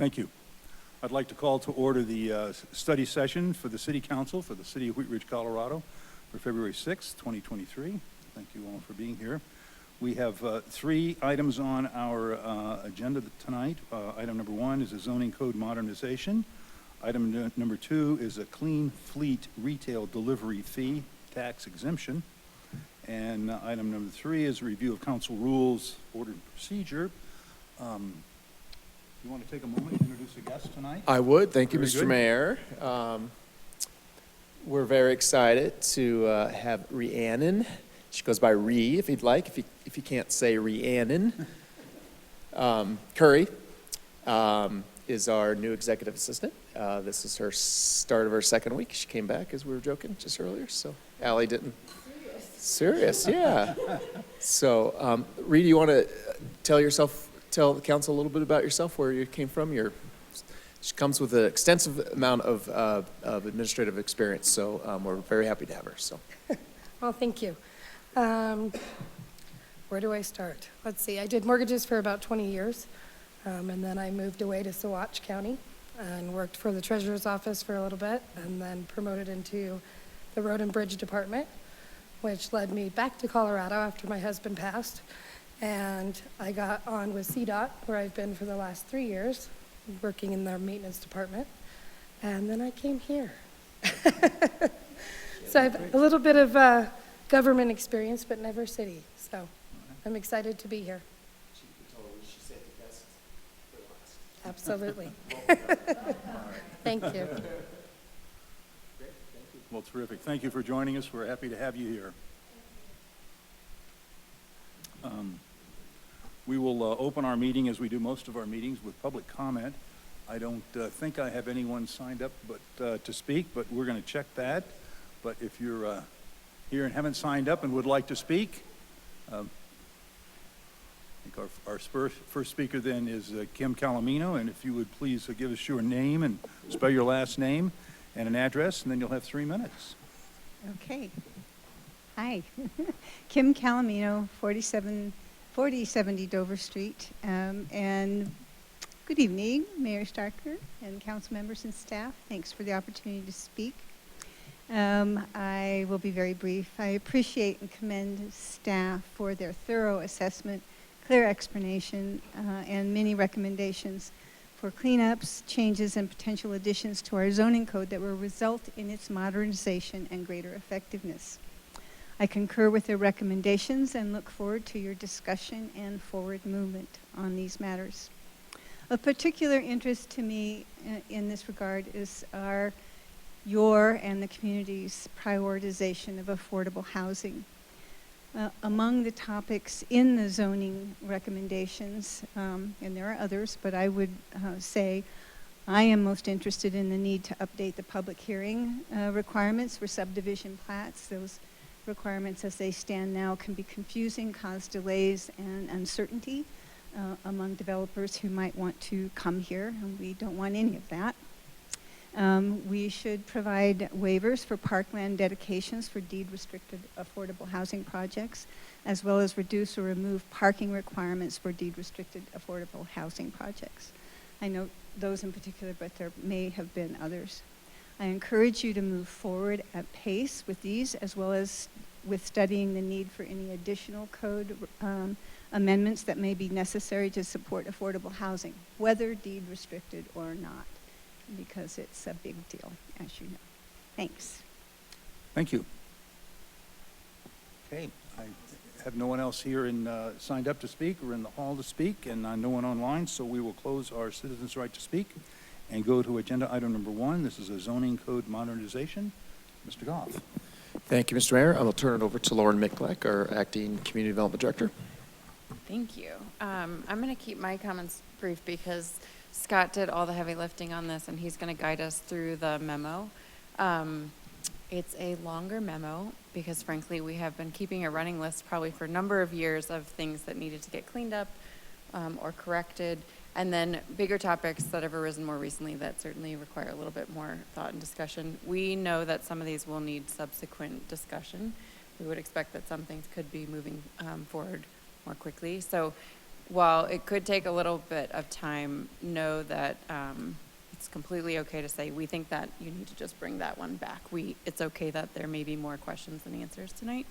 Thank you. I'd like to call to order the study session for the City Council for the City of Wheat Ridge, Colorado for February 6, 2023. Thank you all for being here. We have 3 items on our agenda tonight. Item number 1 is a zoning code modernization. Item number 2 is a clean fleet retail delivery fee tax exemption. And item number 3 is a review of council rules, order and procedure. You want to take a moment to introduce a guest tonight? I would. Thank you, Very Mr. good. Mayor. We're very excited to have Rhiannon. She goes by Ree, if you'd like, if you can't say Rhiannon. Curry is our new executive assistant. This is her start of her 2nd week. She came back, as we were joking just earlier, so Allie didn't. Serious, yeah. So, Ree, do you want to tell the council a little bit about yourself, where you came from? She comes with an extensive amount of administrative experience, so we're very happy to have her. So, Well, thank you. Where do I start? Let's see. I did mortgages for about 20 years, and then I moved away to Saguache County and worked for the treasurer's office for a little bit, and then promoted into the road and bridge department, which led me back to Colorado after my husband passed. And I got on with CDOT, where I've been for the last 3 years, working in their maintenance department. And then I came here. So I have a little bit of government experience, but never city. So I'm excited to be here. she said the best for last. Absolutely. Thank you. Well, terrific. Thank you for joining us. We're happy to have you here. We will open our meeting, as we do most of our meetings, with public comment. I don't think I have anyone signed up to speak, but we're going to check that. But if you're here and haven't signed up and would like to speak, I think our first speaker then is Kim Calamino, and if you would please give us your name and spell your last name and an address, and then you'll have 3 minutes. Okay. Hi. Kim Calamino, 4070 Dover Street. And good evening, Mayor Starker and council members and staff. Thanks for the opportunity to speak. I will be very brief. I appreciate and commend staff for their thorough assessment, clear explanation, and many recommendations for cleanups, changes, and potential additions to our zoning code that will result in its modernization and greater effectiveness. I concur with their recommendations and look forward to your discussion and forward movement on these matters. Of particular interest to me in this regard is your and the community's prioritization of affordable housing. Among the topics in the zoning recommendations, and there are others, but I would say I am most interested in the need to update the public hearing requirements for subdivision plats. Those requirements as they stand now can be confusing, cause delays and uncertainty among developers who might want to come here, and we don't want any of that. We should provide waivers for parkland dedications for deed-restricted affordable housing projects, as well as reduce or remove parking requirements for deed-restricted affordable housing projects. I note those in particular, but there may have been others. I encourage you to move forward at pace with these, as well as with studying the need for any additional code amendments that may be necessary to support affordable housing, whether deed-restricted or not, because it's a big deal, as you know. Thanks. Thank you. Okay, I have no one else here signed up to speak or in the hall to speak, and no one online, so we will close our citizens' right to speak and go to agenda item number 1. This is a zoning code modernization. Mr. Goff. Thank you, Mr. Mayor. I will turn it over to Lauren Miklek, our acting community development director. Thank you. I'm going to keep my comments brief because Scott did all the heavy lifting on this, and he's going to guide us through the memo. It's a longer memo because, frankly, we have been keeping a running list probably for a number of years of things that needed to get cleaned up or corrected, and then bigger topics that have arisen more recently that certainly require a little bit more thought and discussion. We know that some of these will need subsequent discussion. We would expect that some things could be moving forward more quickly. So while it could take a little bit of time, know that it's completely okay to say, we think that you need to just bring that one back. It's okay that there may be more questions than answers tonight.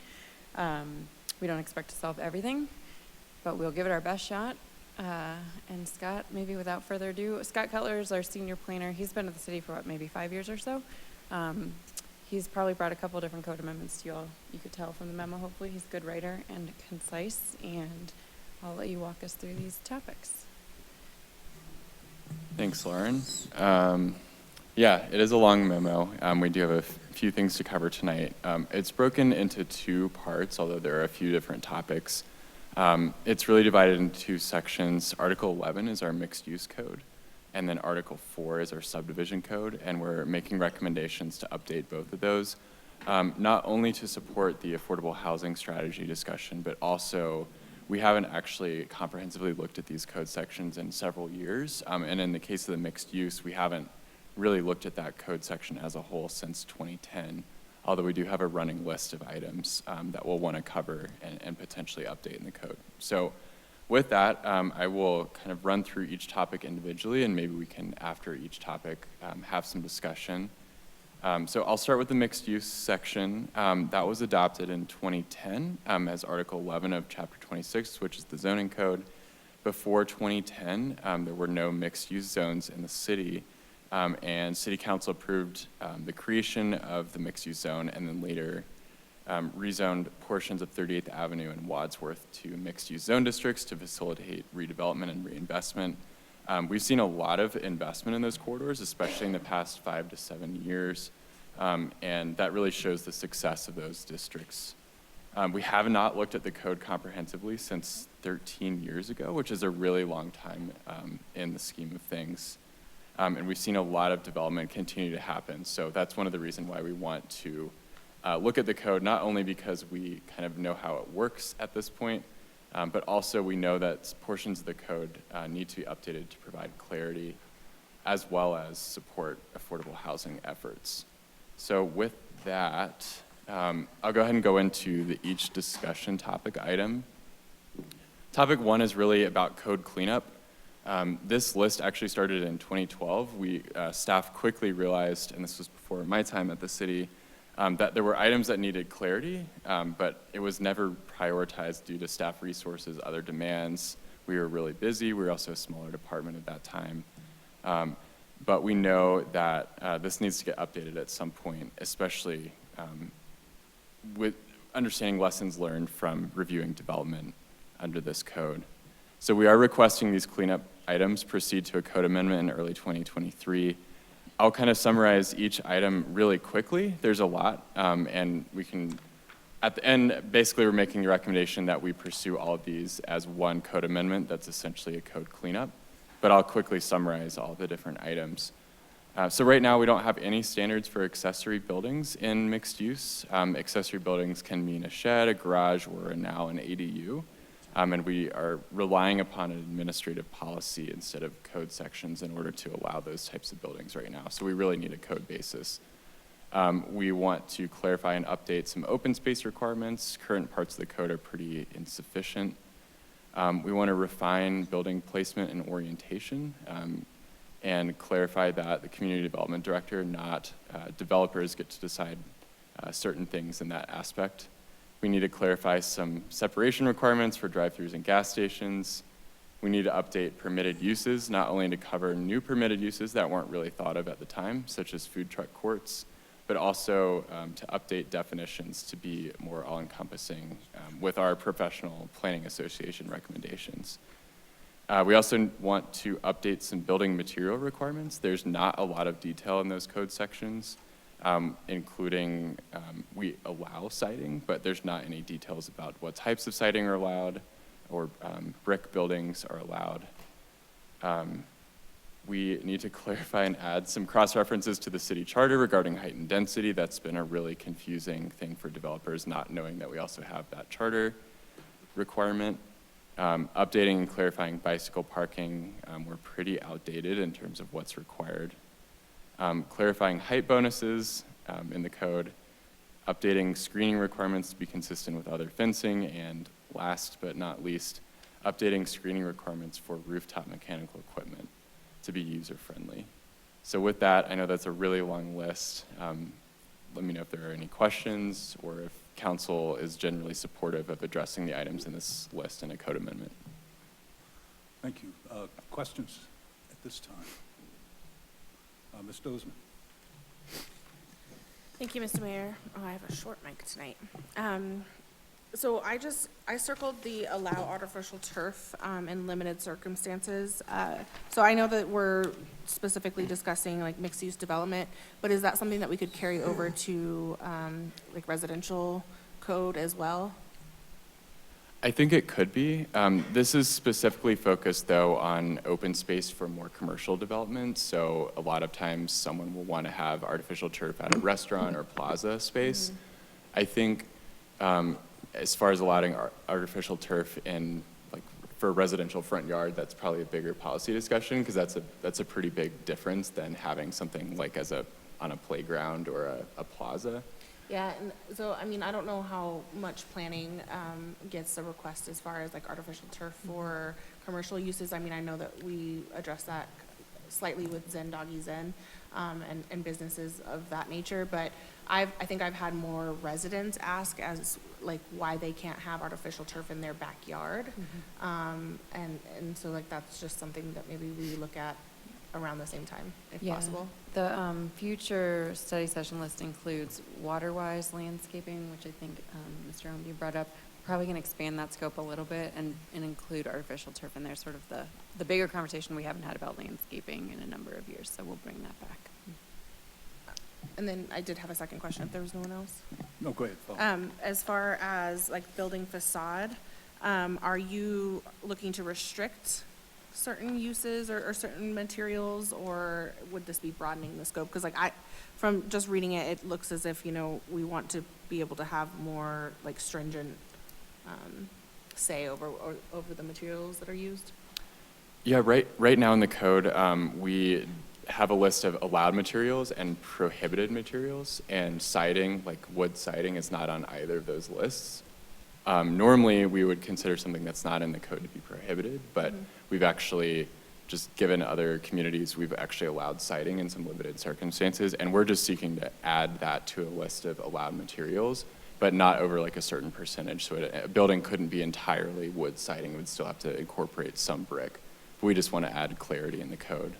We don't expect to solve everything, but we'll give it our best shot. And Scott, maybe without further ado, Scott Cutler is our senior planner. He's been at the city for what, maybe 5 years or so. He's probably brought a couple different code amendments to you all. You could tell from the memo, hopefully. He's a good writer and concise, and I'll let you walk us through these topics. Thanks, Lauren. Yeah, it is a long memo. We do have a few things to cover tonight. It's broken into two parts, although there are a few different topics. It's really divided into two sections. Article 11 is our mixed-use code, and then Article 4 is our subdivision code, and we're making recommendations to update both of those, not only to support the affordable housing strategy discussion, but also we haven't actually comprehensively looked at these code sections in several years, and in the case of the mixed use, we haven't really looked at that code section as a whole since 2010, although we do have a running list of items that we'll want to cover and potentially update in the code. So with that, I will kind of run through each topic individually, and maybe we can, after each topic, have some discussion. So I'll start with the mixed use section. That was adopted in 2010 as Article 11 of Chapter 26, which is the zoning code. Before 2010, there were no mixed use zones in the city, and City Council approved the creation of the mixed use zone, and then later rezoned portions of 38th Avenue and Wadsworth to mixed-use zone districts to facilitate redevelopment and reinvestment. We've seen a lot of investment in those corridors, especially in the past 5 to 7 years, and that really shows the success of those districts. We have not looked at the code comprehensively since 13 years ago, which is a really long time in the scheme of things. And we've seen a lot of development continue to happen, so that's one of the reasons why we want to look at the code, not only because we kind of know how it works at this point, but also we know that portions of the code need to be updated to provide clarity as well as support affordable housing efforts. So with that, I'll go ahead and go into each discussion topic item. Topic 1 is really about code cleanup. This list actually started in 2012. Staff quickly realized, and this was before my time at the city, that there were items that needed clarity, but it was never prioritized due to staff resources, other demands. We were really busy. We were also a smaller department at that time. But we know that this needs to get updated at some point, especially with understanding lessons learned from reviewing development under this code. So we are requesting these cleanup items proceed to a code amendment in early 2023. I'll kind of summarize each item really quickly. There's a lot, and we can, at the end, basically we're making a recommendation that we pursue all of these as one code amendment that's essentially a code cleanup, but I'll quickly summarize all the different items. So right now we don't have any standards for accessory buildings in mixed use. Accessory buildings can mean a shed, a garage, or now an ADU. And we are relying upon an administrative policy instead of code sections in order to allow those types of buildings right now. So we really need a code basis. We want to clarify and update some open space requirements. Current parts of the code are pretty insufficient. We want to refine building placement and orientation and clarify that the community development director, not developers, get to decide certain things in that aspect. We need to clarify some separation requirements for drive-throughs and gas stations. We need to update permitted uses, not only to cover new permitted uses that weren't really thought of at the time, such as food truck courts, but also to update definitions to be more all-encompassing with our professional planning association recommendations. We also want to update some building material requirements. There's not a lot of detail in those code sections. Including we allow siding, but there's not any details about what types of siding are allowed or brick buildings are allowed. We need to clarify and add some cross-references to the city charter regarding height and density. That's been a really confusing thing for developers, not knowing that we also have that charter requirement. Updating and clarifying bicycle parking. We're pretty outdated in terms of what's required. Clarifying height bonuses in the code, updating screening requirements to be consistent with other fencing, and last but not least, updating screening requirements for rooftop mechanical equipment to be user-friendly. So with that, I know that's a really long list. Let me know if there are any questions or if council is generally supportive of addressing the items in this list in a code amendment. Thank you. Questions at this time? Ms. Dozman? Thank you, Mr. Mayor. Oh, I have a short mic tonight. So I circled the allow artificial turf in limited circumstances. So I know that we're specifically discussing like mixed-use development, but is that something that we could carry over to like residential code as well? I think it could be. This is specifically focused, though, on open space for more commercial development. So a lot of times someone will want to have artificial turf at a restaurant or plaza space. I think as far as allowing artificial turf in, like, for a residential front yard, that's probably a bigger policy discussion because that's a pretty big difference than having something like on a playground or a plaza. Yeah, and so, I mean, I don't know how much planning gets a request as far as like artificial turf for commercial uses. I mean, I know that we address that slightly with Zen Doggy Zen and businesses of that nature, but I think I've had more residents ask as like why they can't have artificial turf in their backyard. And so like that's just something that maybe we look at around the same time, if possible. The future study session list includes water-wise landscaping, which I think Mr. Omby brought up. Probably going to expand that scope a little bit and include artificial turf in there, sort of the bigger conversation we haven't had about landscaping in a number of years, so we'll bring that back. And then I did have a second question if there was no one else. No, go ahead, Paul. As far as like building facade, are you looking to restrict certain uses or certain materials, or would this be broadening the scope? Because like from just reading it, it looks as if, you know, we want to be able to have more like stringent say over the materials that are used. Yeah, right now in the code, we have a list of allowed materials and prohibited materials, and siding, like wood siding, is not on either of those lists. Normally, we would consider something that's not in the code to be prohibited, but we've actually, just given other communities, we've actually allowed siding in some limited circumstances, and we're just seeking to add that to a list of allowed materials, but not over like a certain percentage. So a building couldn't be entirely wood siding, it would still have to incorporate some brick. But we just want to add clarity in the code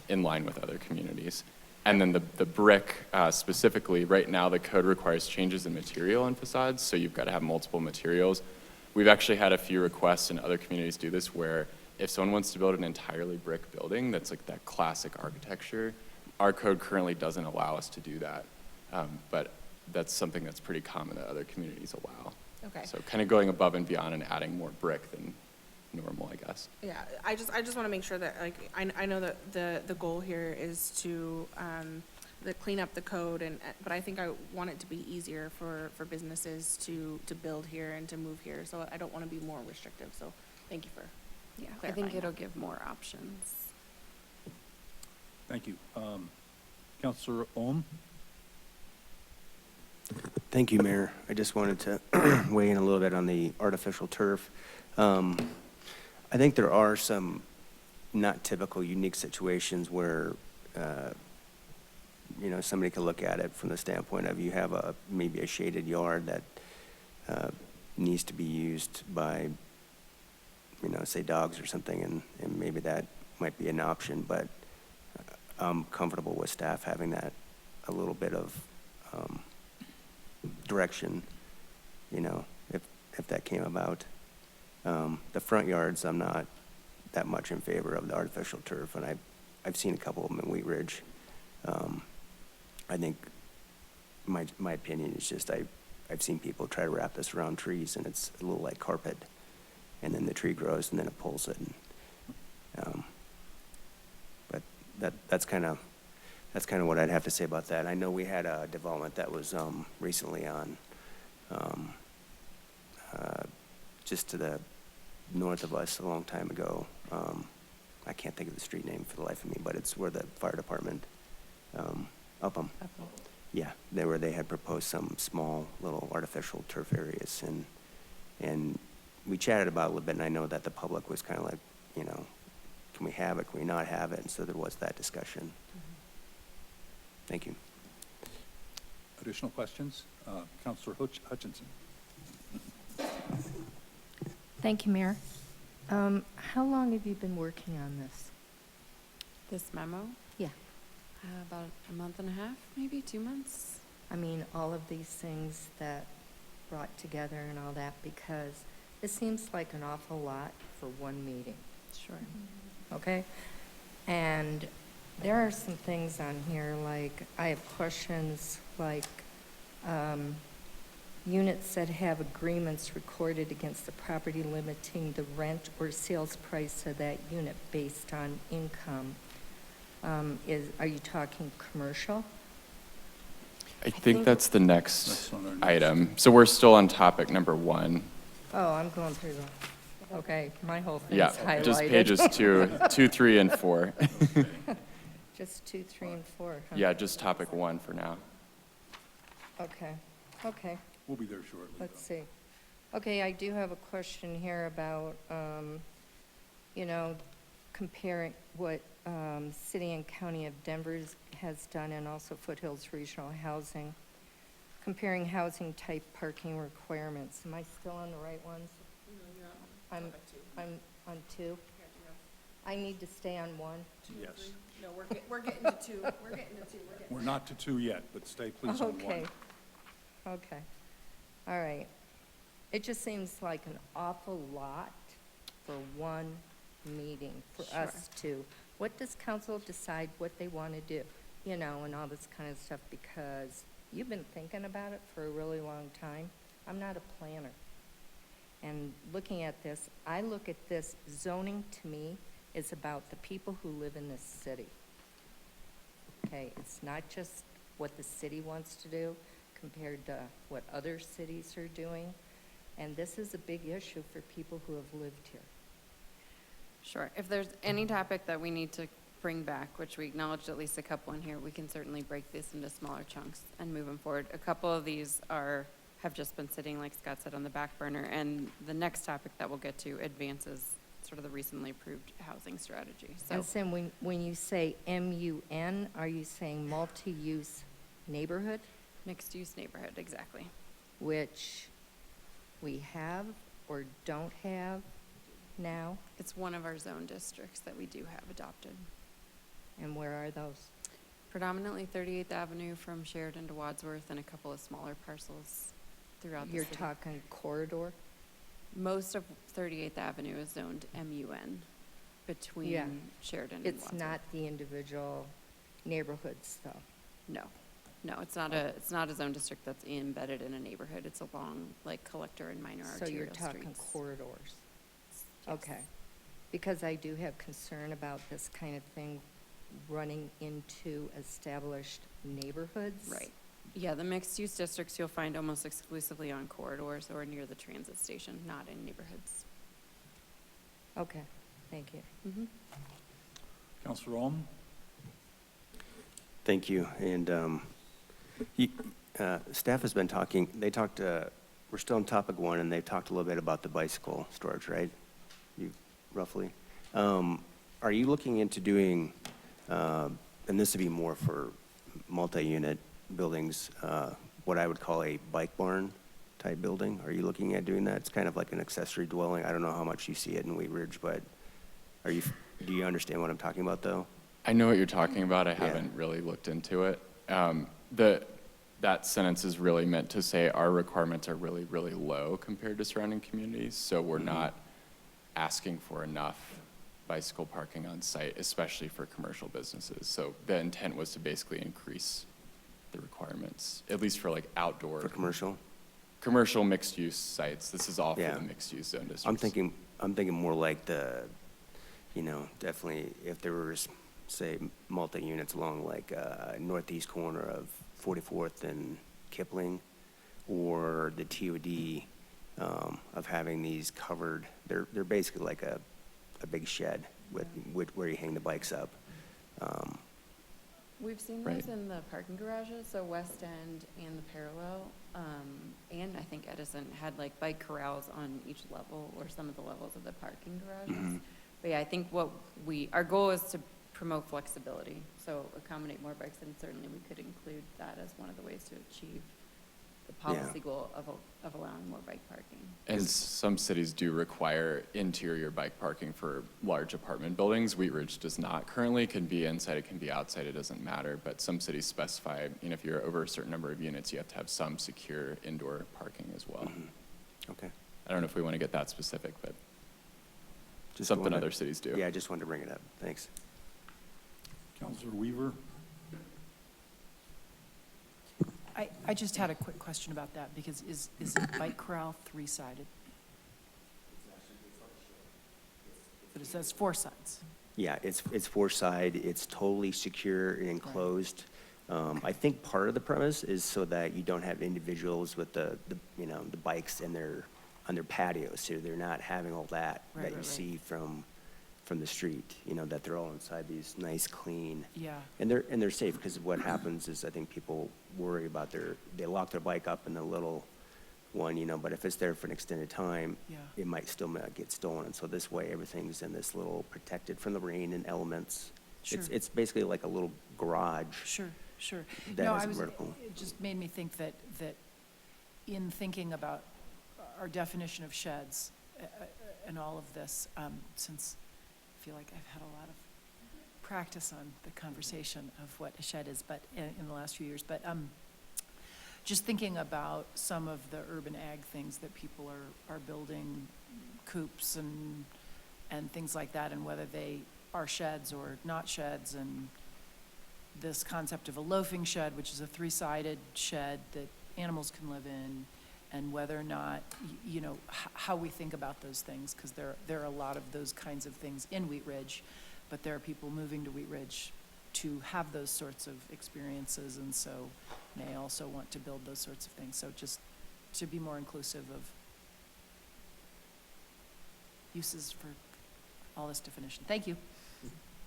in line with other communities. And then the brick specifically, right now the code requires changes in material on facades, so you've got to have multiple materials. We've actually had a few requests, and other communities do this, where if someone wants to build an entirely brick building that's like that classic architecture, our code currently doesn't allow us to do that. But that's something that's pretty common that other communities allow. Okay. So kind of going above and beyond and adding more brick than normal, I guess. Yeah, I just want to make sure that, like, I know that the goal here is to clean up the code, but I think I want it to be easier for businesses to build here and to move here. So I don't want to be more restrictive. So thank you for I clarifying think it'll that. give more options. Thank you. Councilor Ohm? Thank you, Mayor. I just wanted to weigh in a little bit on the artificial turf. I think there are some not typical, unique situations where, somebody could look at it from the standpoint of you have maybe a shaded yard that needs to be used by, say dogs or something, and maybe that might be an option, but I'm comfortable with staff having that a little bit of direction, if that came about. The front yards, I'm not that much in favor of the artificial turf, and I've seen a couple of them in Wheat Ridge. I think my opinion is just I've seen people try to wrap this around trees, and it's a little like carpet, and then the tree grows, and then it pulls it. But that's kind of what I'd have to say about that. I know we had a development that was recently on just to the north of us a long time ago. I can't think of the street name for the life of me, but it's where the fire department, Upham. Yeah, they had proposed some small little artificial turf areas, and we chatted about it a little bit, and I know that the public was kind of like, you know, can we have it, can we not have it? And so there was that discussion. Thank you. Additional questions? Counselor Hutchinson. Thank you, Mayor. How long have you been working on this? This memo, Yeah. about a month and a half, maybe 2 months. I mean, all of these things that brought together and all that, because it seems like an awful lot for one meeting, Sure. okay? And there are some things on here, like, I have questions like, units that have agreements recorded against the property limiting the rent or sales price of that unit based on income. Are you talking commercial? I think think- that's the next That's on our next. item. So we're still on topic number 1. Oh, I'm going through the, okay, my whole thing's Yeah, highlighted. just pages 2, 3, and 4. Just 2, 3, and 4, huh? Yeah, just topic 1 for now. Okay, okay, We'll be there shortly. let's though. see. Okay, I do have a question here about, you know, comparing what City and County of Denver has done, and also Foothills Regional Housing, comparing housing type parking requirements. Am I still on the right ones? I'm on 2. I need to stay on 1. Yes. No, we're getting to 2. We're getting to 2. We're not to 2 yet, but stay please on 1. Okay, okay, all right. It just seems like an awful lot for one meeting, for us to, what does council decide what they want to do? You know, and all this kind of stuff, because you've been thinking about it for a really long time. I'm not a planner. And looking at this, I look at this, zoning to me is about the people who live in this city. Okay, it's not just what the city wants to do compared to what other cities are doing. And this is a big issue for people who have lived here. Sure. If there's any topic that we need to bring back, which we acknowledged at least a couple in here, we can certainly break this into smaller chunks and move them forward. A couple of these have just been sitting, like Scott said, on the back burner, and the next topic that we'll get to advances sort of the recently approved housing strategy. So And Sam, when you say MUN, are you saying multi-use neighborhood, mixed-use neighborhood, exactly. which we have or don't have now? It's one of our zone districts that we do have adopted. And where are those? Predominantly 38th Avenue from Sheridan to Wadsworth and a couple of smaller parcels throughout the You're city. talking corridor? Most of 38th Avenue is zoned MUN between Yeah. Sheridan and It's Wadsworth. not the individual neighborhoods, though. No, it's not a zone district that's embedded in a neighborhood. It's along like Collector and Minor So you're arterial talking streets. corridors? Yes. Okay. Because I do have concern about this kind of thing running into established neighborhoods. Right. Yeah, the mixed-use districts you'll find almost exclusively on corridors or near the transit station, not in neighborhoods. Okay, thank you. Mhm. Counselor Ohm? Thank you. And staff has been talking, we're still on topic 1, and they've talked a little bit about the bicycle storage, right? You, roughly. Are you looking into doing, and this would be more for multi-unit buildings, what I would call a bike barn type building? Are you looking at doing that? It's kind of like an accessory dwelling. I don't know how much you see it in Wheat Ridge, but do you understand what I'm talking about, though? I know what you're talking about. I Yeah. haven't really looked into it. That sentence is really meant to say our requirements are really, really low compared to surrounding communities, so we're not asking for enough bicycle parking on site, especially for commercial businesses. So the intent was to basically increase the requirements, at least for like outdoor. For commercial? Commercial mixed-use sites. This is all for Yeah. the mixed-use zone districts. I'm thinking more like definitely if there was, say, multi-units along like northeast corner of 44th and Kipling, or the TOD, of having these covered, they're basically like a big shed with where you hang the bikes up. We've seen Right. those in the parking garages, so West End and the Parallel, and I think Edison had like bike corrals on each level or some of the levels of the parking garages. But yeah, I think our goal is to promote flexibility, so accommodate more bikes, and certainly we could include that as one of the ways to achieve the policy goal of allowing more bike parking. And some cities do require interior bike parking for large apartment buildings. Wheat Ridge does not currently. It can be inside, it can be outside, it doesn't matter. But some cities specify, if you're over a certain number of units, you have to have some secure indoor parking as well. Okay. I don't know if we want to get that specific, but Just something wanted- other cities do. Yeah, I just wanted to bring it up. Thanks. Counselor Weaver? I just had a quick question about that, because is a bike corral three-sided? But it says four sides. Yeah, it's four-side, it's totally secure and enclosed. I think part of the premise is so that you don't have individuals with the bikes on their patios, so they're not having all that Right, you right. see from the street, that they're all inside these nice, clean. Yeah. And they're safe, because what happens is I think people worry about they lock their bike up in the little one, but if it's there for an extended time, Yeah. it might still get stolen. And so this way, everything's in this little protected from the rain and elements. Sure. It's basically like a little garage. Sure. That No, is vertical. it just made me think that in thinking about our definition of sheds and all of this, since I feel like I've had a lot of practice on the conversation of what a shed is, but in the last few years, but just thinking about some of the urban ag things that people are building, coops and things like that, and whether they are sheds or not sheds, and this concept of a loafing shed, which is a three-sided shed that animals can live in, and whether or not, how we think about those things, because there are a lot of those kinds of things in Wheat Ridge, but there are people moving to Wheat Ridge to have those sorts of experiences, and so may also want to build those sorts of things. So just to be more inclusive of uses for all this definition. Thank you.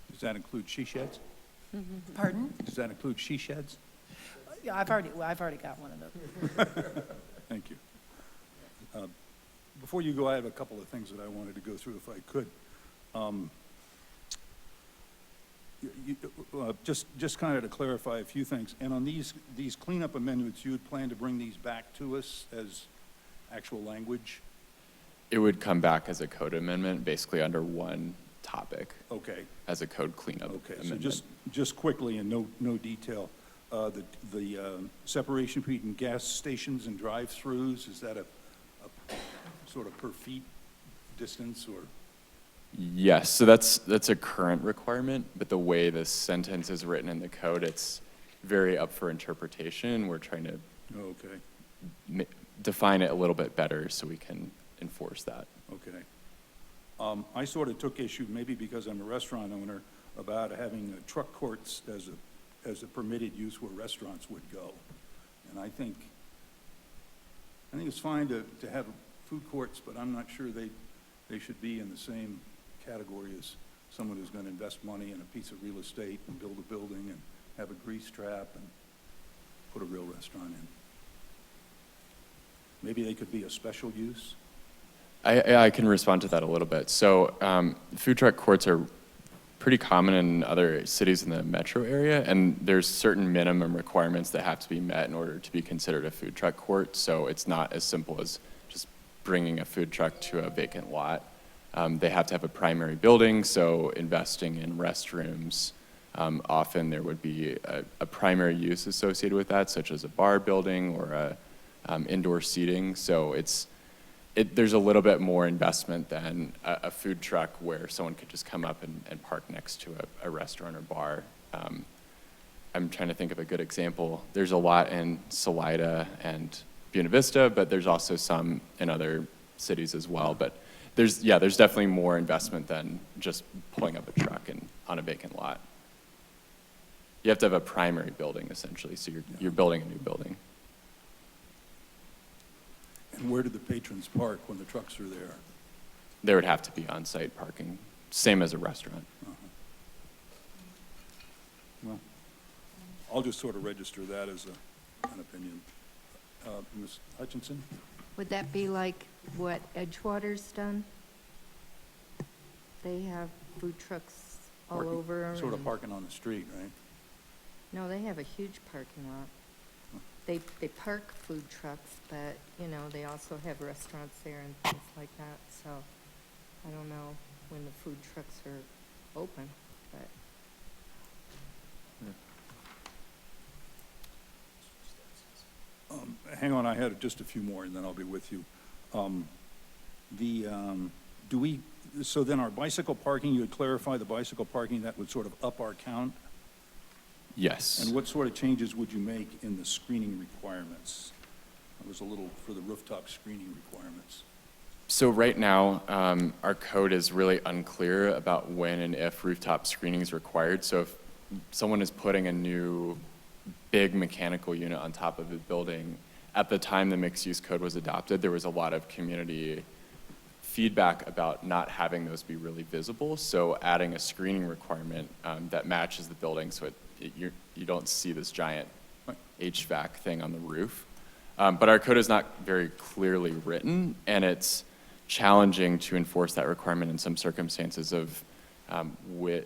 Does that include she sheds? Pardon? Does that include she sheds? Yeah, I've already got one of those. Thank you. Before you go, I have a couple of things that I wanted to go through if I could. Just kind of to clarify a few things, and on these cleanup amendments, you would plan to bring these back to us as actual language? It would come back as a code amendment, basically under one topic, Okay, as a code cleanup okay, so amendment. just quickly and no detail, the separation between gas stations and drive-throughs, is that a sort of per feet distance, or? Yes, so that's a current requirement, but the way this sentence is written in the code, it's very up for interpretation. We're trying to Oh, okay, define it a little bit better so we can enforce that. okay. I sort of took issue, maybe because I'm a restaurant owner, about having truck courts as a permitted use where restaurants would go. And I think it's fine to have food courts, but I'm not sure they should be in the same category as someone who's going to invest money in a piece of real estate and build a building and have a grease trap and put a real restaurant in. Maybe they could be a special use. I can respond to that a little bit. So food truck courts are pretty common in other cities in the metro area, and there's certain minimum requirements that have to be met in order to be considered a food truck court. So it's not as simple as just bringing a food truck to a vacant lot. They have to have a primary building, so investing in restrooms. Often there would be a primary use associated with that, such as a bar building or indoor seating. So there's a little bit more investment than a food truck where someone could just come up and park next to a restaurant or bar. I'm trying to think of a good example. There's a lot in Salida and Buena Vista, but there's also some in other cities as well. But there's definitely more investment than just pulling up a truck on a vacant lot. You have to have a primary building essentially, so you're building a new building. And where do the patrons park when the trucks are there? There would have to be on-site parking, same as a restaurant. Well, I'll just sort of register that as an opinion. Ms. Hutchinson? Would that be like what Edgewater's done? They have food trucks all Parking- over. Sort of and- parking on the street, right? No, they have a huge parking lot. They park food trucks, but, you know, they also have restaurants there and things like that, so I don't know when the food trucks are open, but. Hang on, I had just a few more, and then I'll be with you. So then our bicycle parking, you would clarify the bicycle parking, that would sort of up our count? Yes. And what sort of changes would you make in the screening requirements? It was a little for the rooftop screening requirements. So right now, our code is really unclear about when and if rooftop screening is required. So if someone is putting a new big mechanical unit on top of a building, at the time the mixed-use code was adopted, there was a lot of community feedback about not having those be really visible. So adding a screening requirement that matches the building so you don't see this giant HVAC thing on the roof. But our code is not very clearly written, and it's challenging to enforce that requirement in some circumstances of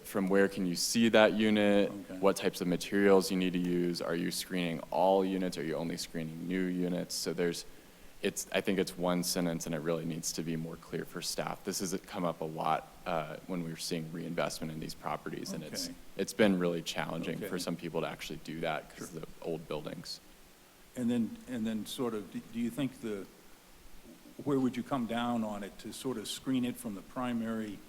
from where can you see that unit, Okay. what types of materials you need to use, are you screening all units, are you only screening new units? So I think it's one sentence, and it really needs to be more clear for staff. This has come up a lot when we were seeing reinvestment in these properties, and Okay. it's been really challenging Okay. for some people to actually do that because of the old buildings. And then sort of, do you think where would you come down on it to sort of screen it from the primary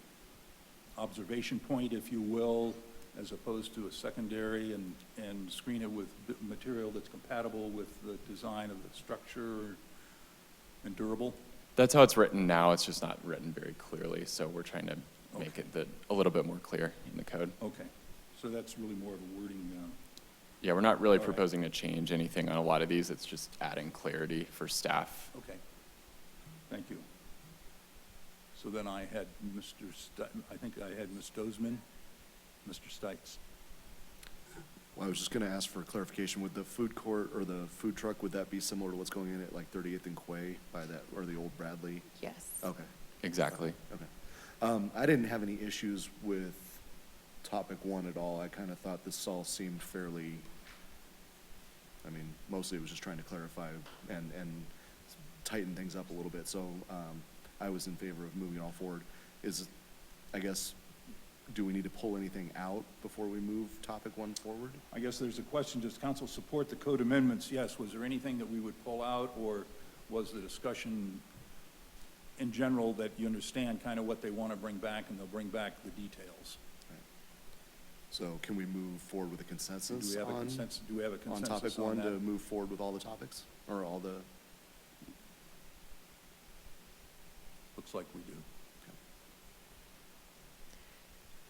observation point, if you will, as opposed to a secondary, and screen it with material that's compatible with the design of the structure and durable? That's how it's written now. It's just not written very clearly, so we're trying to make Okay. it a little bit more clear in the code. Okay, so that's really more of a wording. Yeah, we're not really All right. proposing to change anything on a lot of these. It's just adding clarity for staff. Okay, thank you. So then I had I think I had Ms. Dozman, Mr. Stites. Well, I was just going to ask for clarification. Would the food court or the food truck, would that be similar to what's going in at like 38th and Quay by that, or the old Bradley? Yes. Okay, Exactly. okay. I didn't have any issues with topic one at all. I kind of thought this all seemed fairly, I mean, mostly it was just trying to clarify and tighten things up a little bit. So I was in favor of moving all forward. I guess, do we need to pull anything out before we move topic one forward? I guess there's a question, does council support the code amendments? Yes, was there anything that we would pull out, or was the discussion in general that you understand kind of what they want to bring back, and they'll bring back the details? So can we move forward with a consensus Do we have a on consensus, do we have a on consensus topic on one that? to move forward with all the topics, or all the? Looks like we do.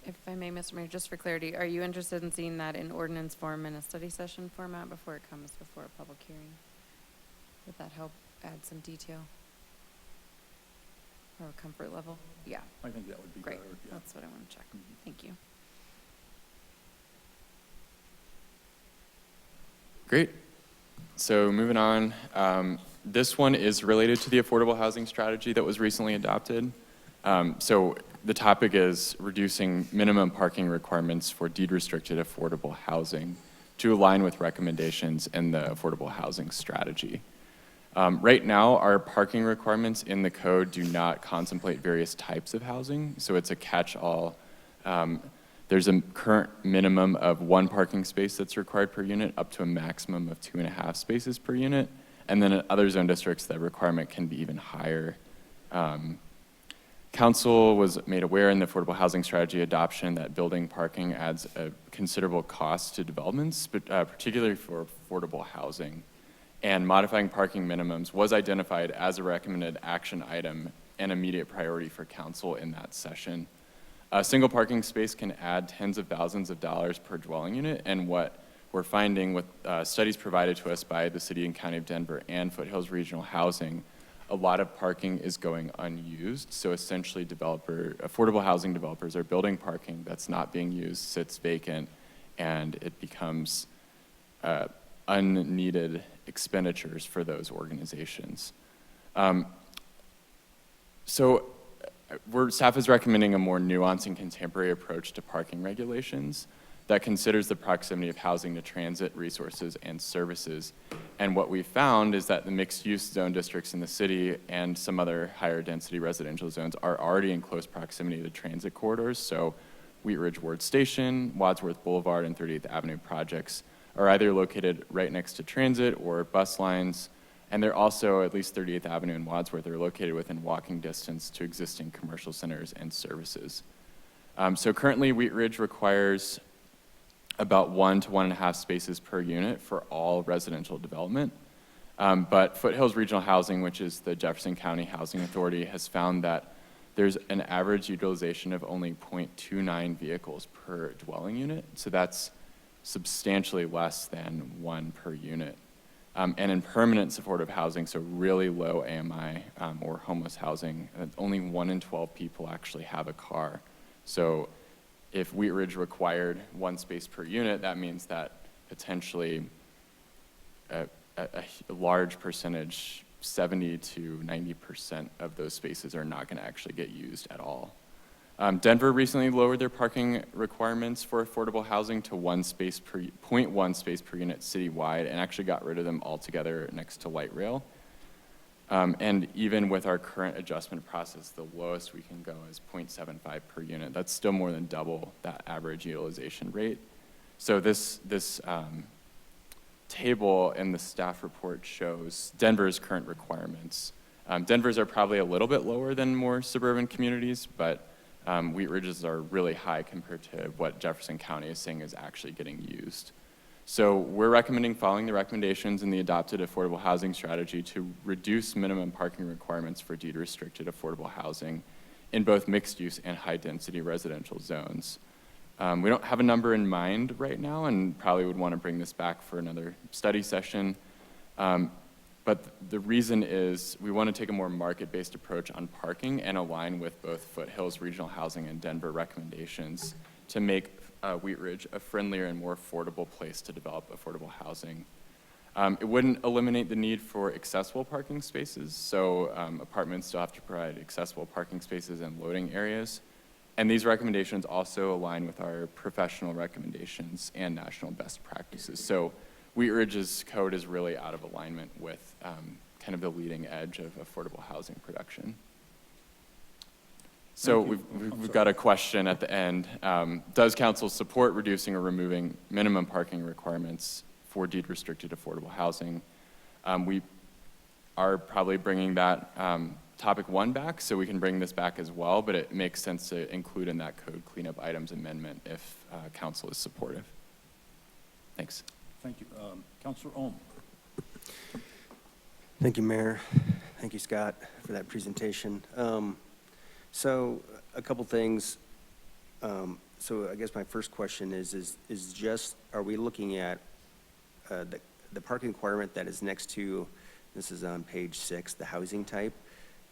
If I may, Mr. Mayor, just for clarity, are you interested in seeing that in ordinance form and a study session format before it comes before a public hearing? Would that help add some detail? Or a comfort level? Yeah, I think that would be better, great. yeah. That's what I want to check. Mhm. Thank you. Great. So moving on, this one is related to the affordable housing strategy that was recently adopted. So the topic is reducing minimum parking requirements for deed-restricted affordable housing to align with recommendations in the affordable housing strategy. Right now, our parking requirements in the code do not contemplate various types of housing, so it's a catch-all. There's a current minimum of 1 parking space that's required per unit, up to a maximum of 2.5 spaces per unit. And then in other zone districts, the requirement can be even higher. Council was made aware in the affordable housing strategy adoption that building parking adds a considerable cost to developments, but particularly for affordable housing. And modifying parking minimums was identified as a recommended action item and immediate priority for council in that session. A single parking space can add tens of thousands of dollars per dwelling unit, and what we're finding with studies provided to us by the City and County of Denver and Foothills Regional Housing, a lot of parking is going unused. So essentially affordable housing developers are building parking that's not being used, sits vacant, and it becomes unneeded expenditures for those organizations. Staff is recommending a more nuanced and contemporary approach to parking regulations that considers the proximity of housing to transit, resources, and services. And what we found is that the mixed-use zone districts in the city and some other higher density residential zones are already in close proximity to transit corridors. So Wheat Ridge Ward Station, Wadsworth Boulevard, and 30th Avenue projects are either located right next to transit or bus lines. And they're also, at least 30th Avenue and Wadsworth, are located within walking distance to existing commercial centers and services. So currently, Wheat Ridge requires about 1 to 1.5 spaces per unit for all residential development. But Foothills Regional Housing, which is the Jefferson County Housing Authority, has found that there's an average utilization of only 0.29 vehicles per dwelling unit. So that's substantially less than 1 per unit. And in permanent supportive housing, so really low AMI or homeless housing, only 1 in 12 people actually have a car. So if Wheat Ridge required 1 space per unit, that means that potentially a large percentage, 70 to 90% of those spaces are not going to actually get used at all. Denver recently lowered their parking requirements for affordable housing to 0.1 space per unit citywide, and actually got rid of them altogether next to light rail. And even with our current adjustment process, the lowest we can go is 0.75 per unit. That's still more than double that average utilization rate. So this table in the staff report shows Denver's current requirements. Denver's are probably a little bit lower than more suburban communities, but Wheat Ridge's are really high compared to what Jefferson County is saying is actually getting used. So we're recommending following the recommendations in the adopted affordable housing strategy to reduce minimum parking requirements for deed-restricted affordable housing in both mixed-use and high-density residential zones. We don't have a number in mind right now, and probably would want to bring this back for another study session. But the reason is we want to take a more market-based approach on parking and align with both Foothills Regional Housing and Denver recommendations to make Wheat Ridge a friendlier and more affordable place to develop affordable housing. It wouldn't eliminate the need for accessible parking spaces, so apartments still have to provide accessible parking spaces and loading areas. And these recommendations also align with our professional recommendations and national best practices. So Wheat Ridge's code is really out of alignment with kind of the leading edge of affordable housing production. So we've got a question at the end. Does council support reducing or removing minimum parking requirements for deed-restricted affordable housing? We are probably bringing that topic 1 back, so we can bring this back as well, but it makes sense to include in that code cleanup items amendment if council is supportive. Thanks. Thank you. Councilor Ohm. Thank you, Mayor. Thank you, Scott, for that presentation. So a couple things. So I guess my first question is just, are we looking at the parking requirement that is next to, this is on page 6, the housing type?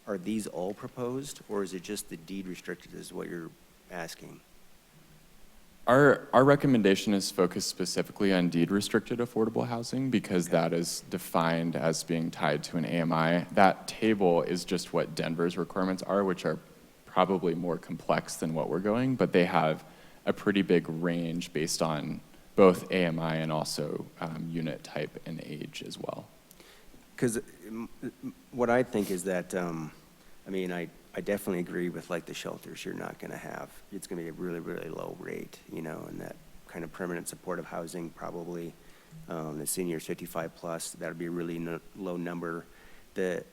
Are these all proposed, or is it just the deed restricted is what you're asking? Our recommendation is focused specifically on deed-restricted affordable housing because that is defined as being tied to an AMI. That table is just what Denver's requirements are, which are probably more complex than what we're going, but they have a pretty big range based on both AMI and also unit type and age as well. Because what I think is that, I mean, I definitely agree with like the shelters you're not going to have. It's going to be a really, really low rate, you know, and that kind of permanent supportive housing probably, the seniors 55 plus, that would be a really low number. The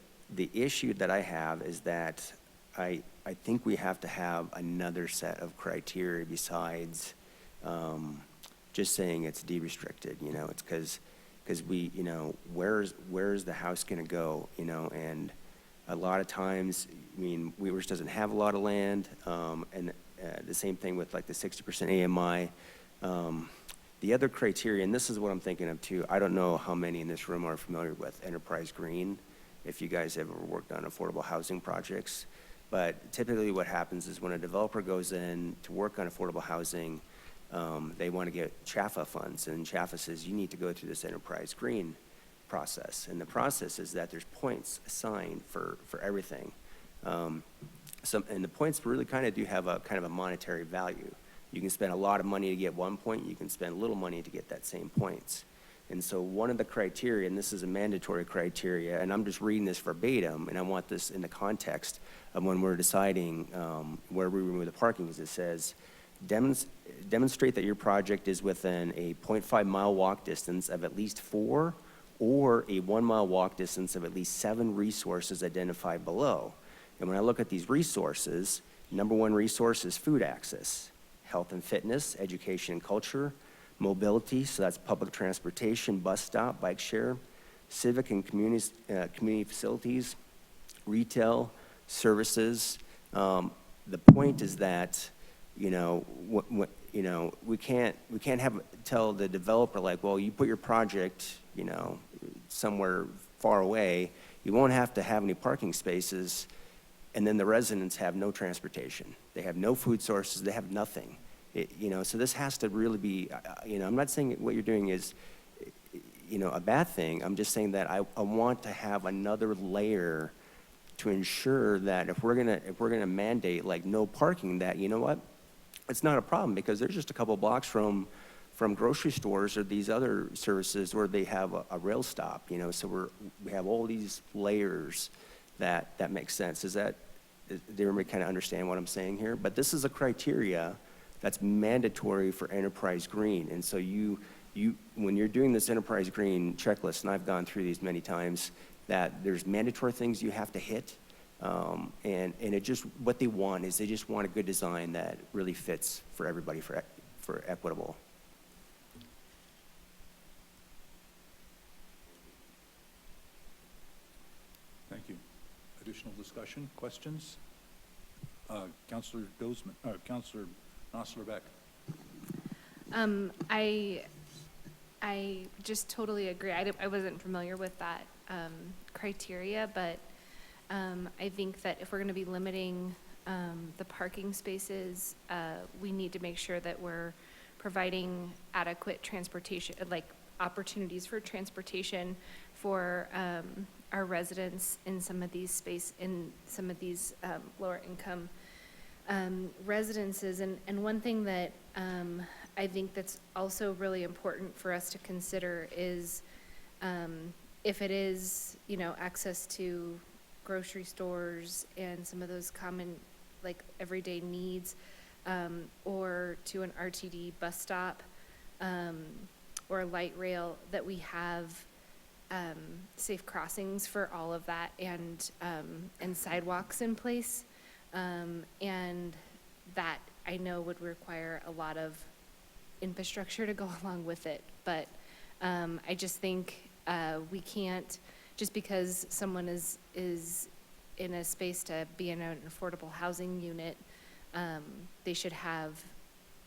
issue that I have is that I think we have to have another set of criteria besides just saying it's deed-restricted, you know. It's because we, you know, where's the house going to go, you know, and a lot of times, I mean, Wheat Ridge doesn't have a lot of land, and the same thing with like the 60% AMI. The other criteria, and this is what I'm thinking of too, I don't know how many in this room are familiar with Enterprise Green, if you guys have ever worked on affordable housing projects. But typically what happens is when a developer goes in to work on affordable housing, They want to get CHAFA funds, and CHAFA says you need to go through this enterprise green process. And the process is that there's points assigned for everything. And the points really kind of do have a kind of a monetary value. You can spend a lot of money to get 1 point. You can spend little money to get that same points. And so one of the criteria, and this is a mandatory criteria, and I'm just reading this verbatim, and I want this in the context of when we're deciding where we remove the parking, is it says, demonstrate that your project is within a 0.5 mile walk distance of at least 4 or a 1 mile walk distance of at least 7 resources identified below. And when I look at these resources, number 1 resource is food access, health and fitness, education and culture, mobility, so that's public transportation, bus stop, bike share, civic and community facilities, retail, services. The point is that, you know, we can't tell the developer, like, well, you put your project, you know, somewhere far away, you won't have to have any parking spaces, and then the residents have no transportation. They have no food sources, they have nothing. You know, so this has to really be, you know, I'm not saying what you're doing is, you know, a bad thing. I'm just saying that I want to have another layer to ensure that if we're gonna mandate like no parking, that, you know what, it's not a problem, because there's just a couple blocks from grocery stores or these other services where they have a rail stop, you know, so we have all these layers that makes sense. Does everybody kind of understand what I'm saying here? But this is a criteria that's mandatory for Enterprise Green. And so when you're doing this Enterprise Green checklist, and I've gone through these many times, that there's mandatory things you have to hit. And it just, what they want is they just want a good design that really fits for everybody, for equitable. Thank you. Additional discussion, questions? Councilor Dozman, Councilor Nosler-Beck. I just totally agree. I wasn't familiar with that criteria, but I think that if we're going to be limiting the parking spaces, we need to make sure that we're providing adequate transportation, like opportunities for transportation for our residents in some of these lower income residences. And one thing that I think that's also really important for us to consider is if it is, you know, access to grocery stores and some of those common, like, everyday needs, or to an RTD bus stop or light rail, that we have safe crossings for all of that, and sidewalks in place. And that I know would require a lot of infrastructure to go along with it. But I just think we can't, just because someone is in a space to be in an affordable housing unit, they should have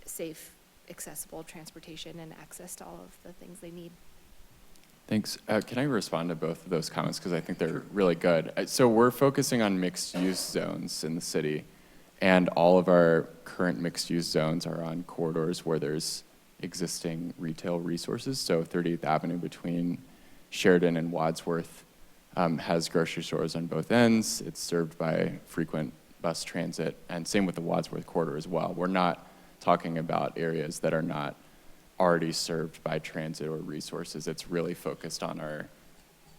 safe, accessible transportation and access to all of the things they need. Thanks. Can I respond to both of those comments, because I think they're really good? So we're focusing on mixed-use zones in the city, and all of our current mixed-use zones are on corridors where there's existing retail resources. So 38th Avenue between Sheridan and Wadsworth has grocery stores on both ends. It's served by frequent bus transit, and same with the Wadsworth corridor as well. We're not talking about areas that are not already served by transit or resources. It's really focused on our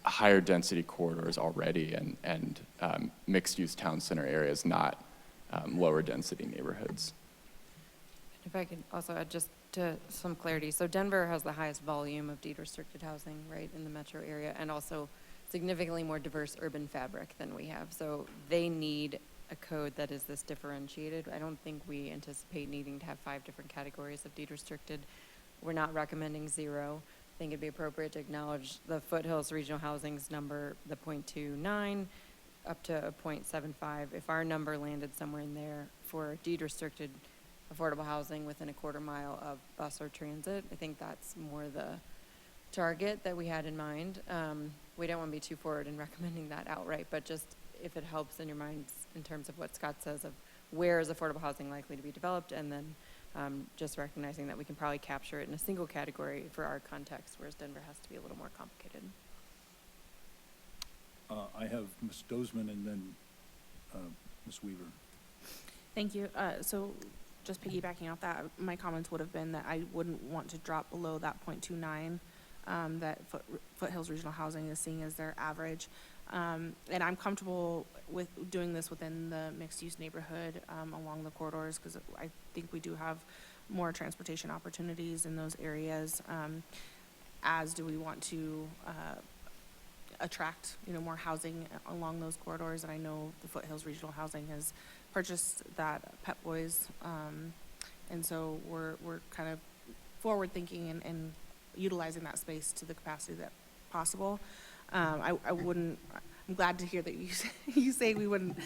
higher density corridors already, and mixed-use town center areas, not lower density neighborhoods. If I could also add just to some clarity. So Denver has the highest volume of deed restricted housing, right, in the metro area, and also significantly more diverse urban fabric than we have. So they need a code that is this differentiated. I don't think we anticipate needing to have 5 different categories of deed restricted. We're not recommending 0. I think it'd be appropriate to acknowledge the Foothills Regional Housing's number, the 0.29, up to a 0.75. If our number landed somewhere in there for deed restricted affordable housing within a quarter mile of bus or transit, I think that's more the target that we had in mind. We don't want to be too forward in recommending that outright, but just if it helps in your minds in terms of what Scott says of where is affordable housing likely to be developed, and then just recognizing that we can probably capture it in a single category for our context, whereas Denver has to be a little more complicated. I have Ms. Dozman and then Ms. Weaver. Thank you. So just piggybacking off that, my comments would have been that I wouldn't want to drop below that 0.29 that Foothills Regional Housing is seeing as their average. And I'm comfortable with doing this within the mixed-use neighborhood along the corridors, because I think we do have more transportation opportunities in those areas, as do we want to attract, more housing along those corridors. And I know the Foothills Regional Housing has purchased that Pep Boys, and so we're kind of forward-thinking and utilizing that space to the capacity that possible. I wouldn't, I'm glad to hear that you say we wouldn't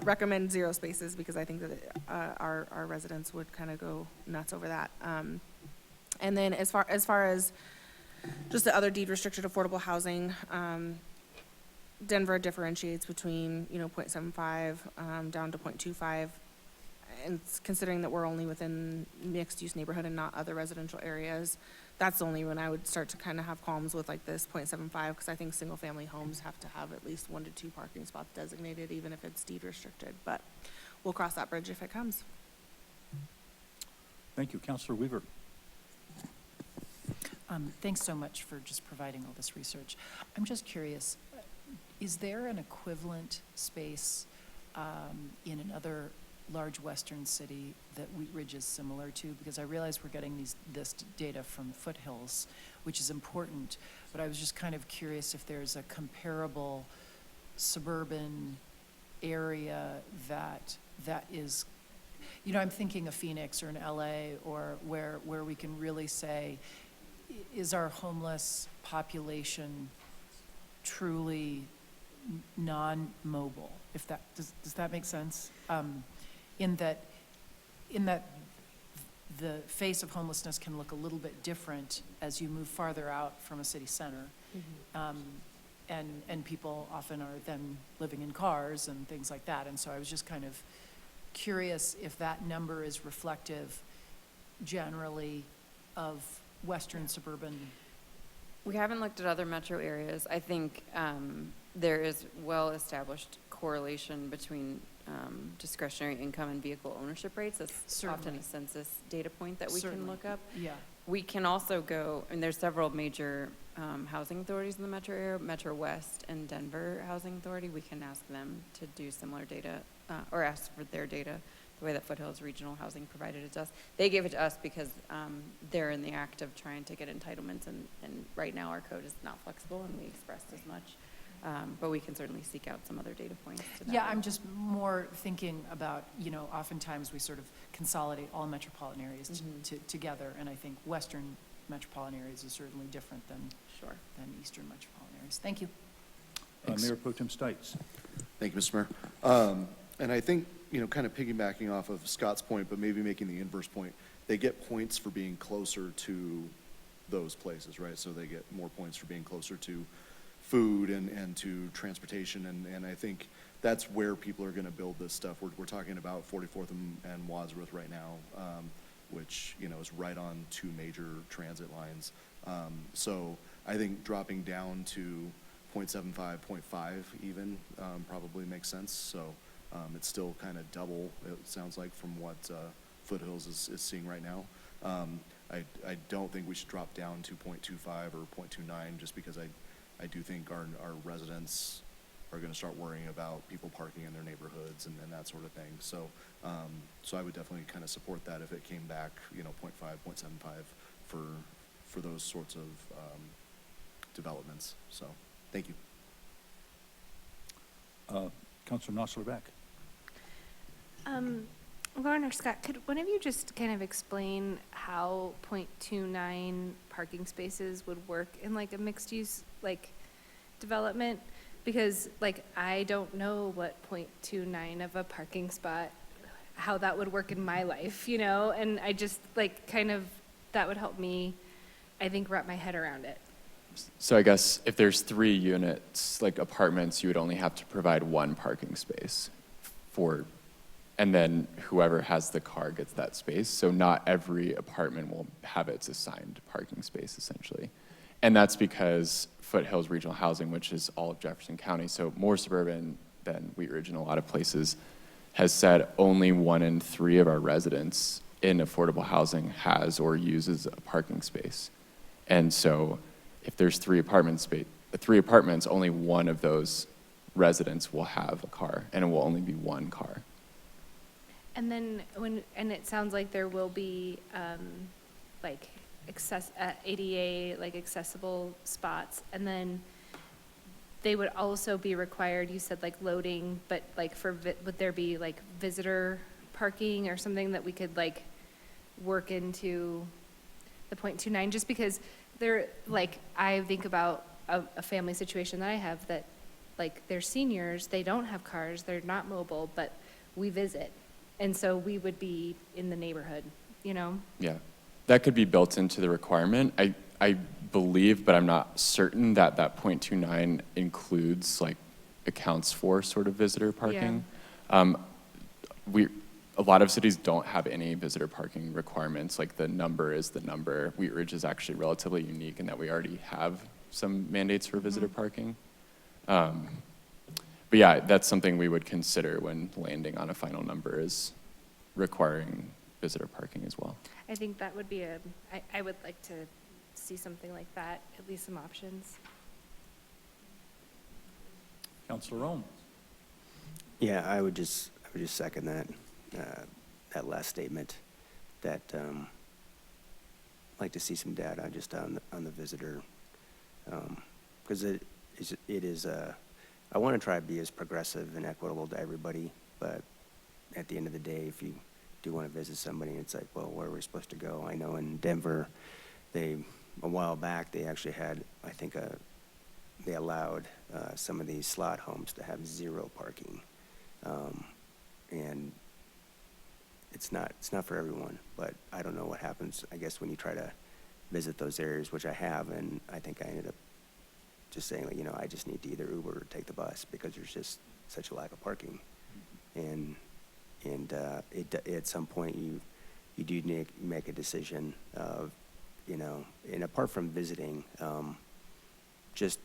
recommend 0 spaces, because I think that our residents would kind of go nuts over that. And then as far as just the other deed restricted affordable housing, Denver differentiates between, 0.75 down to 0.25. And considering that we're only within mixed-use neighborhood and not other residential areas, that's only when I would start to kind of have qualms with like this 0.75, because I think single-family homes have to have at least 1 to 2 parking spots designated, even if it's deed restricted. But we'll cross that bridge if it comes. Thank you. Councilor Weaver. Thanks so much for just providing all this research. I'm just curious, is there an equivalent space in another large western city that Wheat Ridge is similar to? Because I realize we're getting this data from Foothills, which is important, but I was just kind of curious if there's a comparable suburban area that is, I'm thinking of Phoenix or in LA, or where we can really say, is our homeless population truly non-mobile? If that does that make sense? In that the face of homelessness can look a little bit different as you move farther out from a city center. And people often are then living in cars and things like that. And so I was just kind of curious if that number is reflective generally of western suburban. We haven't looked at other metro areas. I think there is well-established correlation between discretionary income and vehicle ownership rates. That's Certainly. often a census data point that we Certainly. can look up. Yeah. We can also go, and there's several major housing authorities in the metro area, Metro West and Denver Housing Authority. We can ask them to do similar data, or ask for their data, the way that Foothills Regional Housing provided it to us. They gave it to us because they're in the act of trying to get entitlements, and right now our code is not flexible, and we expressed as much. But we can certainly seek out some other data points. To that Yeah, end. I'm just more thinking about, oftentimes we sort of consolidate all metropolitan areas together, and I think western metropolitan areas is certainly different than eastern metropolitan areas. Thank you. Mayor Pro Tem Stites. Thank you, Mr. Mayor. And I think, kind of piggybacking off of Scott's point, but maybe making the inverse point, they get points for being closer to those places, right? So they get more points for being closer to food and to transportation, and I think that's where people are going to build this stuff. We're talking about 44th and Wadsworth right now, which is right on 2 major transit lines. So I think dropping down to 0.75, 0.5 even probably makes sense. So it's still kind of double, it sounds like, from what Foothills is seeing right now. I don't think we should drop down to 0.25 or 0.29, just because I do think our residents are going to start worrying about people parking in their neighborhoods and that sort of thing. So so I would definitely kind of support that if it came back, 0.5, 0.75 for those sorts of developments. So thank you. Councilor Nosler-Beck. Lauren or Scott, could one of you just kind of explain how 0.29 parking spaces would work in like a mixed-use development? Because I don't know what 0.29 of a parking spot, how that would work in my life, and I just that would help me, I think, wrap my head around it. So I guess if there's 3 units, like apartments, you would only have to provide 1 parking space for and then whoever has the car gets that space. So not every apartment will have its assigned parking space, essentially. And that's because Foothills Regional Housing, which is all of Jefferson County, so more suburban than Wheat Ridge in a lot of places, has said only 1 in 3 of our residents in affordable housing has or uses a parking space. And so if there's 3 apartments, only one of those residents will have a car, and it will only be 1 car. And then and it sounds like there will be, like ADA, like accessible spots, and then they would also be required, you said like loading, but like would there be like visitor parking or something that we could like work into the 0.29, just because they're like, I think about a family situation that I have that like they're seniors, they don't have cars, they're not mobile, but we visit. And so we would be in the neighborhood, you know? Yeah, that could be built into the requirement. I believe, but I'm not certain that that 0.29 includes, like, accounts for sort of visitor parking. A lot of cities don't have any visitor parking requirements. Like, the number is the number. Wheat Ridge is actually relatively unique in that we already have some mandates for visitor parking. But yeah, that's something we would consider when landing on a final number, is requiring visitor parking as well. I think that would be I would like to see something like that, at least some options. Councilor Rome? Yeah, I would just second that, that last statement, that, I'd like to see some data just on the visitor, because it is, I want to try to be as progressive and equitable to everybody, but at the end of the day, if you do want to visit somebody, it's like, well, where are we supposed to go? I know in Denver, a while back, they actually had, I think, they allowed some of these slot homes to have 0 parking. And it's not for everyone, but I don't know what happens, I guess, when you try to visit those areas, which I have, and I think I ended up just saying, like, you know, I just need to either Uber or take the bus because there's just such a lack of parking. And at some point, you do need to make a decision of, you know, and apart from visiting, just,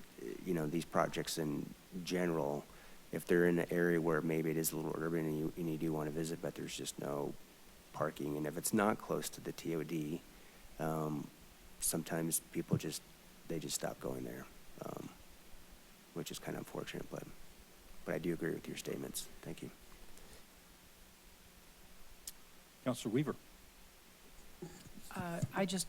you know, these projects in general, if they're in an area where maybe it is a little urban and you do want to visit, but there's just no parking, and if it's not close to the TOD, sometimes people just stop going there, which is kind of unfortunate, but I do agree with your statements. Thank you. Councilor Weaver? I just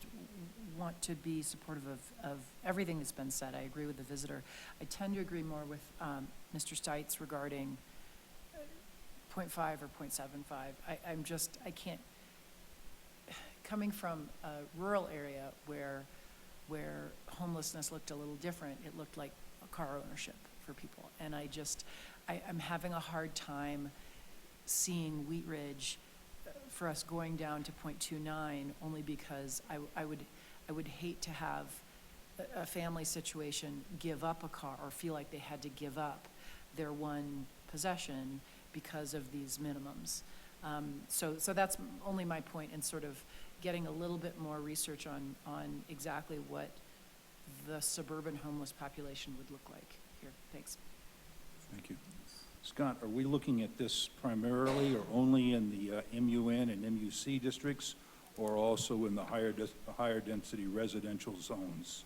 want to be supportive of everything that's been said. I agree with the visitor. I tend to agree more with Mr. Stites regarding 0.5 or 0.75. I can't, coming from a rural area where homelessness looked a little different, it looked like a car ownership for people. And I'm having a hard time seeing Wheat Ridge for us going down to 0.29, only because I would hate to have a family situation give up a car or feel like they had to give up their one possession because of these minimums. So that's only my point in sort of getting a little bit more research on exactly what the suburban homeless population would look like here. Thanks. Thank you. Scott, are we looking at this primarily or only in the MUN and MUC districts, or also in the higher density residential zones?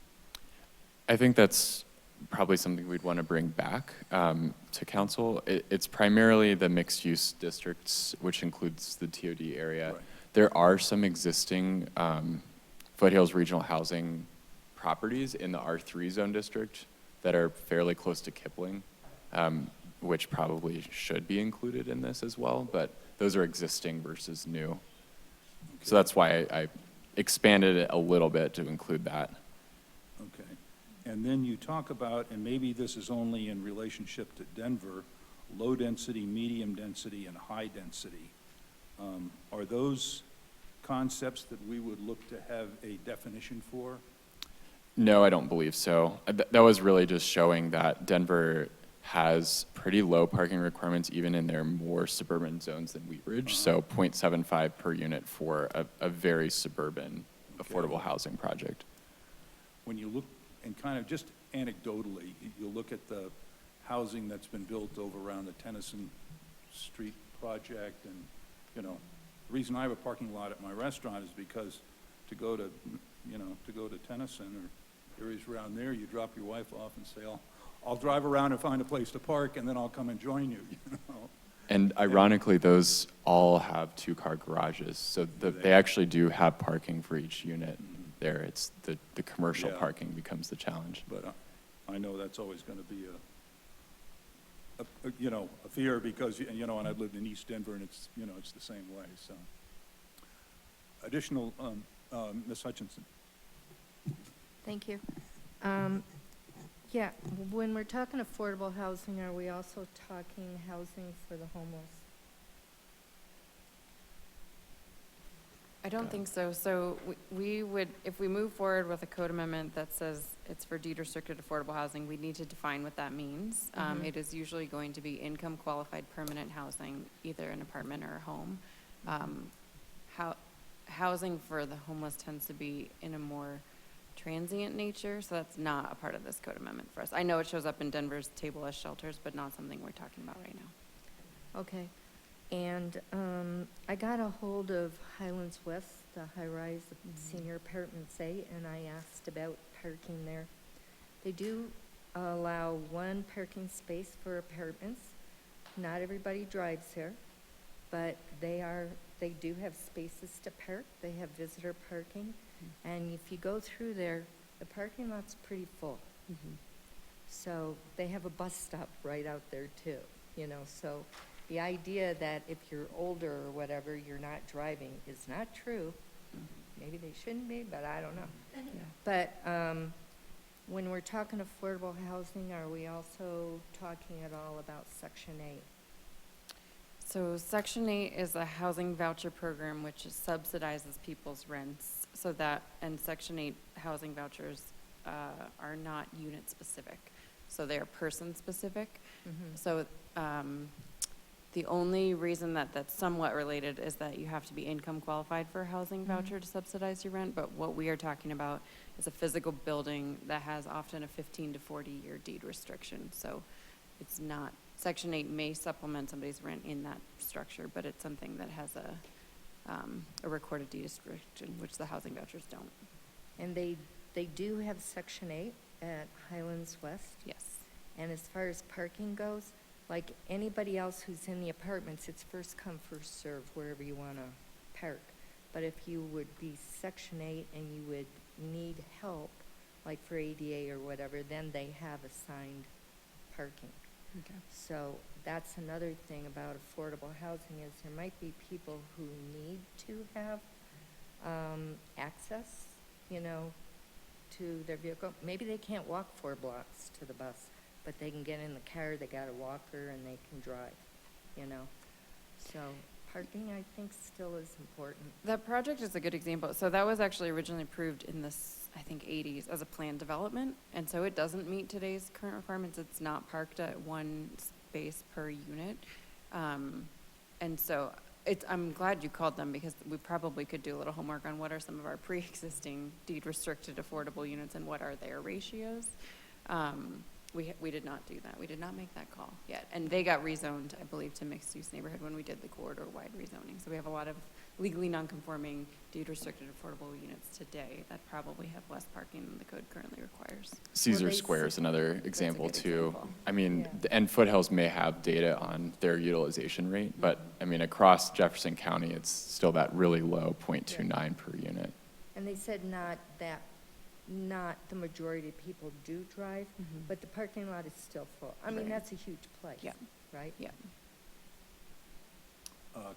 I think that's probably something we'd want to bring back to council. It's primarily the mixed-use districts, which includes the TOD area. Right. There are some existing Foothills Regional Housing properties in the R3 zone district that are fairly close to Kipling, which probably should be included in this as well, but those are existing versus new. Okay. So that's why I expanded it a little bit to include that. Okay. And then you talk about, and maybe this is only in relationship to Denver, low density, medium density, and high density. Are those concepts that we would look to have a definition for? No, I don't believe so. That was really just showing that Denver has pretty low parking requirements even in their more suburban zones than Wheat Ridge. So 0.75 per unit for a very suburban affordable housing project. When you look, and kind of just anecdotally, you look at the housing that's been built over around the Tennyson Street project, and, you know, the reason I have a parking lot at my restaurant is because to go to, you know, to go to Tennyson or areas around there, you drop your wife off and say, I'll drive around and find a place to park, and then I'll come and join you, you know? And ironically, those all have two-car garages, so they actually do have parking for each unit there. It's the commercial Yeah. parking becomes the challenge. But I know that's always going to be you know, a fear because, you know, and I've lived in East Denver, and it's, you know, it's the same way, so. Additional, Ms. Hutchinson. Thank you. Yeah, when we're talking affordable housing, are we also talking housing for the homeless? I don't think so. So we would, if we move forward with a code amendment that says it's for deed restricted affordable housing, we need to define what that means. It is usually going to be income qualified permanent housing, either an apartment or a home. Housing for the homeless tends to be in a more transient nature, so that's not a part of this code amendment for us. I know it shows up in Denver's table as shelters, but not something we're talking about right now. Okay. And I got a hold of Highlands West, the high-rise senior apartments A, and I asked about parking there. They do allow one parking space for apartments. Not everybody drives there, but they do have spaces to park. They have visitor parking. And if you go through there, the parking lot's pretty full. So they have a bus stop right out there too, you know, so the idea that if you're older or whatever, you're not driving is not true. Maybe they shouldn't be, but I don't know. But when we're talking affordable housing, are we also talking at all about Section 8? So Section 8 is a housing voucher program which subsidizes people's rents, so that, and Section 8 housing vouchers are not unit-specific, so they are person-specific. So the only reason that that's somewhat related is that you have to be income qualified for a housing voucher to subsidize your rent, but what we are talking about is a physical building that has often a 15 to 40-year deed restriction, so it's not, Section 8 may supplement somebody's rent in that structure, but it's something that has a recorded deed restriction, which the housing vouchers don't. And they do have Section 8 at Highlands West? Yes. And as far as parking goes, like anybody else who's in the apartments, it's first come, first served, wherever you want to park. But if you would be Section 8 and you would need help, like for ADA or whatever, then they have assigned parking. Okay. So that's another thing about affordable housing is there might be people who need to have access, you know, to their vehicle. Maybe they can't walk 4 blocks to the bus, but they can get in the car, they got a walker, and they can drive, you know. So parking, I think, still is important. That project is a good example. So that was actually originally approved in this, I think, 80s as a planned development. And so it doesn't meet today's current requirements. It's not parked at one space per unit. And so I'm glad you called them because we probably could do a little homework on what are some of our pre-existing deed restricted affordable units and what are their ratios. We did not do that. We did not make that call yet. And they got rezoned, I believe, to mixed-use neighborhood when we did the corridor-wide rezoning. So we have a lot of legally non-conforming deed-restricted affordable units today that probably have less parking than the code currently requires. Caesar they Square is another example good too. example. I mean, Yeah. and Foothills may have data on their utilization rate, but I mean, across Jefferson County, it's still that really low 0.29 per unit. And they said not the majority of people do drive, but the parking lot is still full. I mean, Right. that's a huge place, Yeah. right? Yeah.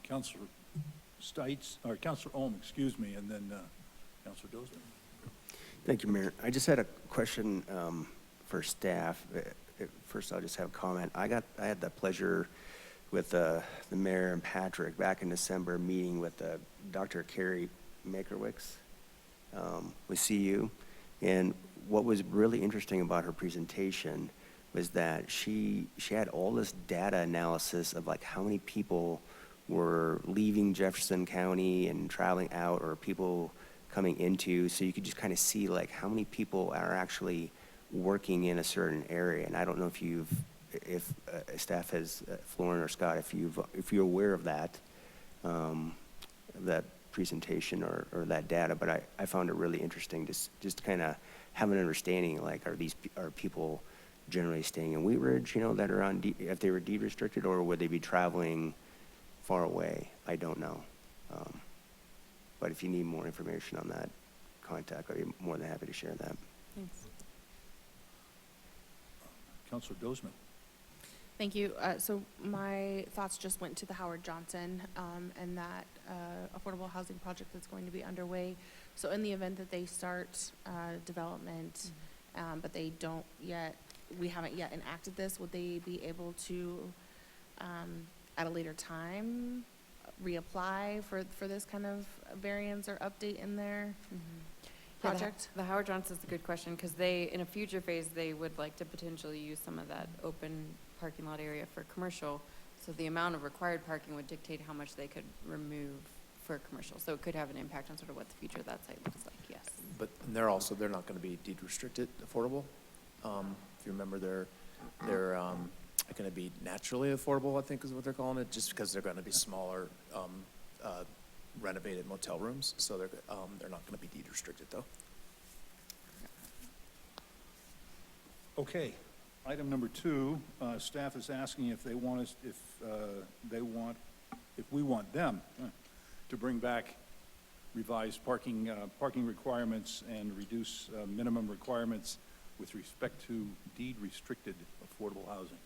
Counselor Stites, or Counselor Ohm, excuse me, and then Counselor Dozer. Thank you, Mayor. I just had a question for staff. First, I'll just have a comment. I had the pleasure with the mayor and Patrick back in December meeting with Dr. Carrie Makerwicz with CU. And what was really interesting about her presentation was that she had all this data analysis of like how many people were leaving Jefferson County and traveling out, or people coming into, so you could just kind of see like how many people are actually working in a certain area. And I don't know if staff has, Florin or Scott, if you're aware of that, that presentation or that data, but I found it really interesting just kind of have an understanding, like, are people generally staying in Wheat Ridge, that are on, if they were deed restricted, or would they be traveling far away? I don't know. But if you need more information on that, contact, I'd be more than happy to share that. Thanks. Councilor Dozman. Thank you. So my thoughts just went to the Howard Johnson and that affordable housing project that's going to be underway. So in the event that they start development, but they don't yet, we haven't yet enacted this, would they be able to, at a later time, reapply for this kind of variance or update in their project? The Howard Johnson's a good question, because they, in a future phase, they would like to potentially use some of that open parking lot area for commercial. So the amount of required parking would dictate how much they could remove for commercial. So it could have an impact on sort of what the future of that site looks like, yes. But they're not going to be deed restricted affordable. If you remember, they're going to be naturally affordable, I think is what they're calling it, just because they're going to be smaller renovated motel rooms. So they're not going to be deed restricted, though. Okay, item number 2, staff is asking if they want us, if we want them to bring back revised parking requirements and reduce minimum requirements with respect to deed restricted affordable housing.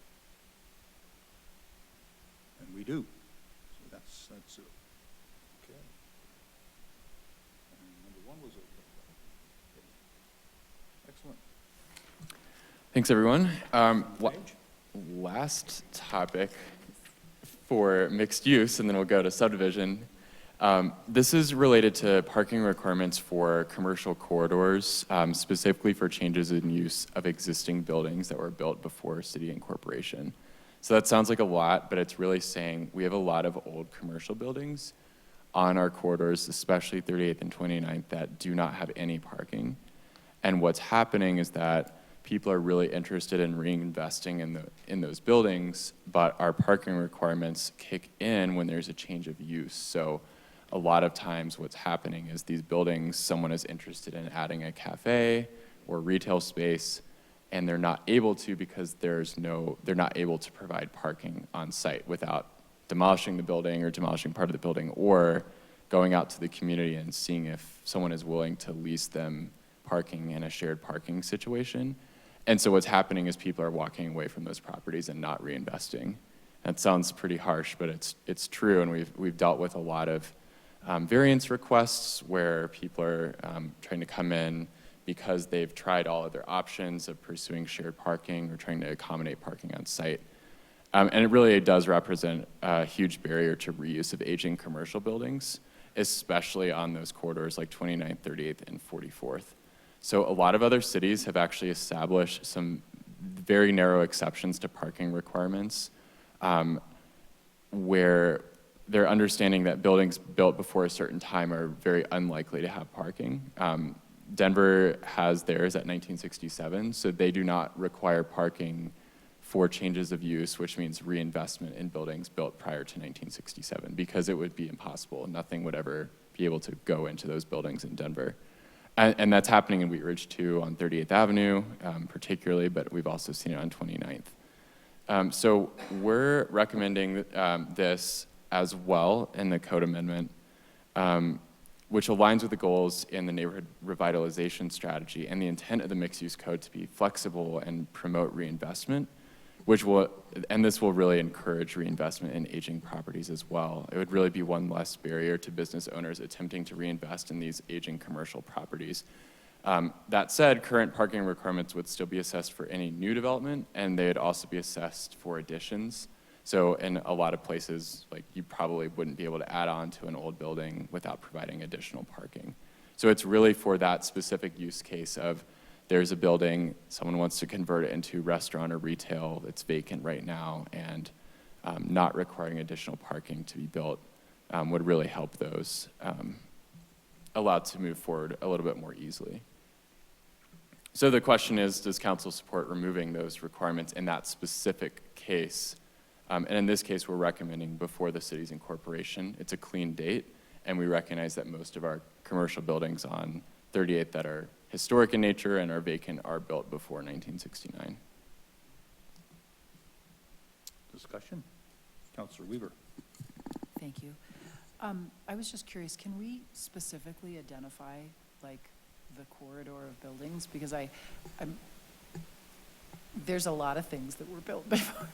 And we do. So that's it. Okay. And number 1 was okay. Excellent. Thanks, everyone. Last topic for mixed use, and then we'll go to subdivision. This is related to parking requirements for commercial corridors, specifically for changes in use of existing buildings that were built before city incorporation. So that sounds like a lot, but it's really saying we have a lot of old commercial buildings on our corridors, especially 38th and 29th, that do not have any parking. And what's happening is that people are really interested in reinvesting in those buildings, but our parking requirements kick in when there's a change of use. So a lot of times what's happening is these buildings, someone is interested in adding a cafe or retail space, and they're not able to because they're not able to provide parking on site without demolishing the building or demolishing part of the building, or going out to the community and seeing if someone is willing to lease them parking in a shared parking situation. And so what's happening is people are walking away from those properties and not reinvesting. That sounds pretty harsh, but it's true, and we've dealt with a lot of variance requests where people are trying to come in because they've tried all other options of pursuing shared parking or trying to accommodate parking on site. And it really does represent a huge barrier to reuse of aging commercial buildings, especially on those corridors like 29th, 38th, and 44th. So a lot of other cities have actually established some very narrow exceptions to parking requirements where they're understanding that buildings built before a certain time are very unlikely to have parking. Denver has theirs at 1967, so they do not require parking for changes of use, which means reinvestment in buildings built prior to 1967, because it would be impossible. Nothing would ever be able to go into those buildings in Denver. And that's happening in Wheat Ridge too, on 38th Avenue particularly, but we've also seen it on 29th. So we're recommending this as well in the code amendment, which aligns with the goals in the neighborhood revitalization strategy and the intent of the mixed use code to be flexible and promote reinvestment, and this will really encourage reinvestment in aging properties as well. It would really be one less barrier to business owners attempting to reinvest in these aging commercial properties. That said, current parking requirements would still be assessed for any new development, and they'd also be assessed for additions. So in a lot of places, like, you probably wouldn't be able to add on to an old building without providing additional parking. So it's really for that specific use case of there's a building, someone wants to convert it into restaurant or retail that's vacant right now, and not requiring additional parking to be built would really help those allowed to move forward a little bit more easily. So the question is, does council support removing those requirements in that specific case? And in this case, we're recommending before the city's incorporation. It's a clean date, and we recognize that most of our commercial buildings on 38th that are historic in nature and are vacant are built before 1969. Discussion? Counselor Weaver. Thank you. I was just curious, can we specifically identify, like, the corridor of buildings? Because there's a lot of things that were built before,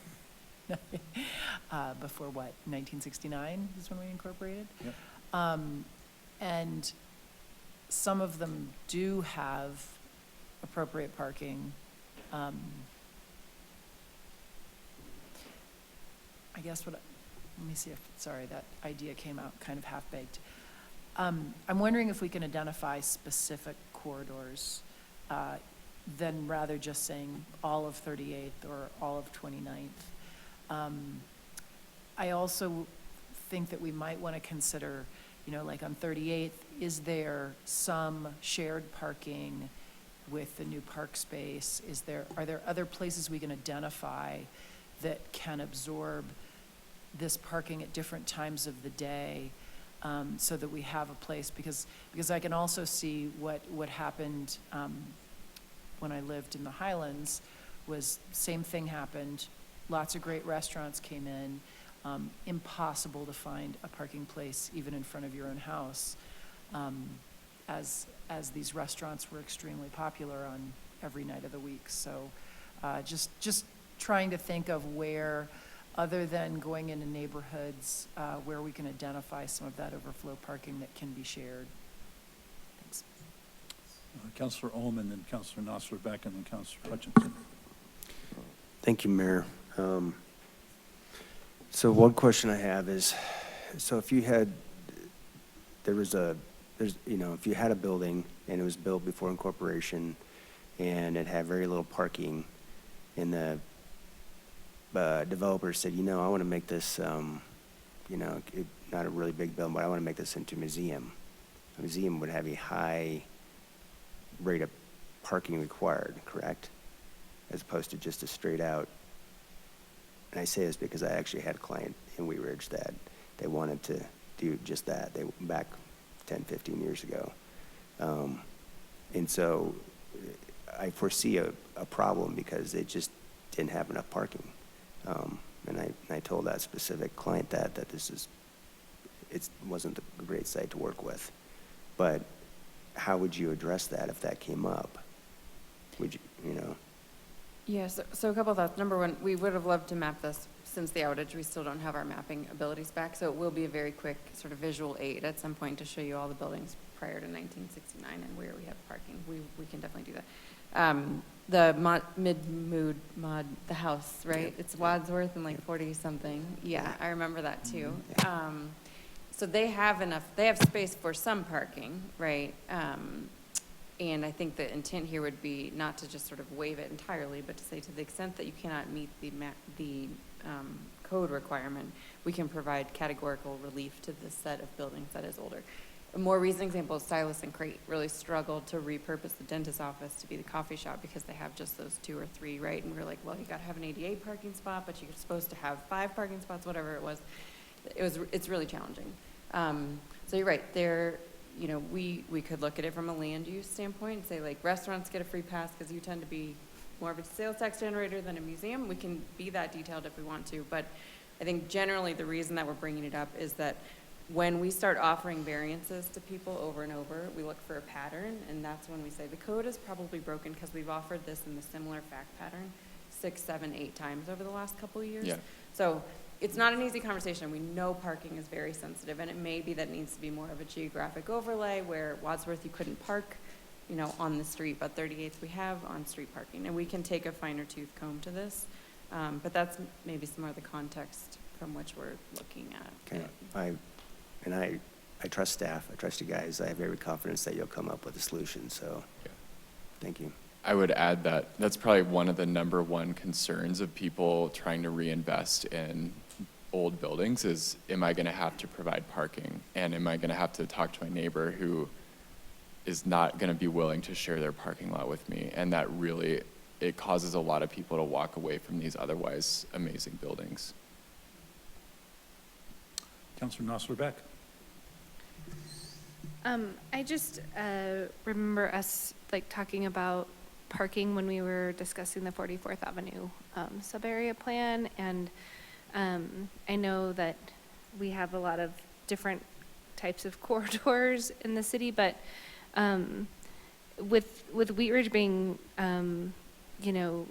before what, 1969 is when we incorporated? Yep. And some of them do have appropriate parking. I guess let me see if, sorry, that idea came out kind of half-baked. I'm wondering if we can identify specific corridors, then rather just saying all of 38th or all of 29th. I also think that we might want to consider, like on 38th, is there some shared parking with the new park space? Are there other places we can identify that can absorb this parking at different times of the day, so that we have a place? Because I can also see what happened when I lived in the Highlands was same thing happened. Lots of great restaurants came in. Impossible to find a parking place even in front of your own house, as these restaurants were extremely popular on every night of the week. So just trying to think of where, other than going into neighborhoods, where we can identify some of that overflow parking that can be shared. Thanks. Counselor Ullman, then Counselor Nosler-Beck, and then Counselor Hutchinson. Thank you, Mayor. So one question I have is, so if you had, if you had a building and it was built before incorporation and it had very little parking, and the developer said, I want to make this, not a really big building, but I want to make this into a museum. A museum would have a high rate of parking required, correct? As opposed to just a straight out. And I say this because I actually had a client in Wheat Ridge that they wanted to do just that. Back 10, 15 years ago. And so I foresee a problem because they just didn't have enough parking. And I told that specific client that it wasn't a great site to work with. But how would you address that if that came up? Would you? Yeah, so a couple of thoughts. Number one, we would have loved to map this. Since the outage, we still don't have our mapping abilities back, so it will be a very quick sort of visual aid at some point to show you all the buildings prior to 1969 and where we have parking. We can definitely do that. The mid-mood mod, the house, right? Yep. It's Wadsworth and like 40-something. Yeah, I remember that too. So they have space for some parking, right? And I think the intent here would be not to just sort of waive it entirely, but to say to the extent that you cannot meet the code requirement, we can provide categorical relief to this set of buildings that is older. A more recent example is Stylus and Crate really struggled to repurpose the dentist's office to be the coffee shop because they have just those 2 or 3, right? And we were like, well, you got to have an ADA parking spot, but you're supposed to have 5 parking spots, whatever it was. It's really challenging. So you're right. We could look at it from a land use standpoint and say, like, restaurants get a free pass because you tend to be more of a sales tax generator than a museum. We can be that detailed if we want to, but I think generally the reason that we're bringing it up is that when we start offering variances to people over and over, we look for a pattern, and that's when we say the code is probably broken because we've offered this in the similar fact pattern 6, 7, 8 times over the last couple of years. Yeah. So it's not an easy conversation. We know parking is very sensitive, and it may be that it needs to be more of a geographic overlay where Wadsworth you couldn't park, on the street, but 38th we have on-street parking, and we can take a finer tooth comb to this. But that's maybe some more of the context from which we're looking at. Okay. I trust staff. I trust you guys. I have every confidence that you'll come up with a solution. So, Thank you. I would add that that's probably one of the number one concerns of people trying to reinvest in old buildings is, am I going to have to provide parking? And am I going to have to talk to my neighbor who is not going to be willing to share their parking lot with me? And that really, it causes a lot of people to walk away from these otherwise amazing buildings. Councilor Nosler-Beck. I just remember us like talking about parking when we were discussing the 44th Avenue sub-area plan, and I know that we have a lot of different types of corridors in the city, but with Wheat Ridge being, you know,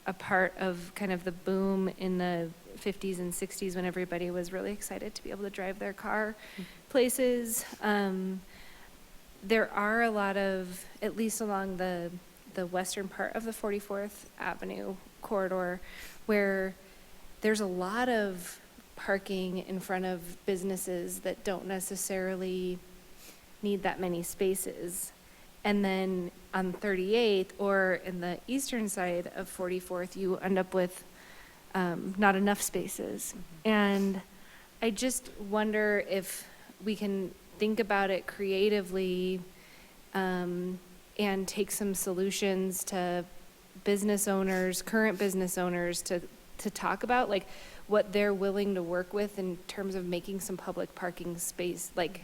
a part of kind of the boom in the 50s and 60s when everybody was really excited to be able to drive their car places, there are a lot of, at least along the western part of the 44th Avenue corridor, where there's a lot of parking in front of businesses that don't necessarily need that many spaces. And then on 38th or in the eastern side of 44th, you end up with not enough spaces. And I just wonder if we can think about it creatively and take some solutions to business owners, current business owners, to talk about like what they're willing to work with in terms of making some public parking space, like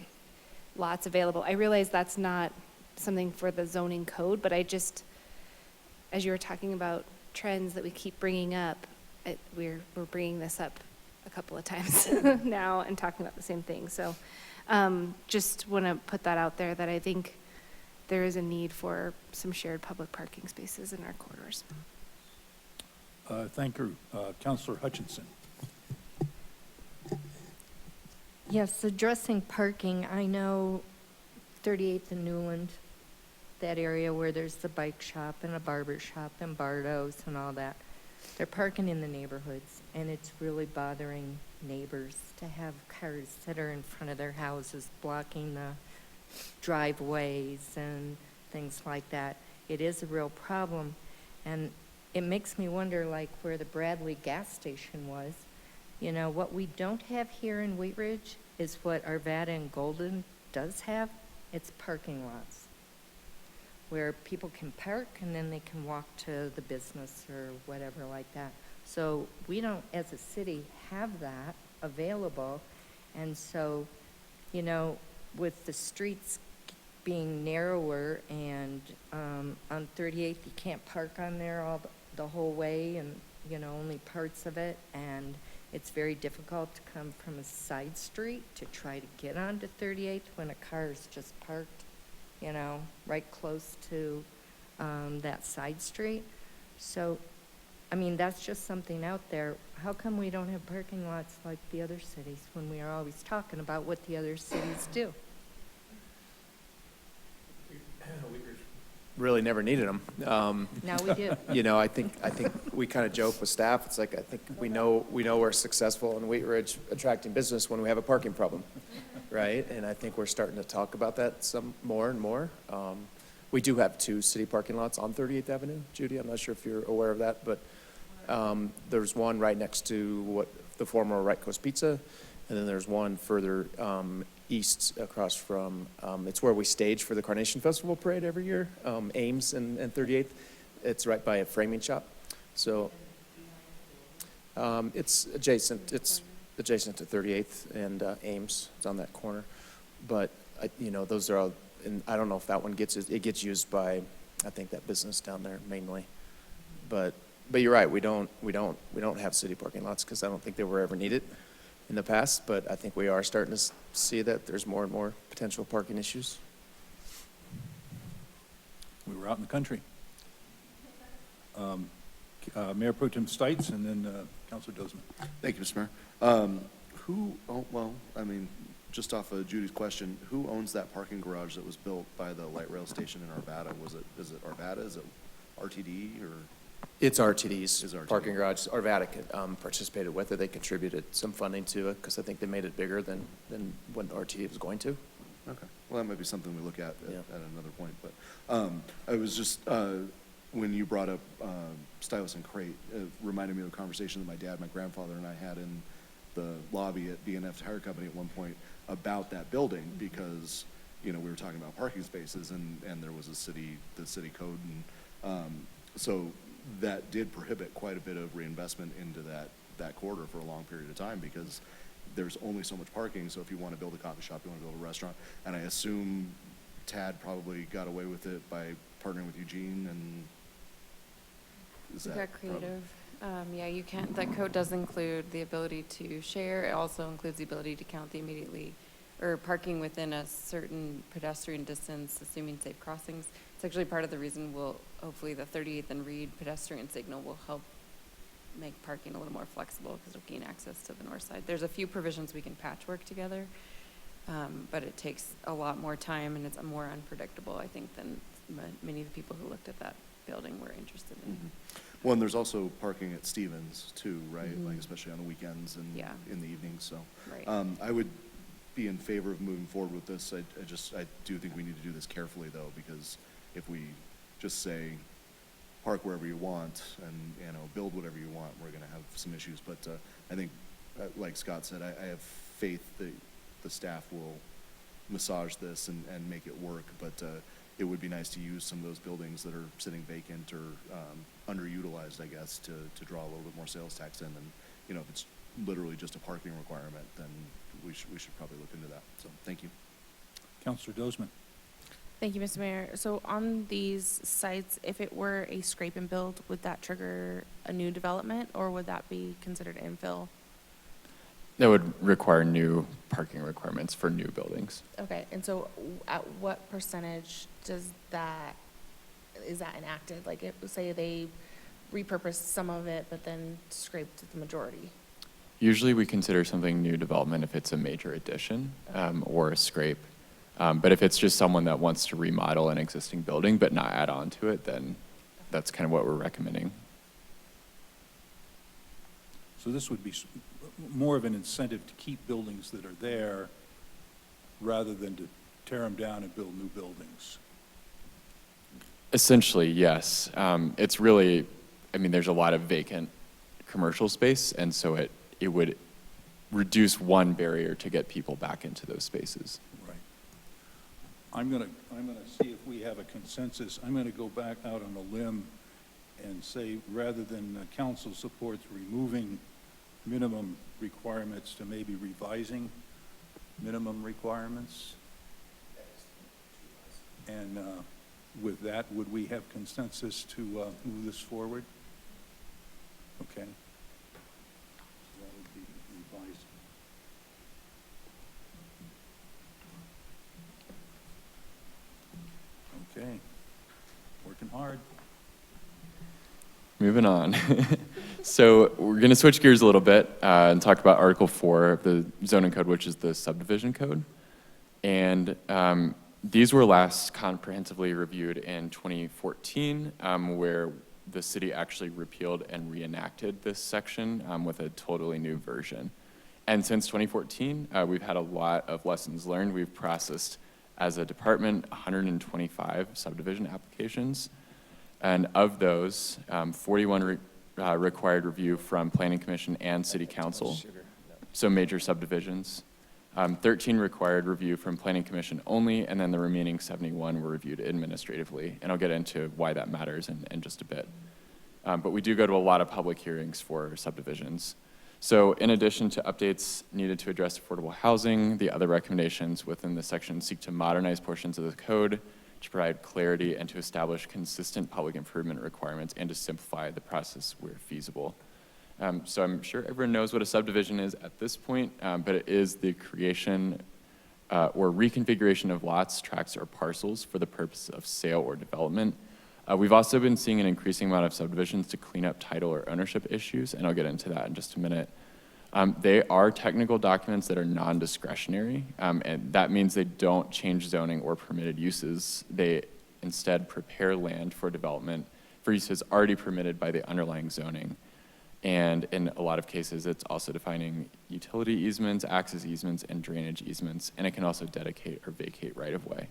lots available. I realize that's not something for the zoning code, but I just, as you were talking about trends that we keep bringing up, we're bringing this up a couple of times now and talking about the same thing. So just want to put that out there, that I think there is a need for some shared public parking spaces in our corridors. Thank you. Councilor Hutchinson. Yes, addressing parking, I know 38th and Newland, that area where there's the bike shop and a barber shop and Bardo's and all that. They're parking in the neighborhoods, and it's really bothering neighbors to have cars that are in front of their houses blocking the driveways and things like that. It is a real problem, and it makes me wonder, like, where the Bradley gas station was. You know, what we don't have here in Wheat Ridge is what Arvada and Golden does have. It's parking lots where people can park and then they can walk to the business or whatever like that. So we don't, as a city, have that available. And so, you know, with the streets being narrower and on 38th, you can't park on there the whole way, and, you know, only parts of it. And it's very difficult to come from a side street to try to get onto 38th when a car is just parked, you know, right close to that side street. So, I mean, that's just something out there. How come we don't have parking lots like the other cities when we are always talking about what the other cities do? Really never needed them. Now we do. You know, I think we kind of joke with staff. It's like, I think we know we're successful in Wheat Ridge attracting business when we have a parking problem, right? And I think we're starting to talk about that some more and more. We do have 2 city parking lots on 38th Avenue, Judy. I'm not sure if you're aware of that, but there's one right next to the former Right Coast Pizza, and then there's one further east across from, it's where we stage for the Carnation Festival Parade every year, Ames and 38th. It's right by a framing shop. So it's adjacent to 38th and Ames. It's on that corner. But, you know, those are all, and I don't know if that one gets used by, I think, that business down there mainly. But you're right, we don't have city parking lots because I don't think they were ever needed in the past, but I think we are starting to see that there's more and more potential parking issues. We were out in the country. Mayor Pro Tem Stites, and then Councilor Dozman. Thank you, Mr. Mayor. Just off of Judy's question, who owns that parking garage that was built by the light rail station in Arvada? Is it Arvada? Is it RTD or? It's RTD's Is RTD. parking garage. Arvada participated with it. They contributed some funding to it because I think they made it bigger than what RTD was going to. Okay, well, that might be something we look at Yeah. at another point, but I was just when you brought up Stylus and Crate, it reminded me of a conversation that my dad, my grandfather, and I had in the lobby at B&F Tire Company at one point about that building, because, you know, we were talking about parking spaces, and there was the city code, and so that did prohibit quite a bit of reinvestment into that corridor for a long period of time, because there's only so much parking. So if you want to build a coffee shop, you want to build a restaurant, and I assume Tad probably got away with it by partnering with Eugene, and is We that got creative. Yeah, you can't, that code does include the ability to share. It also includes the ability to count the immediately, or parking within a certain pedestrian distance, assuming safe crossings. It's actually part of the reason hopefully the 38th and Reed pedestrian signal will help make parking a little more flexible, because it'll gain access to the north side. There's a few provisions we can patchwork together, but it takes a lot more time, and it's more unpredictable, I think, than many of the people who looked at that building were interested in. Well, and there's also parking at Stevens too, right? Like especially on the weekends and Yeah. in the evenings, so. Right. I would be in favor of moving forward with this. I do think we need to do this carefully though, because if we just say, park wherever you want and, you know, build whatever you want, we're gonna have some issues. But I think, like Scott said, I have faith that the staff will massage this and make it work. But it would be nice to use some of those buildings that are sitting vacant or underutilized, I guess, to draw a little bit more sales tax in. And, you know, if it's literally just a parking requirement, then we should probably look into that. So, thank you. Counselor Dozeman. Thank you, Mr. Mayor. So on these sites, if it were a scrape and build, would that trigger a new development, or would that be considered infill? That would require new parking requirements for new buildings. Okay, and so at what percentage is that enacted? Like, say they repurposed some of it, but then scraped the majority? Usually we consider something new development if it's a major addition or a scrape. But if it's just someone that wants to remodel an existing building but not add on to it, then that's kind of what we're recommending. So this would be more of an incentive to keep buildings that are there rather than to tear them down and build new buildings. Essentially, yes. It's really, I mean, there's a lot of vacant commercial space, and so it would reduce one barrier to get people back into those spaces. Right. I'm gonna see if we have a consensus. I'm gonna go back out on a limb and say, rather than council supports removing minimum requirements to maybe revising minimum requirements. And with that, would we have consensus to move this forward? Okay. So that would be revised. Okay. Working hard. Moving on. So we're going to switch gears a little bit and talk about Article 4 of the zoning code, which is the subdivision code. And these were last comprehensively reviewed in 2014, where the city actually repealed and reenacted this section with a totally new version. And since 2014, we've had a lot of lessons learned. We've processed, as a department, 125 subdivision applications. And of those, 41 required review from Planning Commission and City Council, so major subdivisions. 13 required review from Planning Commission only, and then the remaining 71 were reviewed administratively. And I'll get into why that matters in just a bit. But we do go to a lot of public hearings for subdivisions. So in addition to updates needed to address affordable housing, the other recommendations within the section seek to modernize portions of the code to provide clarity and to establish consistent public improvement requirements and to simplify the process where feasible. So I'm sure everyone knows what a subdivision is at this point, but it is the creation or reconfiguration of lots, tracts, or parcels for the purpose of sale or development. We've also been seeing an increasing amount of subdivisions to clean up title or ownership issues, and I'll get into that in just a minute. They are technical documents that are non-discretionary, and that means they don't change zoning or permitted uses. They instead prepare land for development for uses already permitted by the underlying zoning. And in a lot of cases, it's also defining utility easements, access easements, and drainage easements, and it can also dedicate or vacate right-of-way.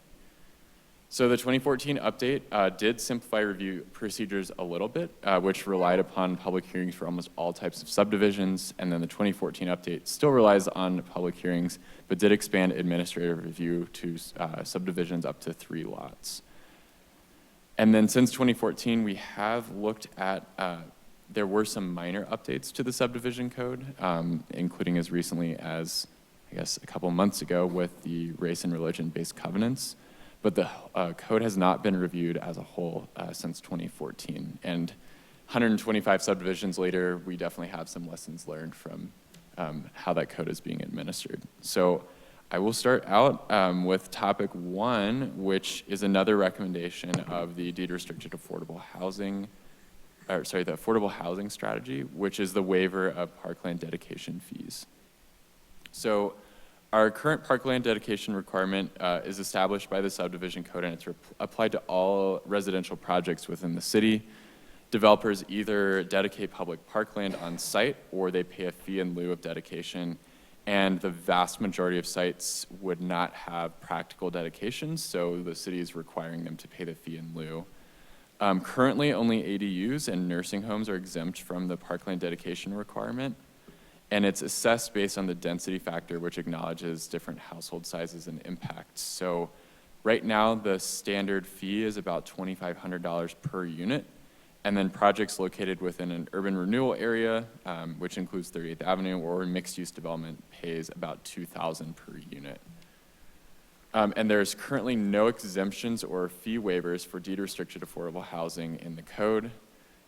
So the 2014 update did simplify review procedures a little bit, which relied upon public hearings for almost all types of subdivisions. And then the 2014 update still relies on public hearings, but did expand administrative review to subdivisions up to 3 lots. And then since 2014, we have looked at, there were some minor updates to the subdivision code, including as recently as, I guess, a couple months ago with the race and religion-based covenants. But the code has not been reviewed as a whole since 2014. And 125 subdivisions later, we definitely have some lessons learned from how that code is being administered. So I will start out with topic 1, which is another recommendation of the deed restricted affordable housing, the affordable housing strategy, which is the waiver of parkland dedication fees. So our current parkland dedication requirement is established by the subdivision code, and it's applied to all residential projects within the city. Developers either dedicate public parkland on site or they pay a fee in lieu of dedication, and the vast majority of sites would not have practical dedications, so the city is requiring them to pay the fee in lieu. Currently, only ADUs and nursing homes are exempt from the parkland dedication requirement. And it's assessed based on the density factor, which acknowledges different household sizes and impacts. So right now, the standard fee is about $2,500 per unit. And then projects located within an urban renewal area, which includes 38th Avenue or mixed-use development, pays about $2,000 per unit. And there's currently no exemptions or fee waivers for deed-restricted affordable housing in the code.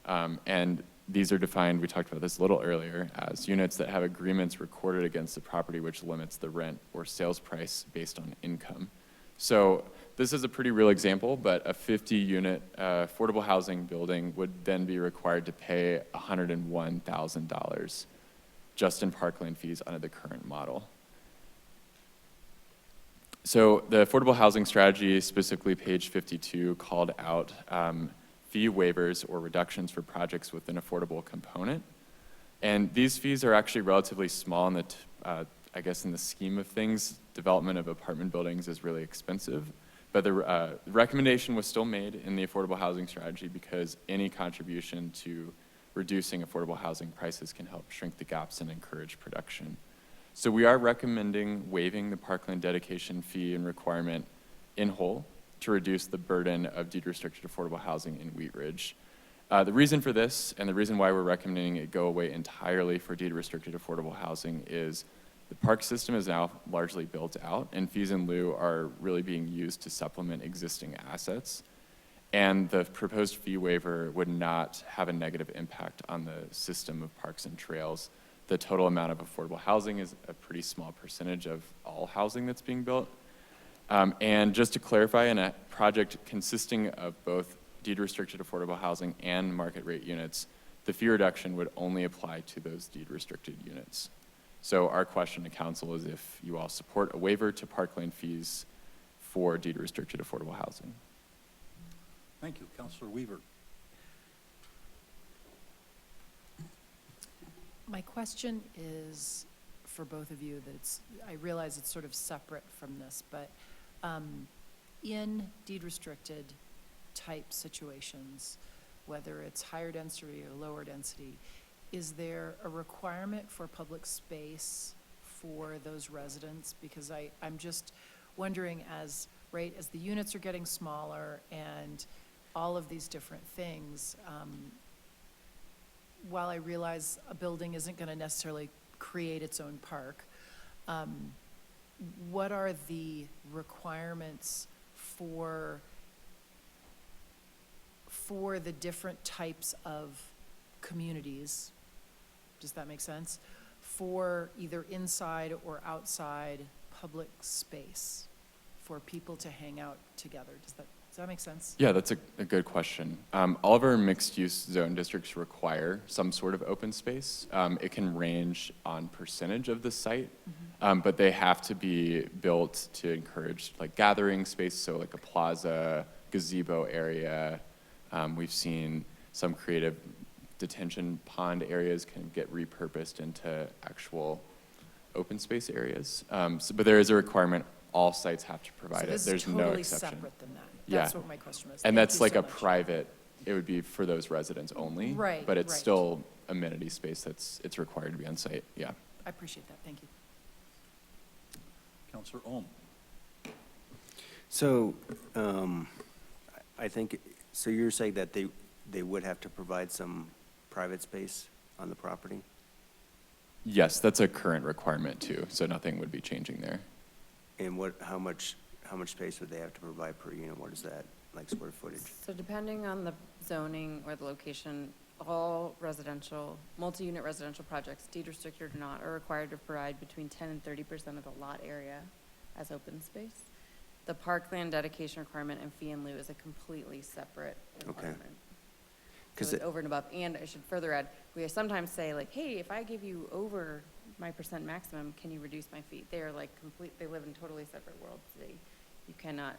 And these are defined, we talked about this a little earlier, as units that have agreements recorded against the property which limits the rent or sales price based on income. So this is a pretty real example, but a 50-unit affordable housing building would then be required to pay $101,000 just in parkland fees under the current model. So the affordable housing strategy, specifically page 52, called out fee waivers or reductions for projects with an affordable component. And these fees are actually relatively small in the, I guess in the scheme of things. Development of apartment buildings is really expensive, but the recommendation was still made in the affordable housing strategy because any contribution to reducing affordable housing prices can help shrink the gaps and encourage production. So we are recommending waiving the parkland dedication fee and requirement in whole to reduce the burden of deed-restricted affordable housing in Wheat Ridge. The reason for this, and the reason why we're recommending it go away entirely for deed-restricted affordable housing, is the park system is now largely built out, and fees in lieu are really being used to supplement existing assets. And the proposed fee waiver would not have a negative impact on the system of parks and trails. The total amount of affordable housing is a pretty small percentage of all housing that's being built. And just to clarify, in a project consisting of both deed-restricted affordable housing and market rate units, the fee reduction would only apply to those deed-restricted units. So our question to council is if you all support a waiver to parkland fees for deed-restricted affordable housing. Thank you. Councilor Weaver. My question is for both of you, I realize it's sort of separate from this, but in deed restricted type situations, whether it's higher density or lower density, is there a requirement for public space for those residents? Because I'm just wondering as the units are getting smaller and all of these different things, while I realize a building isn't going to necessarily create its own park, what are the requirements for the different types of communities? Does that make sense? For either inside or outside public space for people to hang out together. Does that make sense? Yeah, that's a good question. All of our mixed-use zone districts require some sort of open space. It can range on percentage of the site, but they have to be built to encourage like gathering space, so like a plaza, gazebo area. We've seen some creative detention pond areas can get repurposed into actual open space areas. But there is a requirement, all sites have to provide it. There's no exception. So this is totally separate than that? Yeah. That's what my question was. And Thank that's you like so a much. private, it would be for those residents only. Right, But it's right. still amenity space it's required to be on site, yeah. I appreciate that, thank you. Counselor Ohm. So, I think, so you're saying that they would have to provide some private space on the property? Yes, that's a current requirement too, so nothing would be changing there. And how much space would they have to provide per unit? What is that, like square footage? So depending on the zoning or the location, all residential, multi-unit residential projects, deed restricted or not, are required to provide between 10 and 30% of the lot area as open space. The parkland dedication requirement and fee in lieu is a completely separate requirement. So 'Cause it's over and above. And I should further add, we sometimes say like, hey, if I give you over my percent maximum, can you reduce my fee? They're like they live in totally separate worlds. You cannot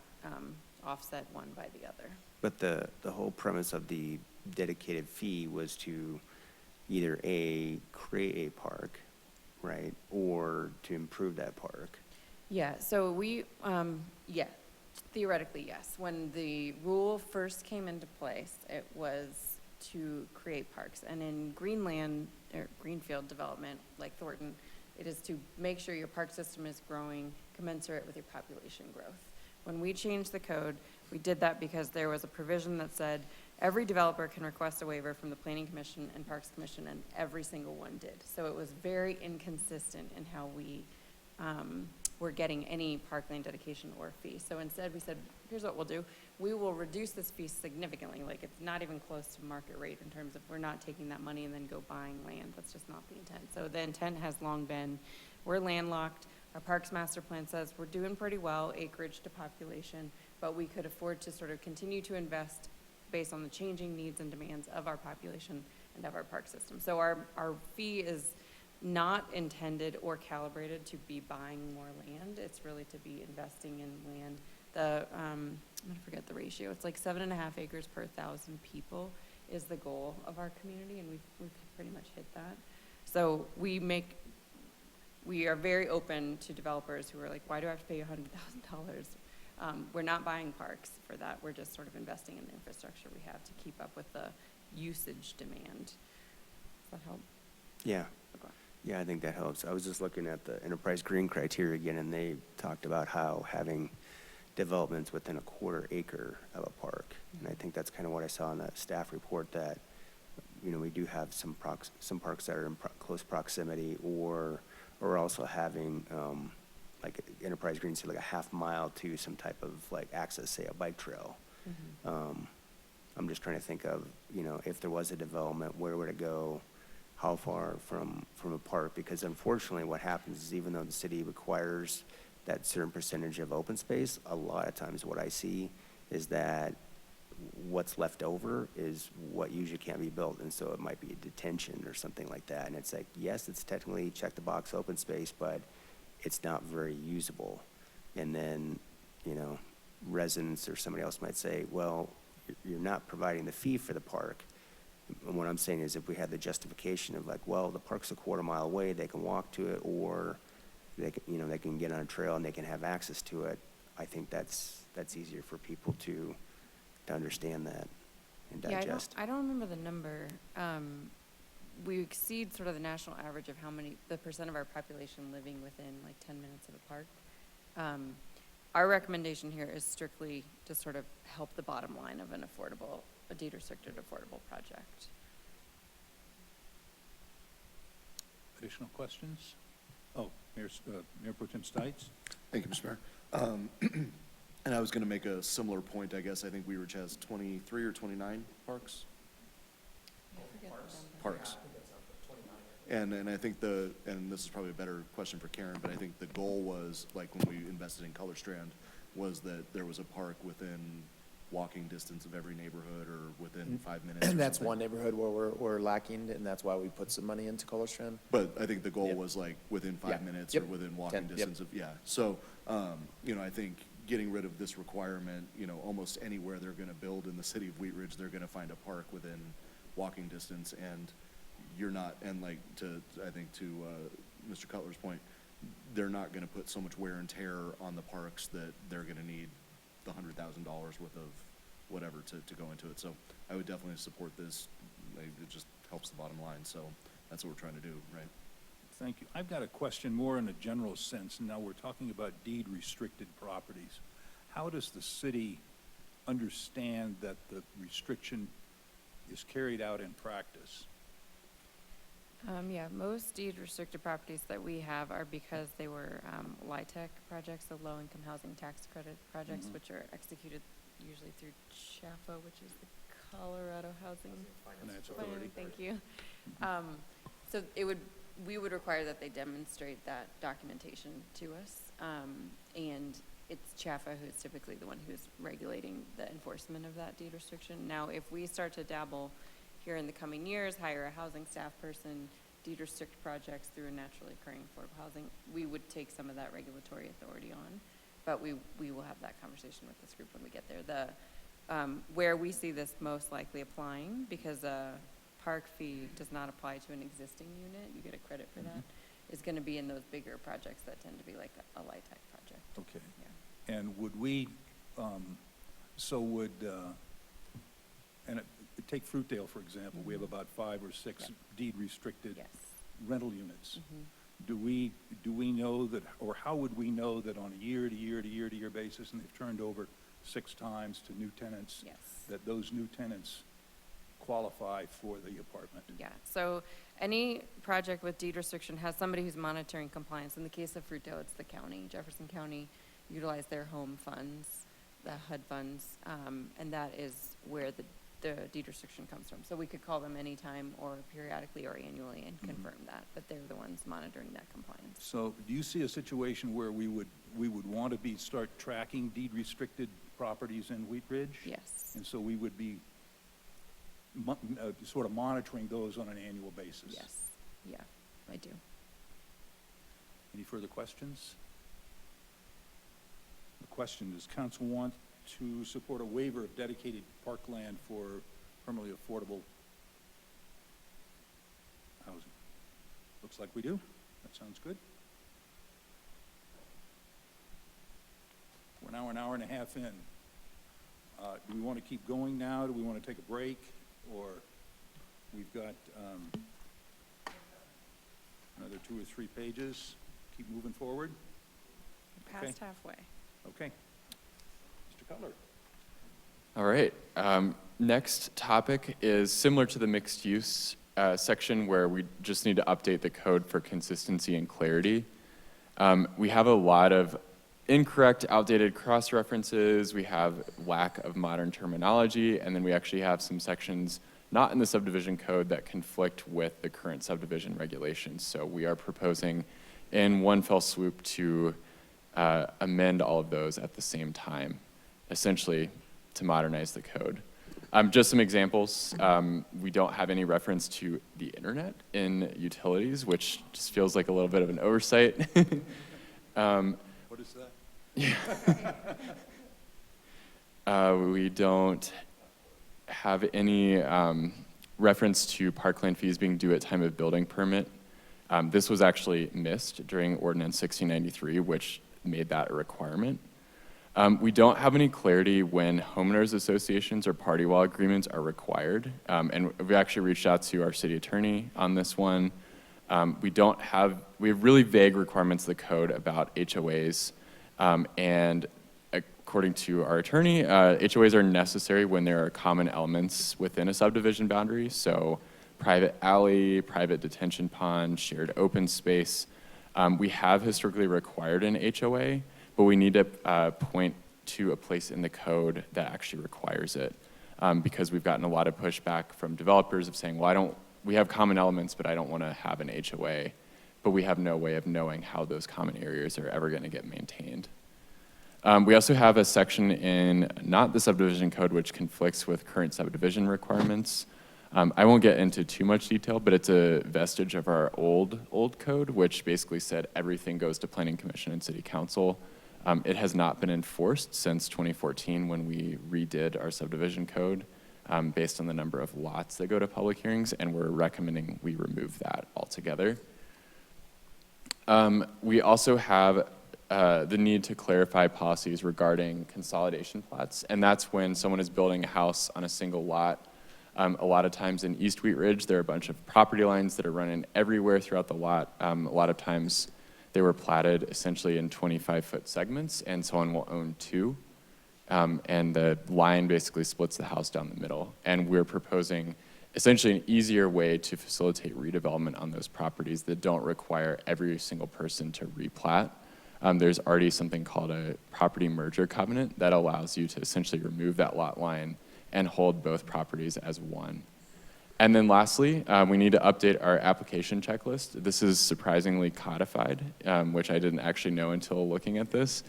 offset one by the other. But the whole premise of the dedicated fee was to either create a park, right, or to improve that park. Yeah, so yeah, theoretically, yes. When the rule first came into place, it was to create parks. And in Greenland, or Greenfield development, like Thornton, it is to make sure your park system is growing commensurate with your population growth. When we changed the code, we did that because there was a provision that said every developer can request a waiver from the Planning Commission and Parks Commission, and every single one did. So it was very inconsistent in how we were getting any parkland dedication or fee. So instead, we said, here's what we'll do. We will reduce this fee significantly. Like, it's not even close to market rate in terms of we're not taking that money and then go buying land. That's just not the intent. So the intent has long been, we're landlocked. Our Parks Master Plan says we're doing pretty well, acreage to population, but we could afford to sort of continue to invest based on the changing needs and demands of our population and of our park system. So our fee is not intended or calibrated to be buying more land. It's really to be investing in land. I'm gonna forget the ratio. It's like 7.5 acres per 1,000 people is the goal of our community, and we've pretty much hit that. So we are very open to developers who are like, why do I have to pay $100,000? We're not buying parks for that. We're just sort of investing in the infrastructure we have to keep up with the usage demand. Does that help? Yeah. Okay. Yeah, I think that helps. I was just looking at the enterprise green criteria again, and they talked about how having developments within a quarter acre of a park. And I think that's kind of what I saw in that staff report, that, you know, we do have some parks that are in close proximity, or also having, like enterprise green, say like a half mile to some type of like access, say a bike trail. I'm just trying to think of, you know, if there was a development, where would it go? How far from a park? Because unfortunately what happens is, even though the city requires that certain percentage of open space, a lot of times what I see is that what's left over is what usually can't be built. And so it might be a detention or something like that. And it's like, yes, it's technically check the box open space, but it's not very usable. And then, you know, residents or somebody else might say, well, you're not providing the fee for the park. And what I'm saying is, if we had the justification of like, well, the park's a quarter mile away, they can walk to it, or they can, you know, they can get on a trail and they can have access to it, I think that's easier for people to understand that and digest. Yeah, I don't remember the number. We exceed sort of the national average of the percent of our population living within like 10 minutes of a park. Our recommendation here is strictly to sort of help the bottom line of a deed restricted affordable project. Additional questions? Oh, Mayor Pro Tem Stites? Thank you, Mr. Mayor. And I was going to make a similar point, I guess. I think Wheat Ridge has 23 or 29 parks. Parks. And I think and this is probably a better question for Karen, but I think the goal was, like when we invested in Color Strand, was that there was a park within walking distance of every neighborhood, or within 5 minutes. And or that's something. one neighborhood where we're lacking, and that's why we put some money into Color Strand. But I think the goal Yep. was like within 5 Yeah. minutes, Yep. or within walking 10, yep. distance of, yeah. So, you know, I think getting rid of this requirement, you know, almost anywhere they're gonna build in the city of Wheat Ridge, they're gonna find a park within walking distance, and you're not, and like I think to Mr. Cutler's point, they're not gonna put so much wear and tear on the parks that they're gonna need the $100,000 worth of whatever to go into it. So I would definitely support this. It just helps the bottom line. So that's what we're trying to do, right? Thank you. I've got a question more in a general sense. Now, we're talking about deed-restricted properties. How does the city understand that the restriction is carried out in practice? Yeah, most deed restricted properties that we have are because they were LIHTC projects, the low-income housing tax credit projects, which are executed usually through CHAFA, which is the Colorado Housing Finance Authority. Thank you. So we would require that they demonstrate that documentation to us. And it's CHAFA who's typically the one who's regulating the enforcement of that deed restriction. Now, if we start to dabble here in the coming years, hire a housing staff person, deed restrict projects through a naturally occurring affordable housing, we would take some of that regulatory authority on. But we will have that conversation with this group when we get there. Where we see this most likely applying, because a park fee does not apply to an existing unit, you get a credit for that, is going to be in those bigger projects that tend to be like a LIHTC project. Okay. Yeah. And would we, take Fruitdale, for example. We have about 5 or 6 deed-restricted Yes. rental units. Do we know that, or how would we know that on a year-to-year basis, and they've turned over 6 times to new tenants, Yes. that those new tenants qualify for the apartment? Yeah, so any project with deed restriction has somebody who's monitoring compliance. In the case of Fruitdale, it's the county. Jefferson County utilized their home funds, the HUD funds, and that is where the deed restriction comes from. So we could call them anytime or periodically or annually and confirm that, but they're the ones monitoring that compliance. So do you see a situation where we would want to start tracking deed-restricted properties in Wheat Ridge? Yes. And so we would be sort of monitoring those on an annual basis? Yes, yeah, I do. Any further questions? The question, does council want to support a waiver of dedicated parkland for permanently affordable housing? Looks like we do. That sounds good. We're now an hour and a half in. Do we want to keep going now? Do we want to take a break? Or we've got another 2 or 3 pages. Keep moving forward. Past halfway. Okay. Mr. Cutler. All right. Next topic is similar to the mixed use section, where we just need to update the code for consistency and clarity. We have a lot of incorrect, outdated cross-references. We have lack of modern terminology, and then we actually have some sections not in the subdivision code that conflict with the current subdivision regulations. So we are proposing in one fell swoop to amend all of those at the same time, essentially to modernize the code. Just some examples. We don't have any reference to the internet in utilities, which just feels like a little bit of an oversight. What is that? We don't have any reference to parkland fees being due at time of building permit. This was actually missed during Ordinance 1693, which made that a requirement. We don't have any clarity when homeowners associations or party wall agreements are required. And we actually reached out to our city attorney on this one. We have really vague requirements in the code about HOAs. And according to our attorney, HOAs are necessary when there are common elements within a subdivision boundary. So private alley, private detention pond, shared open space. We have historically required an HOA, but we need to point to a place in the code that actually requires it, because we've gotten a lot of pushback from developers of saying, well, we have common elements, but I don't want to have an HOA, but we have no way of knowing how those common areas are ever going to get maintained. We also have a section in not the subdivision code which conflicts with current subdivision requirements. I won't get into too much detail, but it's a vestige of our old code, which basically said everything goes to Planning Commission and City Council. It has not been enforced since 2014 when we redid our subdivision code based on the number of lots that go to public hearings, and we're recommending we remove that altogether. We also have the need to clarify policies regarding consolidation plots, and that's when someone is building a house on a single lot. A lot of times in East Wheat Ridge, there are a bunch of property lines that are running everywhere throughout the lot. A lot of times they were platted essentially in 25-foot segments, and someone will own two. And the line basically splits the house down the middle. And we're proposing essentially an easier way to facilitate redevelopment on those properties that don't require every single person to replat. There's already something called a property merger covenant that allows you to essentially remove that lot line and hold both properties as one. And then lastly, we need to update our application checklist. This is surprisingly codified, which I didn't actually know until looking at this.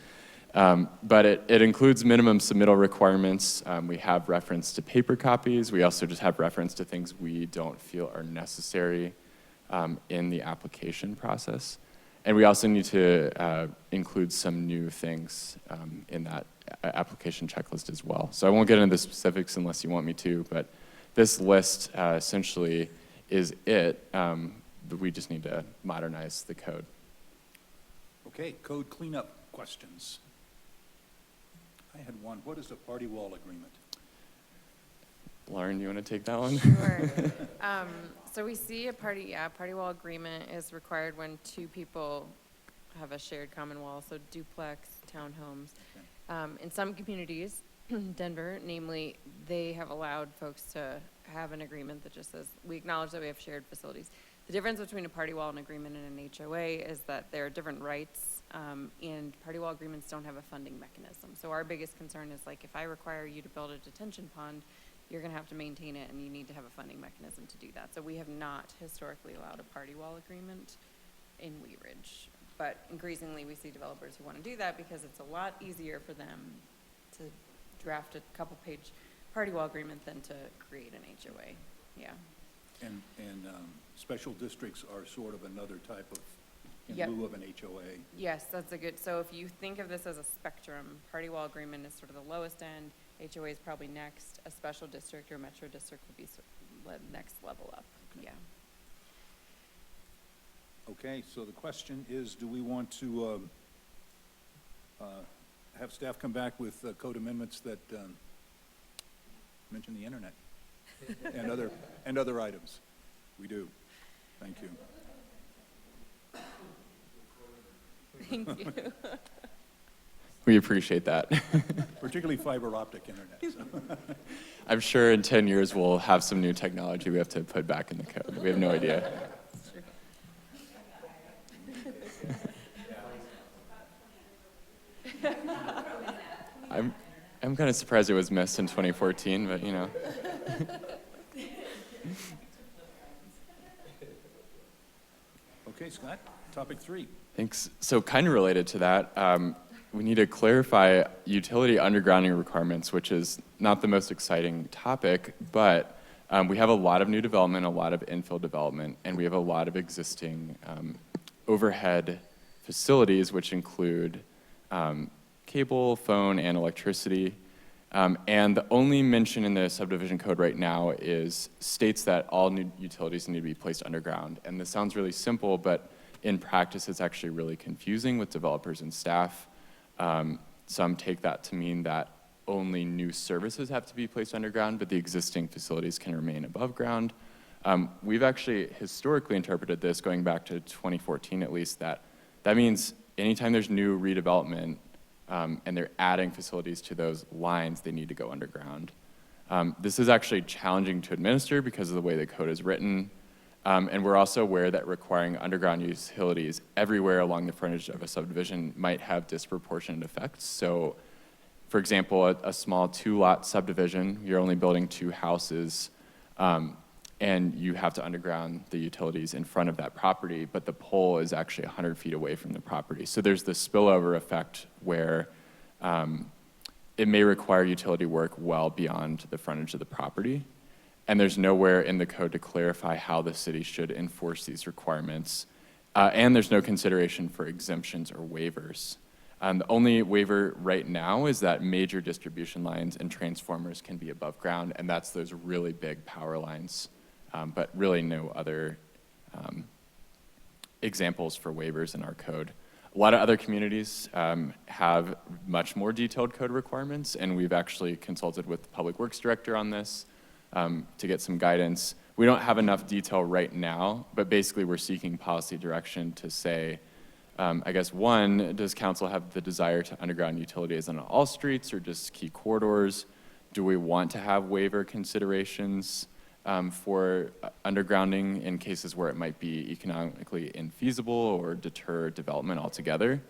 But it includes minimum submittal requirements. We have reference to paper copies. We also just have reference to things we don't feel are necessary in the application process. And we also need to include some new things in that application checklist as well. So I won't get into the specifics unless you want me to, but this list essentially is it. We just need to modernize the code. Okay, code cleanup questions. I had one. What is a party wall agreement? Lauren, you want to take that one? Sure. So we see a party wall agreement is required when two people have a shared common wall, so duplex, townhomes. In some communities, Denver, namely, they have allowed folks to have an agreement that just says, we acknowledge that we have shared facilities. The difference between a party wall and agreement and an HOA is that there are different rights, and party wall agreements don't have a funding mechanism. So our biggest concern is, like, if I require you to build a detention pond, you're gonna have to maintain it, and you need to have a funding mechanism to do that. So we have not historically allowed a party wall agreement in Wheat Ridge. But increasingly, we see developers who wanna do that because it's a lot easier for them to draft a couple-page party wall agreement than to create an HOA, yeah. And special districts are sort of another type of, in Yep. lieu of an HOA. Yes, that's a good, so if you think of this as a spectrum, party wall agreement is sort of the lowest end, HOA is probably next, a special district or metro district would be next level up, yeah. Okay, so the question is, do we want to have staff come back with code amendments that mention the internet and other items? We do. Thank you. Thank you. We appreciate that. Particularly fiber optic internet. So. I'm sure in 10 years we'll have some new technology we have to put back in the code. We have no idea. I'm kind of surprised it was missed in 2014, but you know. Okay, Scott, topic 3. Thanks. So kind of related to that, we need to clarify utility undergrounding requirements, which is not the most exciting topic, but we have a lot of new development, a lot of infill development, and we have a lot of existing overhead facilities, which include cable, phone, and electricity. And the only mention in the subdivision code right now states that all new utilities need to be placed underground. And this sounds really simple, but in practice, it's actually really confusing with developers and staff. Some take that to mean that only new services have to be placed underground, but the existing facilities can remain above ground. We've actually historically interpreted this, going back to 2014 at least, that means anytime there's new redevelopment and they're adding facilities to those lines, they need to go underground. This is actually challenging to administer because of the way the code is written. And we're also aware that requiring underground utilities everywhere along the frontage of a subdivision might have disproportionate effects. So, for example, a small 2-lot subdivision, you're only building 2 houses, and you have to underground the utilities in front of that property, but the pole is actually 100 feet away from the property. So there's this spillover effect where it may require utility work well beyond the frontage of the property. And there's nowhere in the code to clarify how the city should enforce these requirements. And there's no consideration for exemptions or waivers. The only waiver right now is that major distribution lines and transformers can be above ground, and that's those really big power lines, but really no other examples for waivers in our code. A lot of other communities have much more detailed code requirements, and we've actually consulted with the Public Works Director on this to get some guidance. We don't have enough detail right now, but basically we're seeking policy direction to say, I guess, one, does council have the desire to underground utilities on all streets or just key corridors? Do we want to have waiver considerations for undergrounding in cases where it might be economically infeasible or deter development altogether?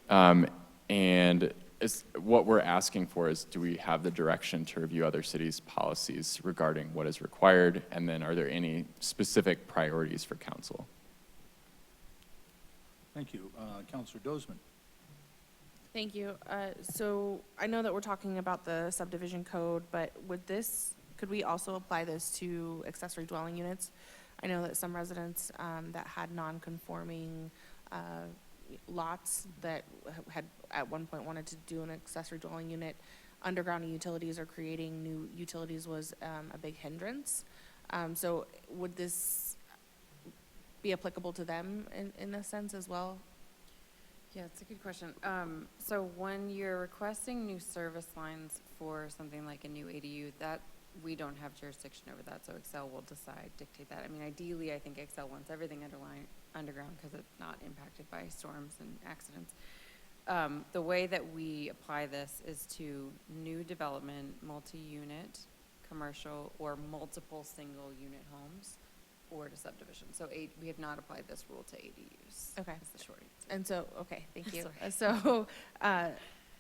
And what we're asking for is, do we have the direction to review other cities' policies regarding what is required? And then are there any specific priorities for council? Thank you. Counselor Dozeman. Thank you. So I know that we're talking about the subdivision code, but could we also apply this to accessory dwelling units? I know that some residents that had non-conforming lots that had at one point wanted to do an accessory dwelling unit, undergrounding utilities or creating new utilities was a big hindrance. So would this be applicable to them in a sense as well? Yeah, it's a good question. So when you're requesting new service lines for something like a new ADU, that we don't have jurisdiction over that, so Excel will dictate that. I mean, ideally, I think Excel wants everything underground because it's not impacted by storms and accidents. The way that we apply this is to new development, multi-unit, commercial, or multiple single-unit homes, or to subdivision. So we have not applied this rule to ADUs. Okay. That's the short answer. And so, okay, thank you. Sorry. So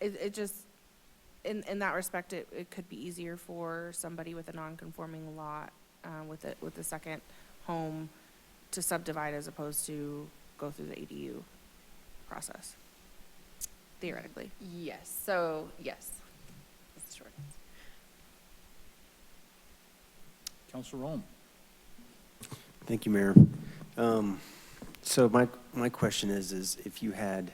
it just, in that respect, it could be easier for somebody with a non-conforming lot with a second home to subdivide as opposed to go through the ADU process, theoretically. Yes, so, yes. That's the short answer. Counselor Rome. Thank you, Mayor. So my question is if you had,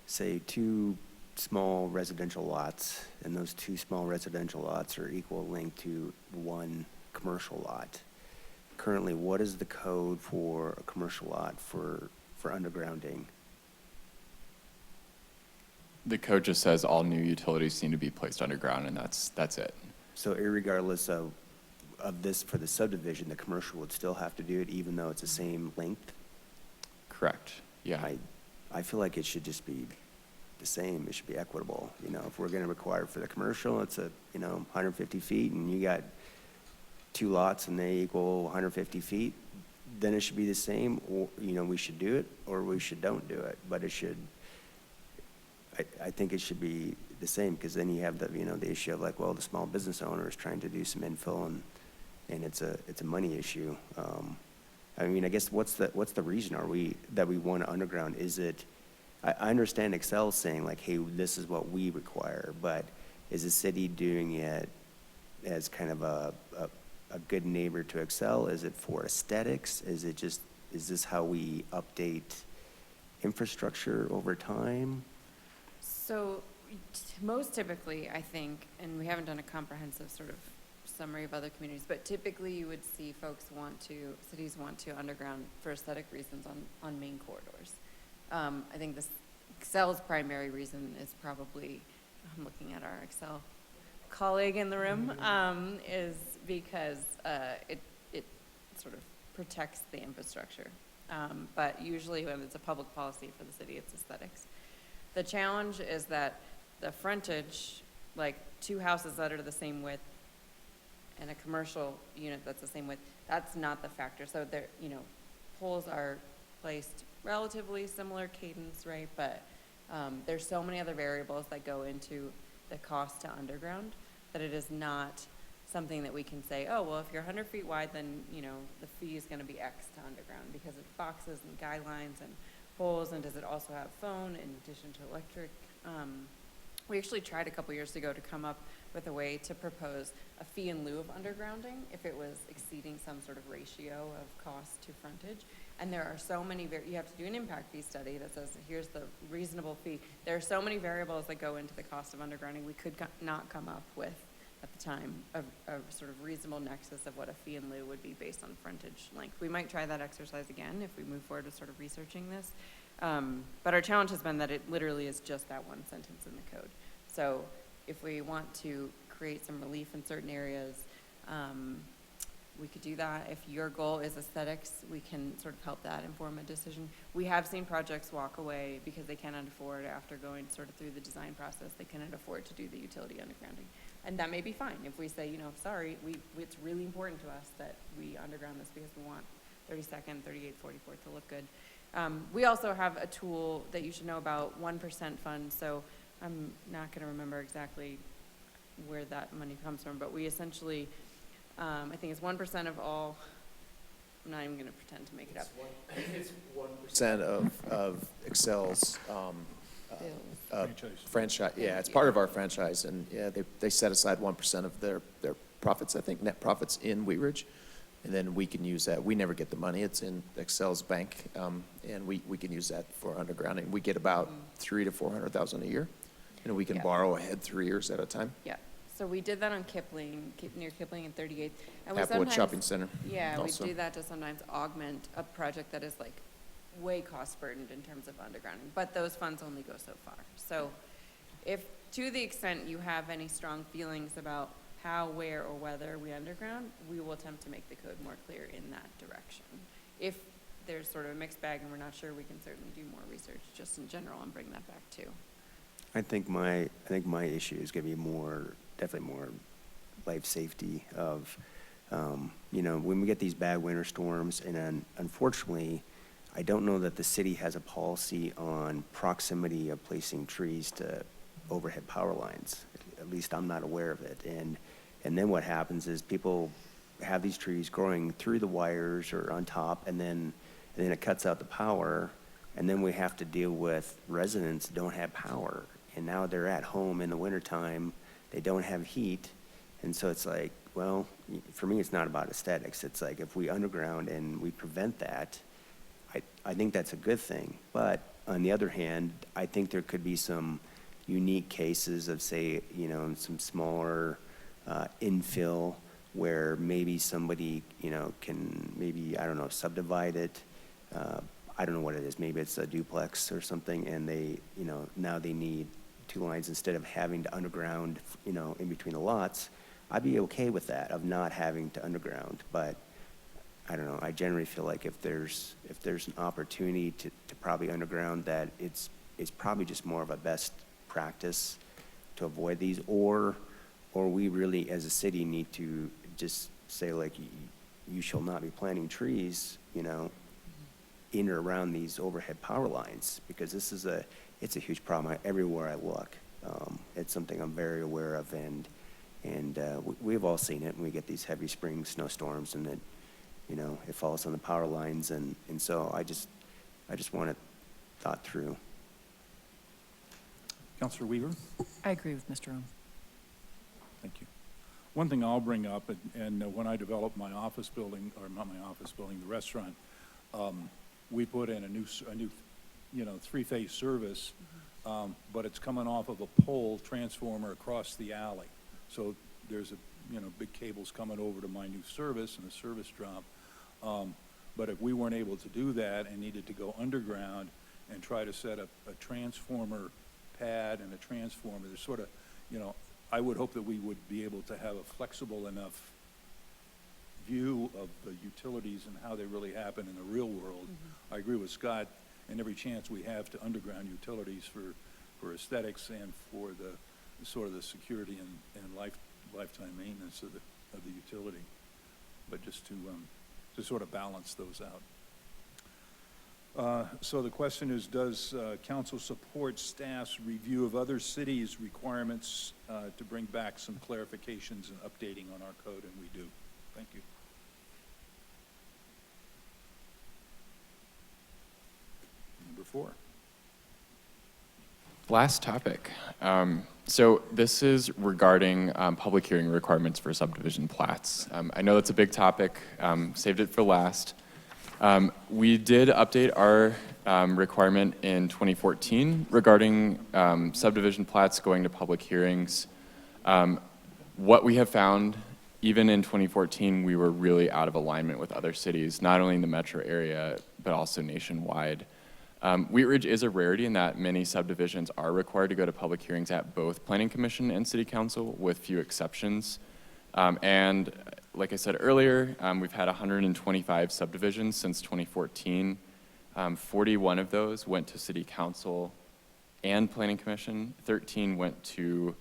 say, two small residential lots, and those two small residential lots are equal length to one commercial lot, currently, what is the code for a commercial lot for undergrounding? The code just says all new utilities need to be placed underground, and that's it. So irregardless of this, for the subdivision, the commercial would still have to do it even though it's the same length? Correct. Yeah. I feel like it should just be the same. It should be equitable. You know, if we're going to require for the commercial, it's 150 feet, and you got two lots and they equal 150 feet, then it should be the same. Or, we should do it, or we don't do it. But it should. I think it should be the same, because then you have the issue of the small business owner is trying to do some infill, and it's a money issue. I mean, I guess what's the reason that we want to underground? Is it? I understand Excel saying hey, this is what we require, but is the city doing it as kind of a good neighbor to Excel? Is it for aesthetics? Is this how we update infrastructure over time? So most typically, I think, and we haven't done a comprehensive sort of summary of other communities, but typically you would see cities want to underground for aesthetic reasons on main corridors. I think Excel's primary reason is probably, I'm looking at our Excel colleague in the room, is because it sort of protects the infrastructure. But usually when it's a public policy for the city, it's aesthetics. The challenge is that the frontage, two houses that are the same width and a commercial unit that's the same width, that's not the factor. So poles are placed relatively similar cadence, right? But there's so many other variables that go into the cost to underground that it is not something that we can say, oh, well, if you're 100 feet wide, then, the fee is going to be X to underground because of boxes and guidelines and poles, and does it also have phone in addition to electric? We actually tried a couple years ago to come up with a way to propose a fee in lieu of undergrounding if it was exceeding some sort of ratio of cost to frontage. And there are so many, you have to do an impact fee study that says, here's the reasonable fee. There are so many variables that go into the cost of undergrounding. We could not come up with at the time, a sort of reasonable nexus of what a fee in lieu would be based on frontage length. We might try that exercise again if we move forward with sort of researching this. But our challenge has been that it literally is just that one sentence in the code. So if we want to create some relief in certain areas, we could do that. If your goal is aesthetics, we can sort of help that inform a decision. We have seen projects walk away because they cannot afford, after going sort of through the design process, they cannot afford to do the utility undergrounding. And that may be fine if we say, you know, sorry, it's really important to us that we underground this because we want 32nd, 38th, 44th to look good. We also have a tool that you should know about, 1% fund. So I'm not going to remember exactly where that money comes from, but we essentially, I think it's 1% of all, I'm not even going to pretend to make it up. It's 1% of Excel's franchise. Yeah, it's part of our franchise, and yeah, they set aside 1% of their profits, I think, net profits in Wheat Ridge, and then we can use that. We never get the money; it's in Excel's bank, and we can use that for undergrounding. We get about $300,000 to $400,000 a year, and we can borrow ahead 3 years at a time. Yeah. So we did that on Kipling, near Kipling and 38th. And we Applewood sometimes, Shopping Center. Yeah, also. we do that to sometimes augment a project that is like way cost burdened in terms of undergrounding, but those funds only go so far. So if, to the extent you have any strong feelings about how, where, or whether we underground, we will attempt to make the code more clear in that direction. If there's sort of a mixed bag and we're not sure, we can certainly do more research just in general and bring that back too. I think my issue is going to be definitely more life safety of, you know, when we get these bad winter storms, and then unfortunately, I don't know that the city has a policy on proximity of placing trees to overhead power lines. At least I'm not aware of it. And then what happens is people have these trees growing through the wires or on top, and then it cuts out the power, and then we have to deal with residents who don't have power. And now they're at home in the wintertime, they don't have heat, and so it's like, well, for me, it's not about aesthetics. It's like if we underground and we prevent that, I think that's a good thing. But on the other hand, I think there could be some unique cases of, say, you know, some smaller infill where maybe somebody, you know, can maybe, I don't know, subdivide it. I don't know what it is. Maybe it's a duplex or something, and they, you know, now they need 2 lines instead of having to underground, you know, in between the lots. I'd be okay with that, of not having to underground, but I don't know. I generally feel like if there's an opportunity to probably underground, that it's probably just more of a best practice to avoid these, or we really as a city need to just say, like, you shall not be planting trees, you know, in or around these overhead power lines, because it's a huge problem everywhere I look. It's something I'm very aware of, and we've all seen it when we get these heavy spring snowstorms, and it, you know, it falls on the power lines, and so I just want it thought through. Councilor Weaver? I agree with Mr. Ohm. Thank you. One thing I'll bring up, and when I developed my office building, or not my office building, the restaurant, we put in a new, you know, 3-phase service, but it's coming off of a pole transformer across the alley. So there's big cables coming over to my new service and a service drop. But if we weren't able to do that and needed to go underground and try to set up a transformer pad and a transformer, there's sort of, you know, I would hope that we would be able to have a flexible enough view of the utilities and how they really happen in the real world. I agree with Scott, and every chance we have to underground utilities for aesthetics and for the sort of the security and lifetime maintenance of the utility, but just to sort of balance those out. So the question is, does council support staff's review of other cities' requirements to bring back some clarifications and updating on our code? And we do. Thank you. Number 4. Last topic. So this is regarding public hearing requirements for subdivision plats. I know that's a big topic, saved it for last. We did update our requirement in 2014 regarding subdivision plats going to public hearings. What we have found, even in 2014, we were really out of alignment with other cities, not only in the metro area, but also nationwide. Wheat Ridge is a rarity in that many subdivisions are required to go to public hearings at both Planning Commission and City Council, with few exceptions. And like I said earlier, we've had 125 subdivisions since 2014. 41 of those went to City Council and Planning Commission. 13 went to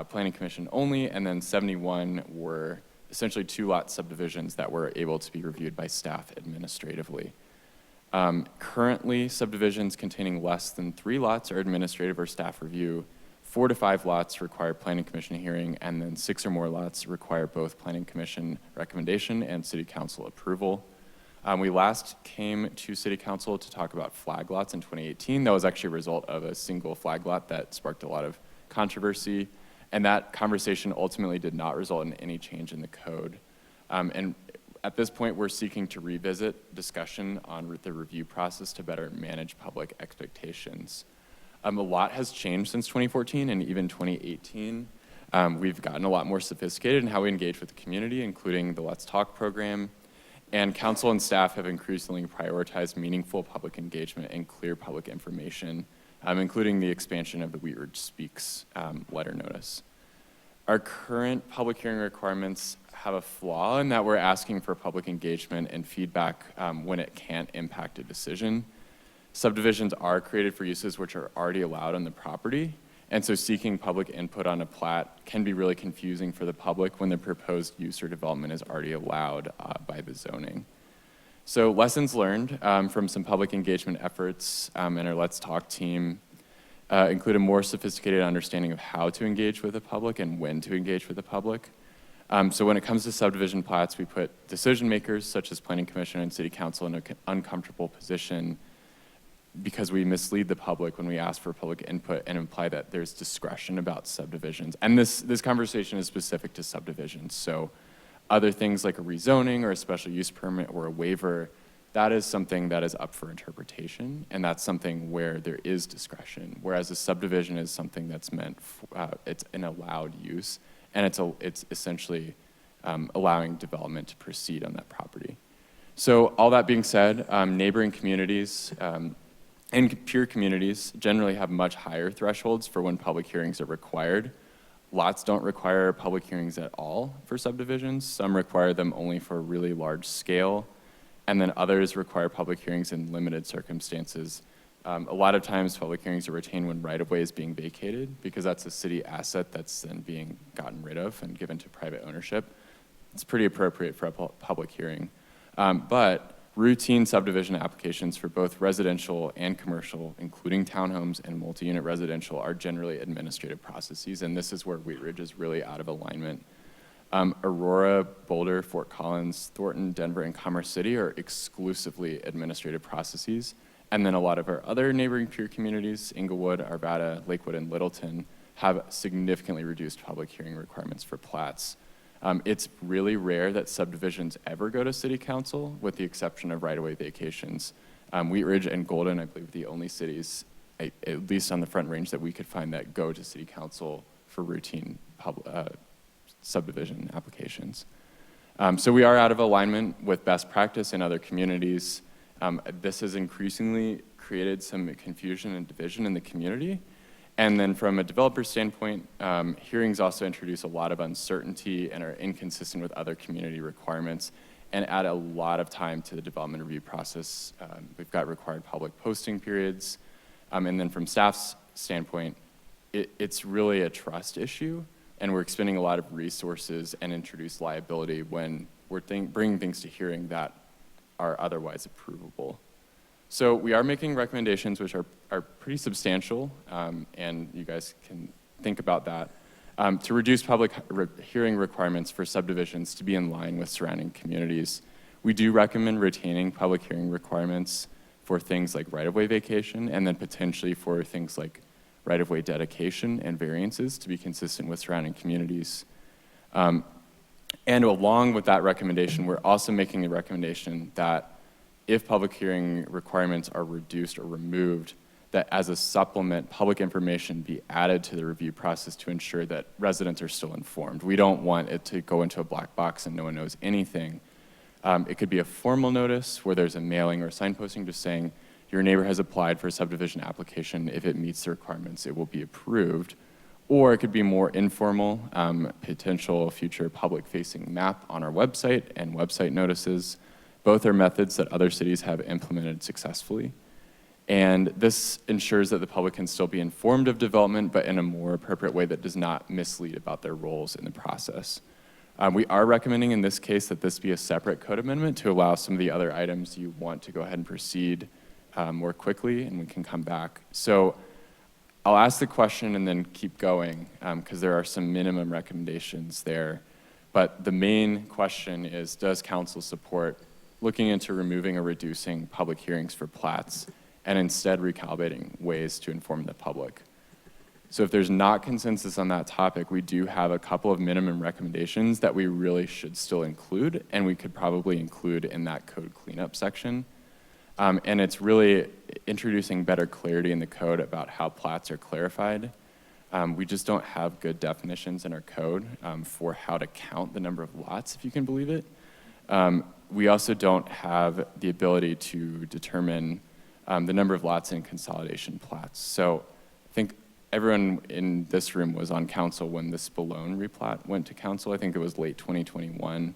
Planning Commission only, and then 71 were essentially 2-lot subdivisions that were able to be reviewed by staff administratively. Currently, subdivisions containing less than 3 lots are administrative or staff review. 4 to 5 lots require Planning Commission hearing, and then 6 or more lots require both Planning Commission recommendation and City Council approval. We last came to City Council to talk about flag lots in 2018. That was actually a result of a single flag lot that sparked a lot of controversy, and that conversation ultimately did not result in any change in the code. And at this point, we're seeking to revisit discussion on the review process to better manage public expectations. A lot has changed since 2014 and even 2018. We've gotten a lot more sophisticated in how we engage with the community, including the Let's Talk program, and council and staff have increasingly prioritized meaningful public engagement and clear public information, including the expansion of the Wheat Ridge Speaks letter notice. Our current public hearing requirements have a flaw in that we're asking for public engagement and feedback when it can't impact a decision. Subdivisions are created for uses which are already allowed on the property, and so seeking public input on a plat can be really confusing for the public when the proposed use or development is already allowed by the zoning. So lessons learned from some public engagement efforts in our Let's Talk team include a more sophisticated understanding of how to engage with the public and when to engage with the public. So when it comes to subdivision plats, we put decision makers such as Planning Commission and City Council in an uncomfortable position because we mislead the public when we ask for public input and imply that there's discretion about subdivisions. And this conversation is specific to subdivisions. So other things like a rezoning or a special use permit or a waiver, that is something that is up for interpretation, and that's something where there is discretion, whereas a subdivision is something that's meant, it's an allowed use, and it's essentially allowing development to proceed on that property. So all that being said, neighboring communities and peer communities generally have much higher thresholds for when public hearings are required. Lots don't require public hearings at all for subdivisions. Some require them only for a really large scale, and then others require public hearings in limited circumstances. A lot of times public hearings are retained when right-of-way is being vacated because that's a city asset that's then being gotten rid of and given to private ownership. It's pretty appropriate for a public hearing. But routine subdivision applications for both residential and commercial, including townhomes and multi-unit residential, are generally administrative processes, and this is where Wheat Ridge is really out of alignment. Aurora, Boulder, Fort Collins, Thornton, Denver, and Commerce City are exclusively administrative processes, and then a lot of our other neighboring peer communities, Inglewood, Arvada, Lakewood, and Littleton, have significantly reduced public hearing requirements for plats. It's really rare that subdivisions ever go to City Council, with the exception of right-of-way vacations. Wheat Ridge and Golden, I believe, the only cities, at least on the Front Range, that we could find that go to City Council for routine subdivision applications. So we are out of alignment with best practice in other communities. This has increasingly created some confusion and division in the community. And then from a developer standpoint, hearings also introduce a lot of uncertainty and are inconsistent with other community requirements and add a lot of time to the development review process. We've got required public posting periods. And then from staff's standpoint, it's really a trust issue, and we're expending a lot of resources and introduce liability when we're bringing things to hearing that are otherwise approvable. So we are making recommendations which are pretty substantial, and you guys can think about that, to reduce public hearing requirements for subdivisions to be in line with surrounding communities. We do recommend retaining public hearing requirements for things like right-of-way vacation, and then potentially for things like right-of-way dedication and variances to be consistent with surrounding communities. And along with that recommendation, we're also making the recommendation that if public hearing requirements are reduced or removed, that as a supplement, public information be added to the review process to ensure that residents are still informed. We don't want it to go into a black box and no one knows anything. It could be a formal notice where there's a mailing or signposting just saying, your neighbor has applied for a subdivision application. If it meets the requirements, it will be approved. Or it could be more informal, potential future public-facing map on our website and website notices. Both are methods that other cities have implemented successfully. And this ensures that the public can still be informed of development, but in a more appropriate way that does not mislead about their roles in the process. We are recommending in this case that this be a separate code amendment to allow some of the other items you want to go ahead and proceed more quickly, and we can come back. So I'll ask the question and then keep going, because there are some minimum recommendations there. But the main question is, does council support looking into removing or reducing public hearings for plats and instead recalibrating ways to inform the public? So if there's not consensus on that topic, we do have a couple of minimum recommendations that we really should still include, and we could probably include in that code cleanup section. And it's really introducing better clarity in the code about how plats are clarified. We just don't have good definitions in our code for how to count the number of lots, if you can believe it. We also don't have the ability to determine the number of lots in consolidation plats. So I think everyone in this room was on council when the Spallone replat went to council. I think it was late 2021.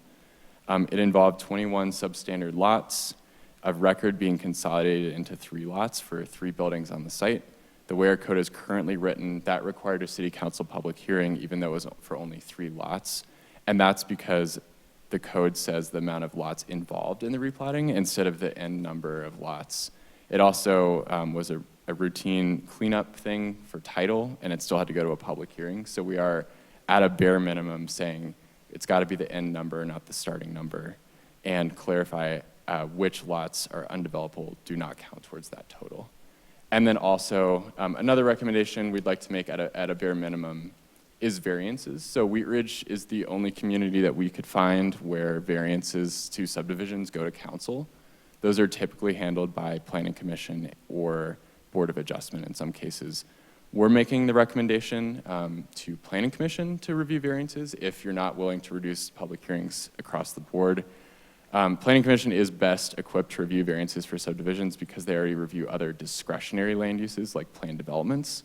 It involved 21 substandard lots of record being consolidated into 3 lots for 3 buildings on the site. The way our code is currently written, that required a city council public hearing, even though it was for only 3 lots. And that's because the code says the amount of lots involved in the replatting instead of the end number of lots. It also was a routine cleanup thing for title, and it still had to go to a public hearing. So we are at a bare minimum saying it's got to be the end number, not the starting number, and clarify which lots are undevelopable, do not count towards that total. And then also, another recommendation we'd like to make at a bare minimum is variances. So Wheat Ridge is the only community that we could find where variances to subdivisions go to council. Those are typically handled by Planning Commission or Board of Adjustment in some cases. We're making the recommendation to Planning Commission to review variances if you're not willing to reduce public hearings across the board. Planning Commission is best equipped to review variances for subdivisions because they already review other discretionary land uses like planned developments.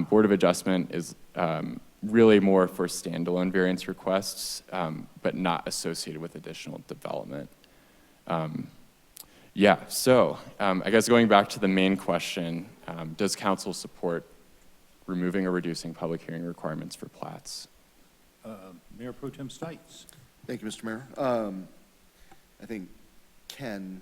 Board of Adjustment is really more for standalone variance requests, but not associated with additional development. Yeah, so I guess going back to the main question, does council support removing or reducing public hearing requirements for plats? Mayor Pro Tem Stites. Thank you, Mr. Mayor. I think Ken,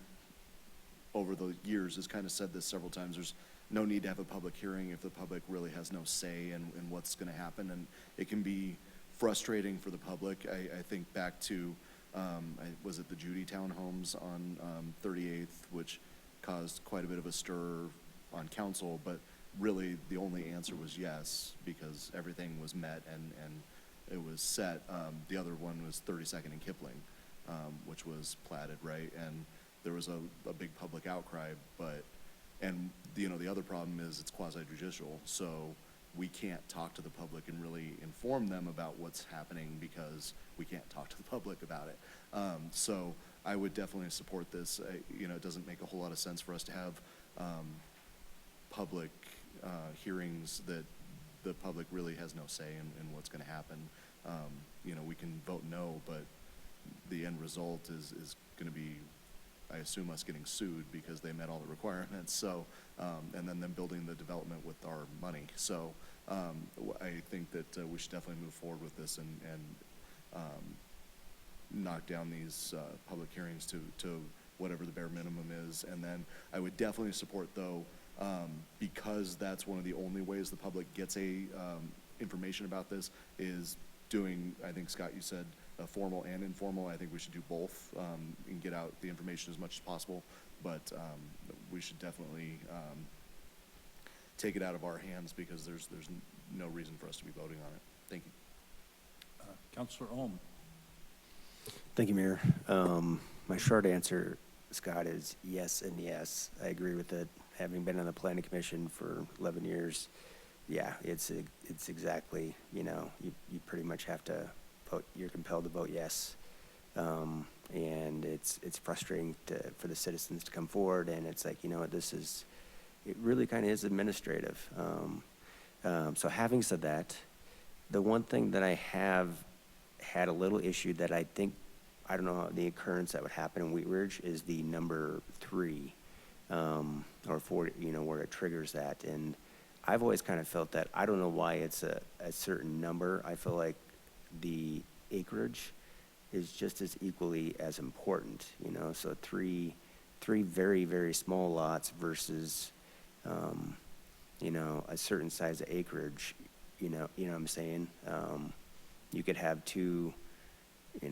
over the years, has kind of said this several times. There's no need to have a public hearing if the public really has no say in what's going to happen, and it can be frustrating for the public. I think back to, was it the Judy Townhomes on 38th, which caused quite a bit of a stir on council, but really the only answer was yes, because everything was met and it was set. The other one was 32nd and Kipling, which was platted, right? And there was a big public outcry, and the other problem is it's quasi-judicial, so we can't talk to the public and really inform them about what's happening because we can't talk to the public about it. So I would definitely support this. It doesn't make a whole lot of sense for us to have public hearings that the public really has no say in what's going to happen. We can vote no, but the end result is going to be, I assume, us getting sued because they met all the requirements. So, and then them building the development with our money. So, I think that we should definitely move forward with this and knock down these public hearings to whatever the bare minimum is. And then I would definitely support, though, because that's one of the only ways the public gets information about this is doing, I think, Scott, you said, formal and informal. I think we should do both and get out the information as much as possible, but we should definitely take it out of our hands because there's no reason for us to be voting on it. Thank you. Councilor Ohm. Thank you, Mayor. My short answer Scott is yes and yes. I agree with it. Having been on the planning commission for 11 years, yeah, it's exactly, you pretty much have to vote, you're compelled to vote yes. And it's frustrating for the citizens to come forward, and it's like, it really kind of is administrative. So having said that, the one thing that I have had a little issue that I think, I don't know, the occurrence that would happen in Wheat Ridge is the number 3, or 4, where it triggers that. And I've always kind of felt that, I don't know why it's a certain number. I feel like the acreage is just as equally as important, so three very, very small lots versus, a certain size of acreage, you know what I'm saying? You could have two, I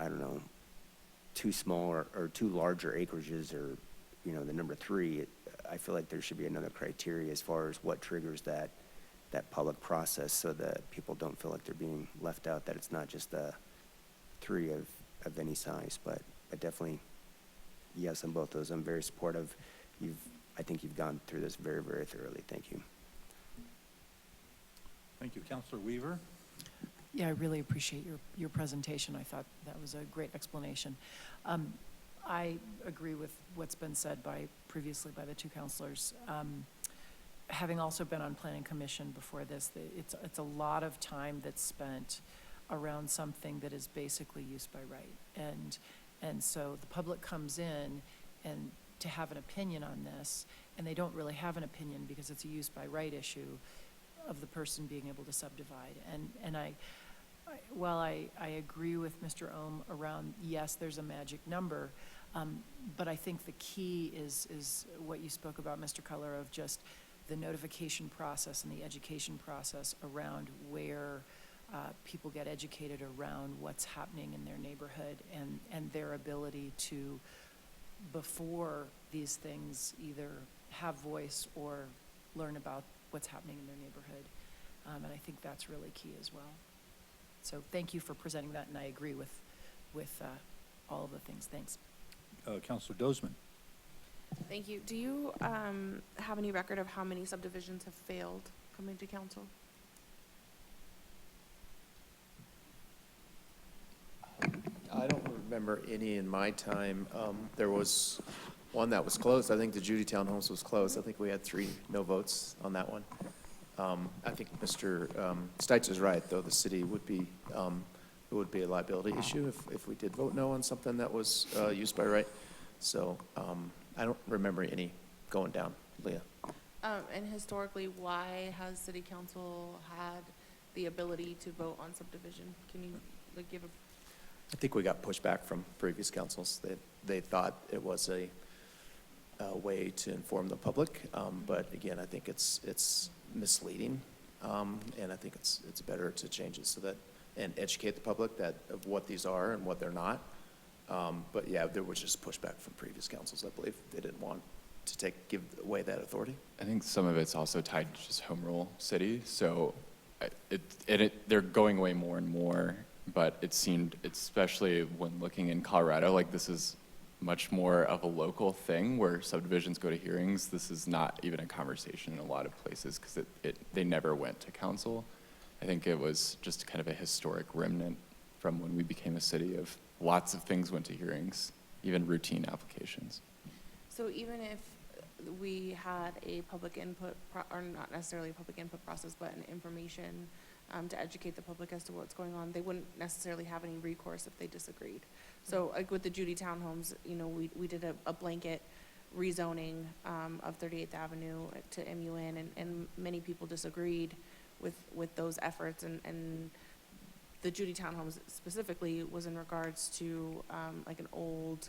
don't know, two small or two larger acreages, or, the number 3. I feel like there should be another criteria as far as what triggers that public process, so that people don't feel like they're being left out, that it's not just a 3 of any size. But definitely, yes, on both those. I'm very supportive. I think you've gone through this very, very thoroughly. Thank you. Thank you. Counselor Weaver? Yeah, I really appreciate your presentation. I thought that was a great explanation. I agree with what's been said previously by the 2 counselors. Having also been on Planning Commission before this, it's a lot of time that's spent around something that is basically use by right. And so the public comes in and to have an opinion on this, and they don't really have an opinion because it's a use by right issue of the person being able to subdivide. And while I agree with Mr. Ohm around, yes, there's a magic number, but I think the key is what you spoke about, Mr. Culler, of just the notification process and the education process around where people get educated around what's happening in their neighborhood, and their ability to, before these things, either have voice or learn about what's happening in their neighborhood. And I think that's really key as well. So thank you for presenting that, and I agree with all of the things. Thanks. Counselor Dozman? Thank you. Do you have any record of how many subdivisions have failed coming to council? I don't remember any in my time. There was one that was closed. I think the Judy Townhomes was closed. I think we had 3 no votes on that one. I think Mr. Stites is right, though. The city would be, it would be a liability issue if we did vote no on something that was used by right. So I don't remember any going down. Leah? And historically, why has city council had the ability to vote on subdivision? Can you give a... I think we got pushback from previous councils. They thought it was a way to inform the public, but again, I think it's misleading, and I think it's better to change it so that, and educate the public of what these are and what they're not. But yeah, there was just pushback from previous councils. I believe they didn't want to give away that authority. I think some of it's also tied to just home rule city. So they're going away more and more, but it seemed, especially when looking in Colorado, like this is much more of a local thing where subdivisions go to hearings. This is not even a conversation in a lot of places because they never went to council. I think it was just kind of a historic remnant from when we became a city of lots of things went to hearings, even routine applications. So even if we had a public input, or not necessarily a public input process, but an information to educate the public as to what's going on, they wouldn't necessarily have any recourse if they disagreed. So like with the Judy Townhomes, we did a blanket rezoning of 38th Avenue to MUN, and many people disagreed with those efforts, and the Judy Townhomes specifically was in regards to like an old,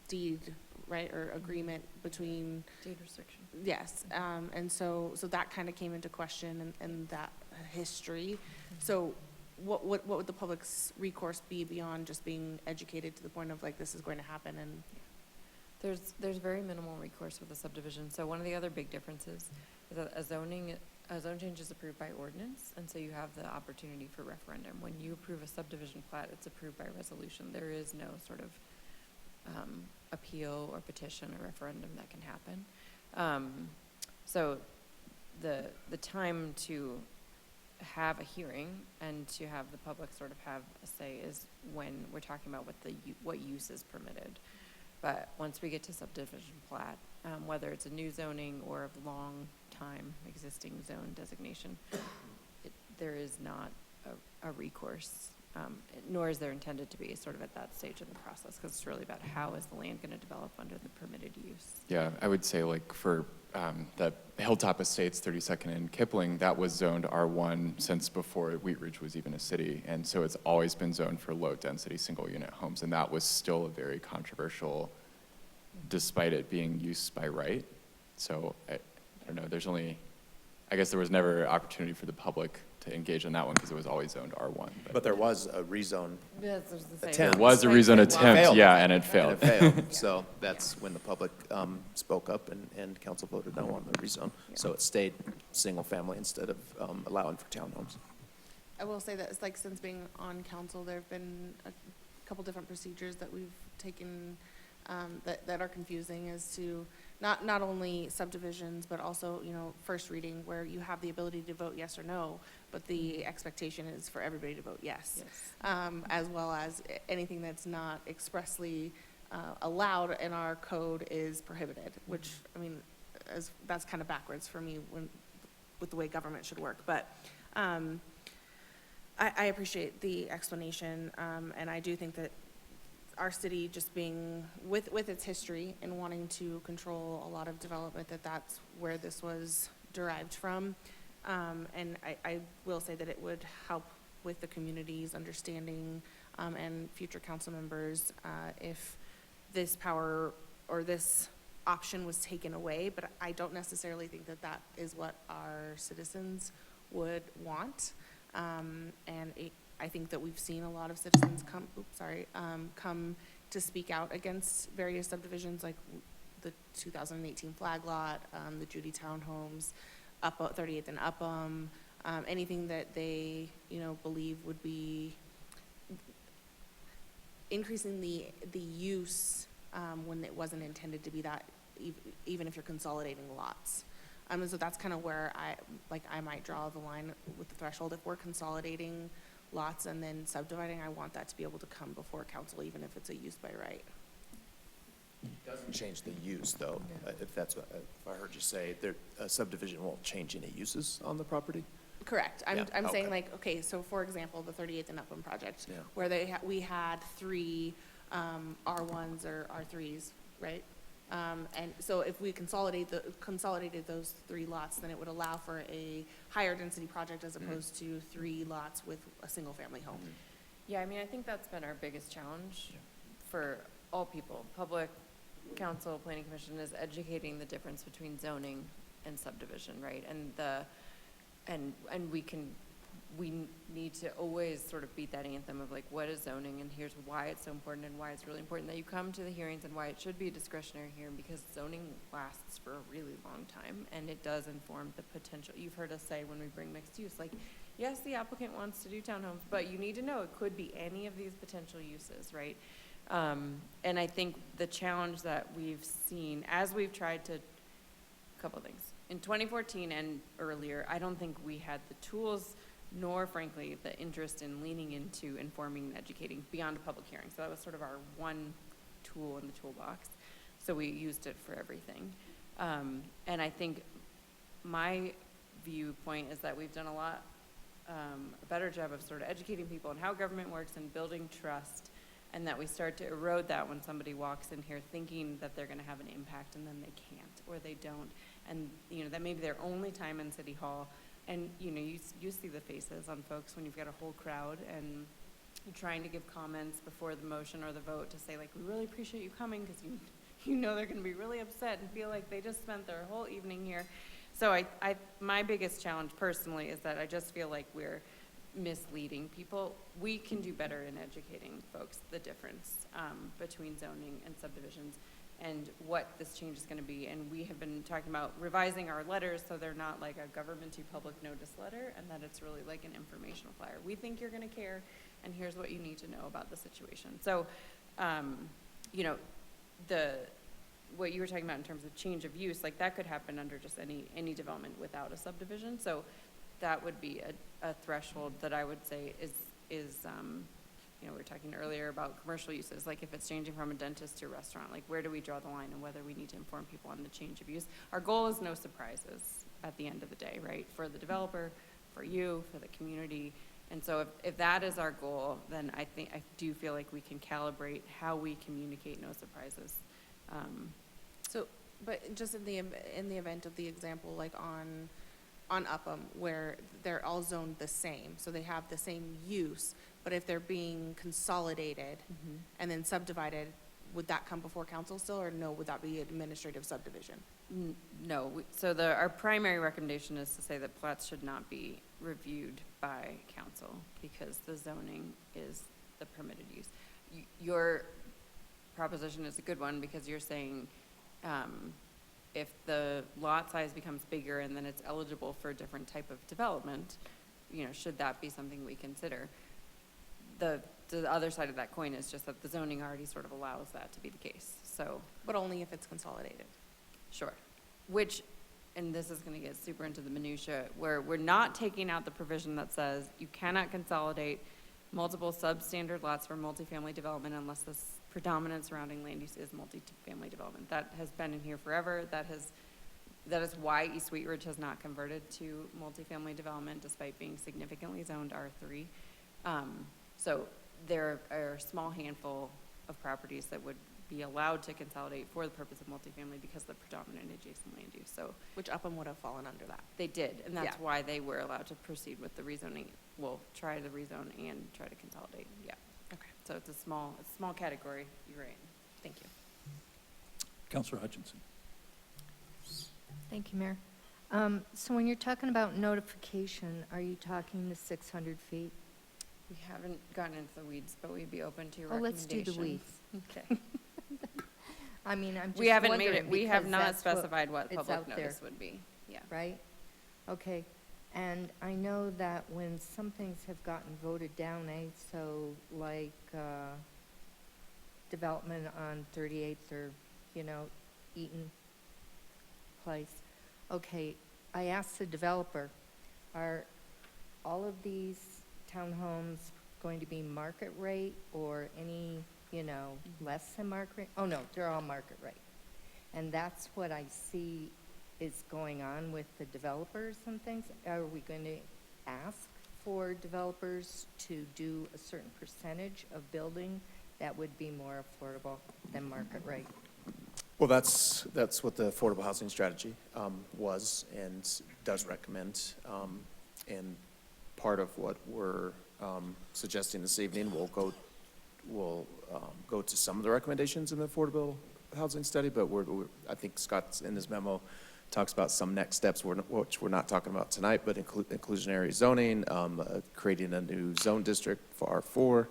deed, right, or agreement between Deed restriction. yes, and so that kind of came into question, and that history. So what would the public's recourse be beyond just being educated to the point of like this is going to happen? And There's very minimal recourse with a subdivision. So one of the other big differences is that a zone change is approved by ordinance, and so you have the opportunity for referendum. When you approve a subdivision plat, it's approved by resolution. There is no sort of appeal or petition or referendum that can happen. So the time to have a hearing and to have the public sort of have a say is when we're talking about what use is permitted. But once we get to subdivision plat, whether it's a new zoning or a long time existing zone designation, there is not a recourse, nor is there intended to be sort of at that stage in the process, because it's really about how is the land going to develop under the permitted use. Yeah, I would say like for the Hilltop Estates, 32nd and Kipling, that was zoned R1 since before Wheat Ridge was even a city. And so it's always been zoned for low-density single-unit homes. And that was still a very controversial, despite it being used by right. So I don't know, I guess there was never opportunity for the public to engage in that one because it was always zoned R1. But there was a rezone That's what I was gonna say. attempt. There was a rezone attempt, Failed. yeah, and it failed. And it failed. So that's when the public spoke up and council voted no on the rezone. So it stayed single family instead of allowing for townhomes. I will say that it's like since being on council, there have been a couple different procedures that we've taken that are confusing as to not only subdivisions, but also, first reading where you have the ability to vote yes or no, but the expectation is for everybody to vote yes. As well as anything that's not expressly allowed in our code is prohibited, which, that's kind of backwards for me with the way government should work. But I appreciate the explanation, and I do think that our city just being, with its history and wanting to control a lot of development, that's where this was derived from. And I will say that it would help with the community's understanding and future council members if this power or this option was taken away, but I don't necessarily think that is what our citizens would want. I think that we've seen a lot of citizens come to speak out against various subdivisions, like the 2018 flag lot, the Judy Townhomes, 38th and Upham, anything that they, believe would be increasing the use when it wasn't intended to be that, even if you're consolidating lots. So that's kind of where I might draw the line with the threshold. If we're consolidating lots and then subdividing, I want that to be able to come before council, even if it's a use by right. Doesn't change the use, though, if that's what, if I heard you say, a subdivision won't change any uses on the property? Correct. I'm Yeah, saying okay. so for example, the 38th and Upham project, Yeah. where we had 3 R1s or R3s, right? And so if we consolidated those 3 lots, then it would allow for a higher density project as opposed to 3 lots with a single family home. Yeah, I think that's been our biggest challenge for all people, public, council, planning commission, is educating the difference between zoning and subdivision, right? And we need to always sort of beat that anthem of like, what is zoning, and here's why it's so important, and why it's really important that you come to the hearings, and why it should be a discretionary hearing, because zoning lasts for a really long time, and it does inform the potential. You've heard us say when we bring mixed use, like, yes, the applicant wants to do townhomes, but you need to know it could be any of these potential uses, right? And I think the challenge that we've seen as we've tried to, a couple things. In 2014 and earlier, I don't think we had the tools nor frankly the interest in leaning into informing and educating beyond a public hearing. So that was sort of our one tool in the toolbox. So we used it for everything. And I think my viewpoint is that we've done a better job of sort of educating people on how government works and building trust, and that we start to erode that when somebody walks in here thinking that they're going to have an impact and then they can't or they don't. And, that may be their only time in City Hall. And, you see the faces on folks when you've got a whole crowd and you're trying to give comments before the motion or the vote to say, like, we really appreciate you coming, because you know they're going to be really upset and feel like they just spent their whole evening here. So my biggest challenge personally is that I just feel like we're misleading people. We can do better in educating folks the difference between zoning and subdivisions and what this change is going to be. And we have been talking about revising our letters so they're not like a government to public notice letter, and that it's really like an informational flyer. We think you're going to care, and here's what you need to know about the situation. So, what you were talking about in terms of change of use, like that could happen under just any development without a subdivision. So that would be a threshold that I would say is, you know, we were talking earlier about commercial uses, like if it's changing from a dentist to a restaurant, like where do we draw the line and whether we need to inform people on the change of use? Our goal is no surprises at the end of the day, right? For the developer, for you, for the community. And so if that is our goal, then I do feel like we can calibrate how we communicate no surprises. So, but just in the event of the example, like on Upham, where they're all zoned the same, so they have the same use, but if they're being consolidated and then subdivided, would that come before council still, or no, would that be administrative subdivision? No, so our primary recommendation is to say that plats should not be reviewed by council because the zoning is the permitted use. Your proposition is a good one because you're saying if the lot size becomes bigger and then it's eligible for a different type of development, you know, should that be something we consider? The other side of that coin is just that the zoning already sort of allows that to be the case, so. But only if it's consolidated. Sure. Which, and this is going to get super into the minutia, where we're not taking out the provision that says you cannot consolidate multiple substandard lots for multifamily development unless the predominant surrounding land use is multifamily development. That has been in here forever. That is why East Wheat Ridge has not converted to multifamily development despite being significantly zoned R3. So there are a small handful of properties that would be allowed to consolidate for the purpose of multifamily because of the predominant adjacent land use. So Which Upham would have fallen under that. they did, and that's Yeah. why they were allowed to proceed with the rezoning. Well, try the rezone and try to consolidate. Yeah. Okay, So it's a small category. You're right. thank you. Counselor Hutchinson. Thank you, Mayor. So when you're talking about notification, are you talking the 600 feet? We haven't gotten into the weeds, but we'd be open to your Oh, let's do recommendation. the weeds. Okay. I mean, I'm just We haven't made it, wondering we have because not that's what specified what it's public out there. notice would be. Yeah. Right? Okay. And I know that when some things have gotten voted down, so like development on 38th or, you know, Eaton Place. Okay, I asked the developer, are all of these townhomes going to be market rate or any, you know, less than market rate? Oh, no, they're all market rate. And that's what I see is going on with the developers and things. Are we going to ask for developers to do a certain percentage of building that would be more affordable than market rate? Well, that's what the affordable housing strategy was and does recommend. And part of what we're suggesting this evening will go to some of the recommendations in the affordable housing study, but I think Scott's in his memo talks about some next steps, which we're not talking about tonight, but inclusionary zoning, creating a new zone district for R4.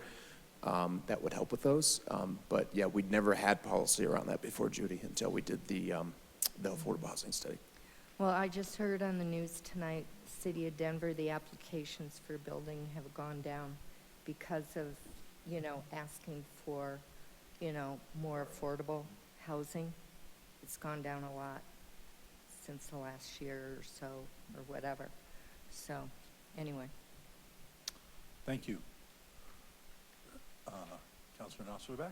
That would help with those. But yeah, we'd never had policy around that before, Judy, until we did the affordable housing study. Well, I just heard on the news tonight, City of Denver, the applications for building have gone down because of, you know, asking for, you know, more affordable housing. It's gone down a lot since the last year or so, or whatever. So, anyway. Thank you. Counselor Nosserback?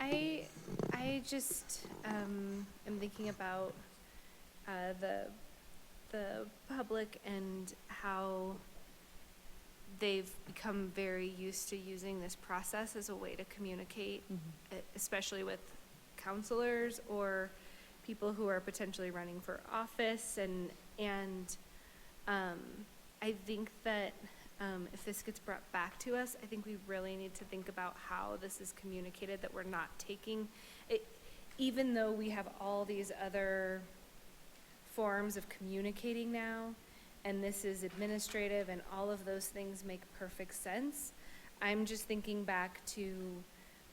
I just am thinking about the public and how they've become very used to using this process as a way to communicate, especially with counselors or people who are potentially running for office. And I think that if this gets brought back to us, I think we really need to think about how this is communicated, that we're not taking it, even though we have all these other forms of communicating now, and this is administrative and all of those things make perfect sense. I'm just thinking back to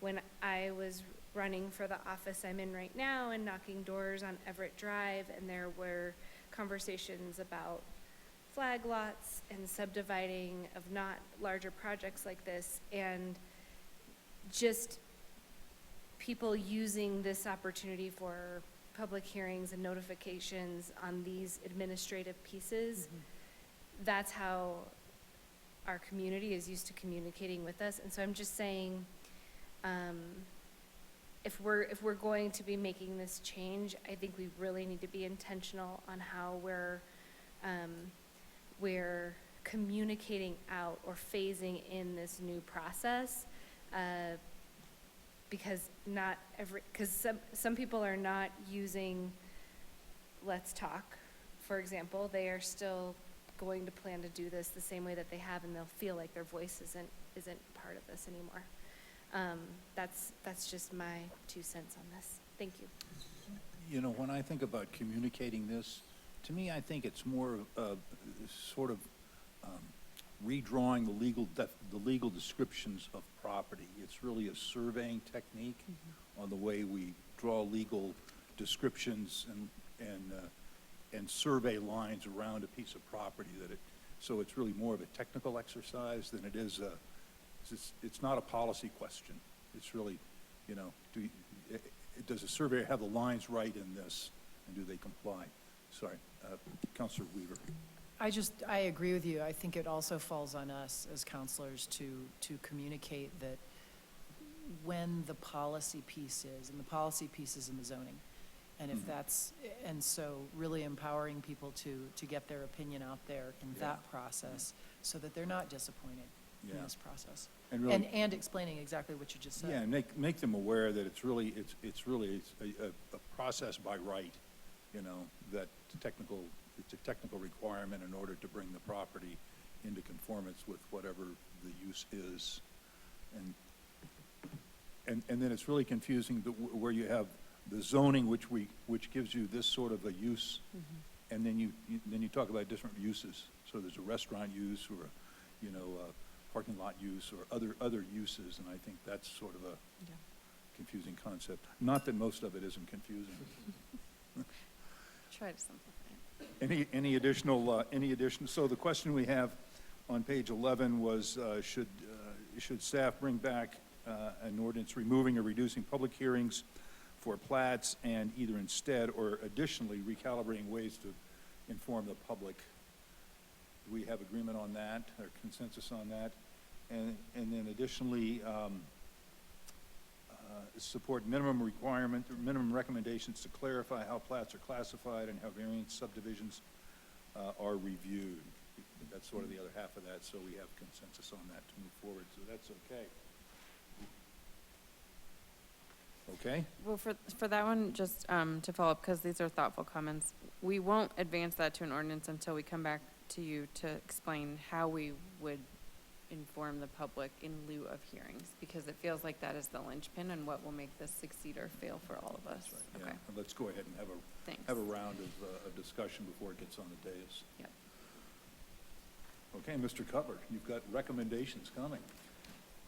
when I was running for the office I'm in right now and knocking doors on Everett Drive, and there were conversations about flag lots and subdividing of not larger projects like this, and just people using this opportunity for public hearings and notifications on these administrative pieces, that's how our community is used to communicating with us. And so I'm just saying, if we're going to be making this change, I think we really need to be intentional on how we're communicating out or phasing in this new process, because some people are not using Let's Talk, for example. They are still going to plan to do this the same way that they have, and they'll feel like their voice isn't part of this anymore. That's just my 2 cents on this. Thank you. You know, when I think about communicating this, to me, I think it's more of sort of redrawing the legal descriptions of property. It's really a surveying technique on the way we draw legal descriptions and survey lines around a piece of property. So it's really more of a technical exercise than it is it's not a policy question. It's really, you know, does a surveyor have the lines right in this, and do they comply? Sorry, Councilor Weaver. I agree with you. I think it also falls on us as counselors to communicate that when the policy piece is, and the policy piece is in the zoning. And if and so really empowering people to get their opinion out there in that process so that they're not disappointed in this process. And really, And explaining exactly what you just said. yeah, and make them aware that it's really a process by right, you know, that it's a technical requirement in order to bring the property into conformance with whatever the use is. And then it's really confusing where you have the zoning, which gives you this sort of a use, and then you talk about different uses. So there's a restaurant use, or parking lot use, or other uses, and I think that's sort of a confusing concept. Not that most of it isn't confusing. Try to simplify it. Any additional? So the question we have on page 11 was, should staff bring back an ordinance removing or reducing public hearings for plats, and either instead or additionally recalibrating ways to inform the public? Do we have agreement on that, or consensus on that? And then additionally, support minimum recommendations to clarify how plats are classified and how variance subdivisions are reviewed. That's sort of the other half of that, so we have consensus on that to move forward, so that's okay. Okay? Well, for that one, just to follow up, because these are thoughtful comments, we won't advance that to an ordinance until we come back to you to explain how we would inform the public in lieu of hearings, because it feels like that is the linchpin and what will make this succeed or fail for all of us. That's right, Okay. yeah. And let's go ahead and Thanks. have a round of discussion before it gets on the dais. Yep. Okay, Mr. Cutler, you've got recommendations coming.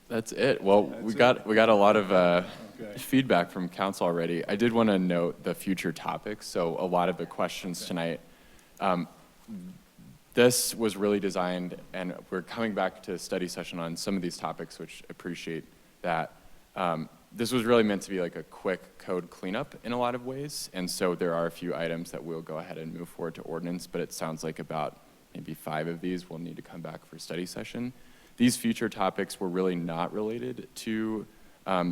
That's it. Well, we got a lot of Okay. feedback from council already. I did want to note the future topics. So a lot of the questions tonight, this was really designed, and we're coming back to a study session on some of these topics, which appreciate that. This was really meant to be like a quick code cleanup in a lot of ways. And so there are a few items that we'll go ahead and move forward to ordinance, but it sounds like about maybe 5 of these will need to come back for study session. These future topics were really not related to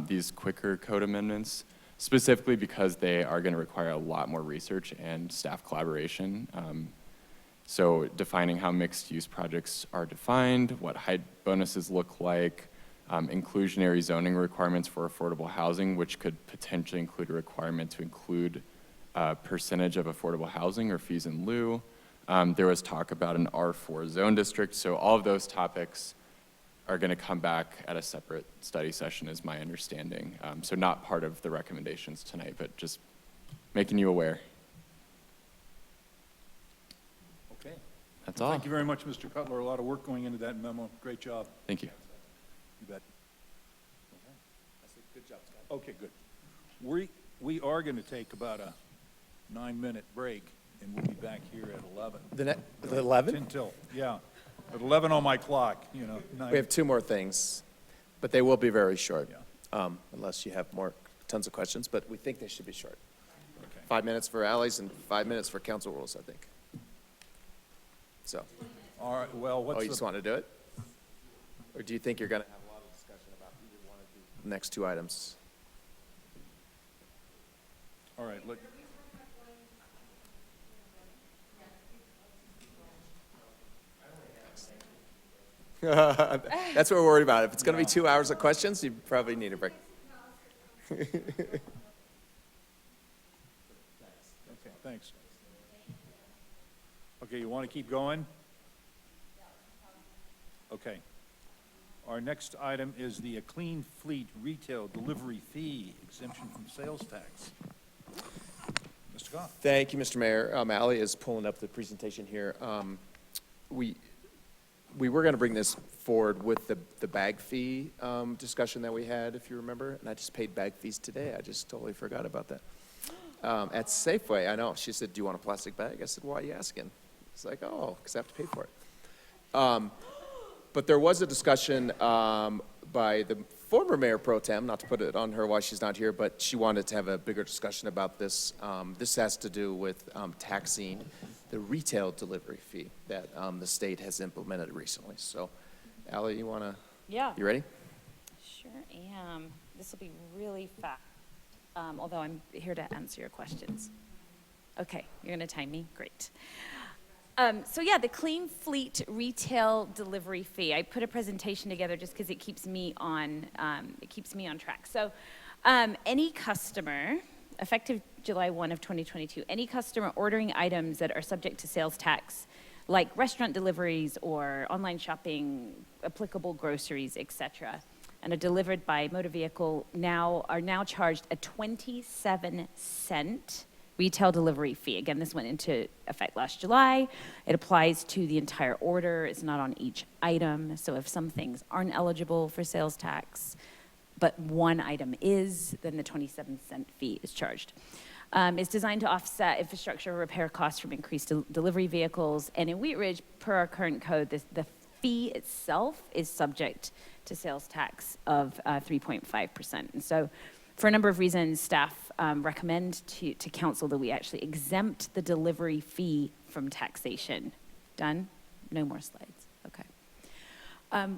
these quicker code amendments, specifically because they are going to require a lot more research and staff collaboration. So defining how mixed-use projects are defined, what height bonuses look like, inclusionary zoning requirements for affordable housing, which could potentially include a requirement to include a percentage of affordable housing or fees in lieu. There was talk about an R4 zone district, so all of those topics are going to come back at a separate study session, is my understanding. So not part of the recommendations tonight, but just making you aware. Okay. That's all. Thank you very much, Mr. Cutler. A lot of work going into that memo. Great job. Thank you. You bet. I said, good job, Scott. Okay, good. We are going to take about a 9-minute break, and we'll be back here at 11. The 11? Until, yeah. At 11 on my clock, you know. 9. We have 2 more things, but they will be very short, Yeah. unless you have more tons of questions, but we think they should be short. Okay. 5 minutes for Ally's and 5 minutes for council rules, I think. So, All right, well, oh, you just what's the, want to do it? Or do you think you're going to have a lot of discussion about either one of the next two items? all right, look. That's what we're worried about. If it's going to be 2 hours of questions, you probably need a break. Okay, thanks. Okay, you want to keep going? Okay. Our next item is the Clean Fleet Retail Delivery Fee Exemption from Sales Tax. Mr. Goff? Thank you, Mr. Mayor. Ally is pulling up the presentation here. We were going to bring this forward with the bag fee discussion that we had, if you remember, and I just paid bag fees today. I just totally forgot about that. At Safeway, I know. She said, "Do you want a plastic bag?" I said, "Why are you asking?" It's like, "Oh, because I have to pay for it." But there was a discussion by the former Mayor Pro Tem, not to put it on her while she's not here, but she wanted to have a bigger discussion about this. This has to do with taxing the retail delivery fee that the state has implemented recently. So, Ally, you want to? Yeah. You ready? Sure am. This will be really fast, although I'm here to answer your questions. Okay, you're going to time me? Great. So yeah, the Clean Fleet Retail Delivery Fee. I put a presentation together just because it keeps me on track. So any customer, effective July 1 of 2022, any customer ordering items that are subject to sales tax, like restaurant deliveries or online shopping, applicable groceries, etc., and are delivered by motor vehicle are now charged a 27-cent retail delivery fee. Again, this went into effect last July. It applies to the entire order. It's not on each item. So if some things aren't eligible for sales tax, but one item is, then the 27-cent fee is charged. It's designed to offset infrastructure repair costs from increased delivery vehicles. And in Wheat Ridge, per our current code, the fee itself is subject to sales tax of 3.5%. And so for a number of reasons, staff recommend to council that we actually exempt the delivery fee from taxation. Done? No more slides. Okay.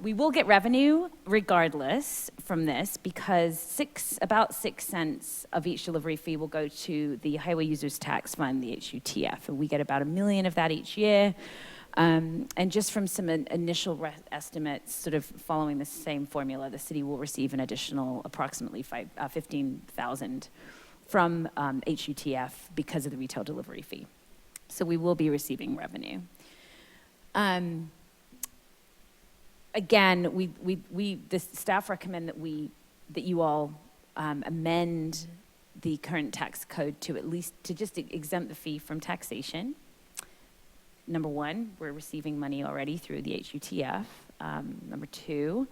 We will get revenue regardless from this because about 6 cents of each delivery fee will go to the Highway Users Tax Fund, the HUTF, and we get about $1 million of that each year. And just from some initial estimates, sort of following the same formula, the city will receive an additional approximately $15,000 from HUTF because of the retail delivery fee. So we will be receiving revenue. Again, the staff recommend that you all amend the current tax code to just exempt the fee from taxation. Number one, we're receiving money already through the HUTF. Number two,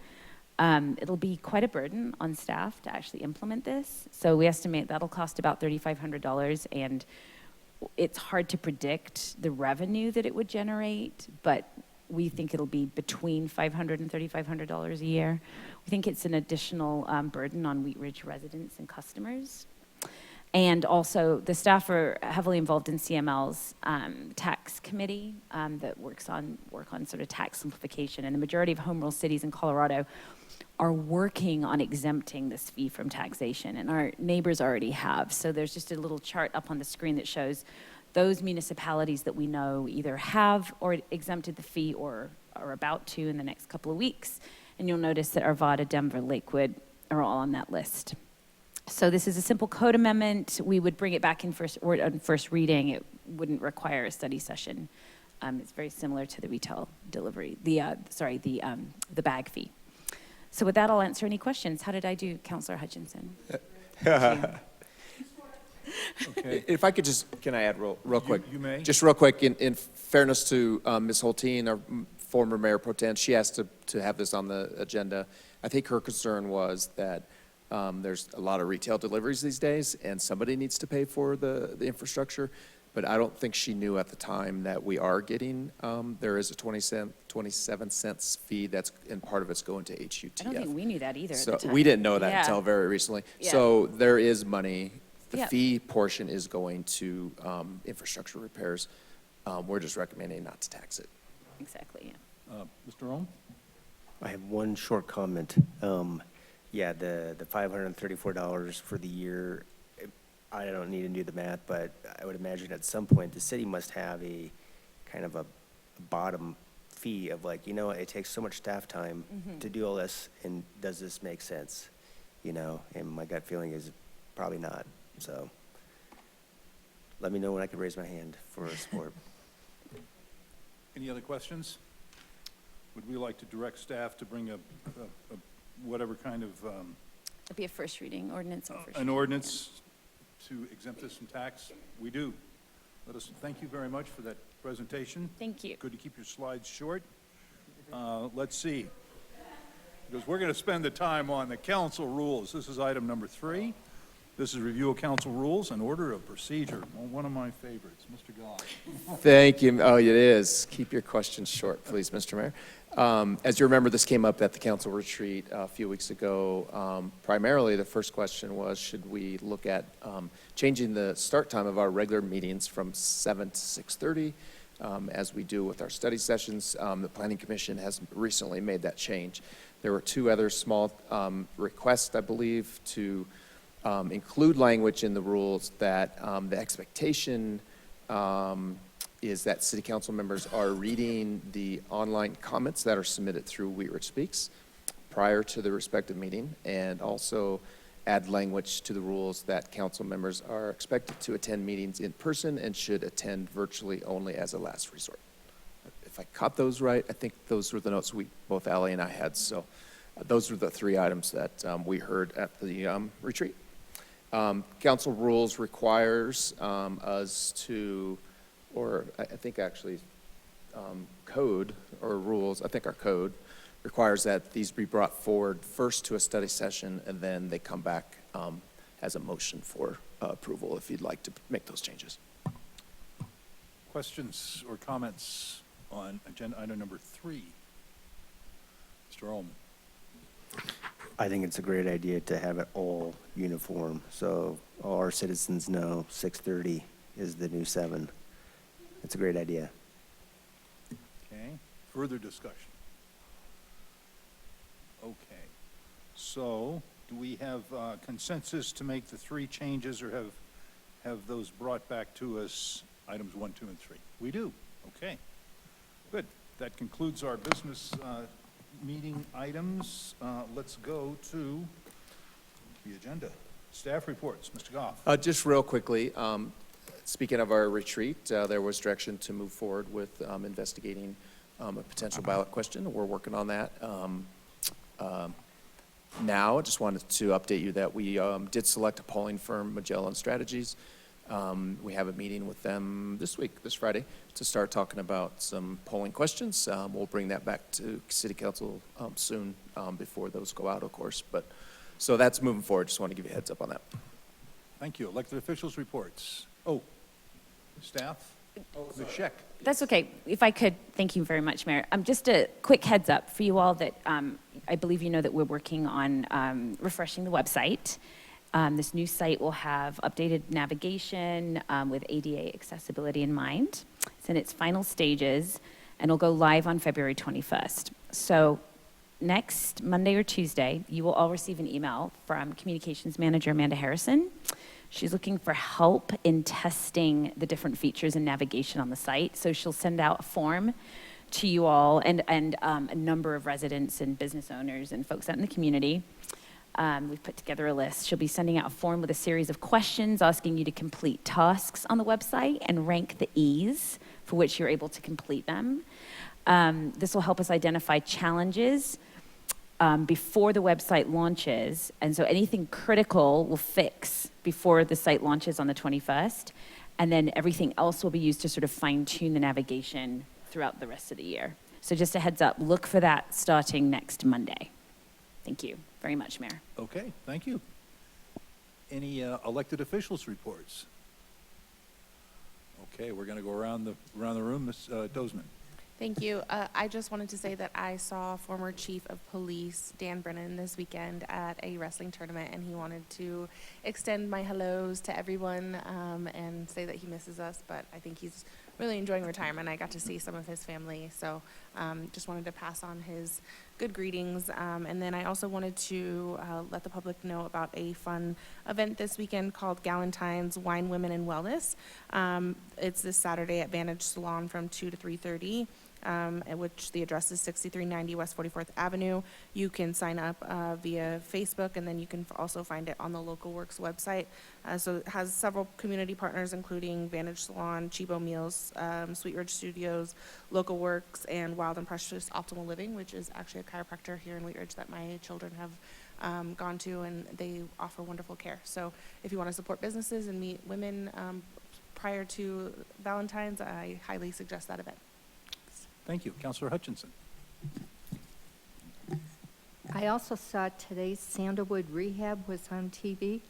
it'll be quite a burden on staff to actually implement this. So we estimate that'll cost about $3,500, and it's hard to predict the revenue that it would generate, but we think it'll be between $500 and $3,500 a year. We think it's an additional burden on Wheat Ridge residents and customers. And also, the staff are heavily involved in CML's tax committee that work on sort of tax simplification. And the majority of home rule cities in Colorado are working on exempting this fee from taxation, and our neighbors already have. So there's just a little chart up on the screen that shows those municipalities that we know either have or exempted the fee or are about to in the next couple of weeks. And you'll notice that Arvada, Denver, Lakewood are all on that list. So this is a simple code amendment. We would bring it back in first reading. It wouldn't require a study session. It's very similar to the retail delivery, the bag fee. So with that, I'll answer any questions. How did I do, Councilor Hutchinson? Okay. If I could can I add real quick? You may. Just real quick, in fairness to Ms. Holteen, our former Mayor Pro Tem, she asked to have this on the agenda. I think her concern was that there's a lot of retail deliveries these days, and somebody needs to pay for the infrastructure. but I don't think she knew at the time that we are getting, there is a 27 cents fee that's, and part of it's going to HUTF. I don't think we knew that either at So the time. we didn't know that Yeah. until very recently. Yeah. So there is money. The Yeah. fee portion is going to infrastructure repairs. We're just recommending not to tax it. Exactly, yeah. Mr. Ohm? I have one short comment. Yeah, the $534 for the year, I don't need to do the math, but I would imagine at some point, the city must have a kind of a bottom fee of like, it takes so much staff time to do all this, and does this make sense? And my gut feeling is probably not, so let me know when I can raise my hand for support. Any other questions? Would we like to direct staff to bring a whatever kind of, It'd be a first reading, ordinance and first an reading. ordinance to exempt us from tax? We do. Thank you very much for that presentation. Thank you. Good to keep your slides short. Let's see. Because we're going to spend the time on the council rules. This is item number 3. This is review of council rules and order of procedure. One of my favorites, Mr. Goff. Thank you. Oh, it is. Keep your questions short, please, Mr. Mayor. As you remember, this came up at the council retreat a few weeks ago. Primarily, the first question was, should we look at changing the start time of our regular meetings from 7 to 6:30, as we do with our study sessions? The Planning Commission has recently made that change. There were 2 other small requests, I believe, to include language in the rules that the expectation is that city council members are reading the online comments that are submitted through Wheat Ridge Speaks prior to the respective meeting, and also add language to the rules that council members are expected to attend meetings in person and should attend virtually only as a last resort. If I caught those right, I think those were the notes both Ally and I had. So those were the 3 items that we heard at the retreat. Council rules requires us to, or I think actually code or rules, I think our code requires that these be brought forward first to a study session, and then they come back as a motion for approval if you'd like to make those changes. Questions or comments on agenda item number 3? Mr. Ohm? I think it's a great idea to have it all uniform, so all our citizens know 6:30 is the new 7. It's a great idea. Okay, further discussion? Okay, so do we have consensus to make the 3 changes, or have those brought back to us, items 1, 2, and 3? We do, okay. Good, that concludes our business meeting items. Let's go to the agenda. Staff reports, Mr. Goff. Just real quickly, speaking of our retreat, there was direction to move forward with investigating a potential ballot question. We're working on that. Now, I just wanted to update you that we did select a polling firm, Magellan Strategies. We have a meeting with them this Friday, to start talking about some polling questions. We'll bring that back to City Council soon, before those go out, of course. But so that's moving forward. Just want to give you a heads up on that. Thank you. Elected officials reports. Oh, staff? The check. That's okay. If I could, thank you very much, Mayor. Just a quick heads up for you all that I believe you know that we're working on refreshing the website. This new site will have updated navigation with ADA accessibility in mind. It's in its final stages, and it'll go live on February 21st. So next Monday or Tuesday, you will all receive an email from Communications Manager Amanda Harrison. She's looking for help in testing the different features and navigation on the site. So she'll send out a form to you all and a number of residents and business owners and folks out in the community. We've put together a list. She'll be sending out a form with a series of questions asking you to complete tasks on the website and rank the ease for which you're able to complete them. This will help us identify challenges before the website launches, and so anything critical we'll fix before the site launches on the 21st, and then everything else will be used to sort of fine-tune the navigation throughout the rest of the year. So just a heads up, look for that starting next Monday. Thank you very much, Mayor. Okay, thank you. Any elected officials reports? Okay, we're going to go around the room. Ms. Dozeman. Thank you. I just wanted to say that I saw former Chief of Police Dan Brennan this weekend at a wrestling tournament, and he wanted to extend my hellos to everyone and say that he misses us, but I think he's really enjoying retirement. I got to see some of his family, so just wanted to pass on his good greetings. And then I also wanted to let the public know about a fun event this weekend called Galentine's Wine, Women, and Wellness. It's this Saturday at Vantage Salon from 2 to 3:30. At which the address is 6390 West 44th Avenue. You can sign up via Facebook, and then you can also find it on the Local Works website. So it has several community partners, including Vantage Salon, Chibo Meals, Sweet Ridge Studios, Local Works, and Wild and Precious Optimal Living, which is actually a chiropractor here in Wheat Ridge that my children have gone to, and they offer wonderful care. So if you want to support businesses and meet women prior to Valentine's, I highly suggest that event. Thank you. Councilor Hutchinson. I also saw today's Sandalwood Rehab was on TV.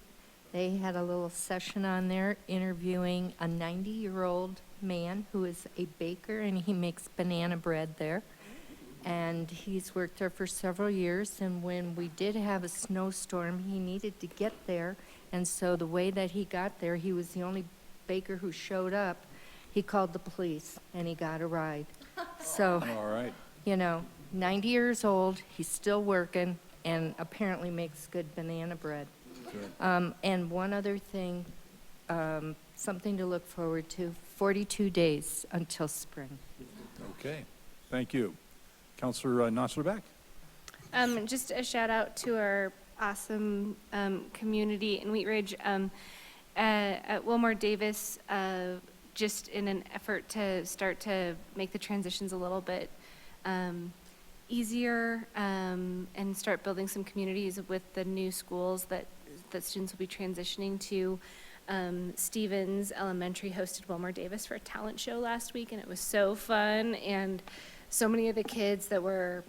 They had a little session on there interviewing a 90-year-old man who is a baker, and he makes banana bread there. And he's worked there for several years, and when we did have a snowstorm, he needed to get there. And so the way that he got there, he was the only baker who showed up. He called the police, and he got a ride. So, All right. 90 years old, he's still working, and apparently makes good banana bread. Good. And one other thing, something to look forward to, 42 days until spring. Okay. Thank you. Councilor Noslerback. Just a shout out to our awesome community in Wheat Ridge. At Wilmore Davis, just in an effort to start to make the transitions a little bit easier and start building some communities with the new schools that students will be transitioning to. Stevens Elementary hosted Wilmore Davis for a talent show last week, and it was so fun. And so many of the kids that were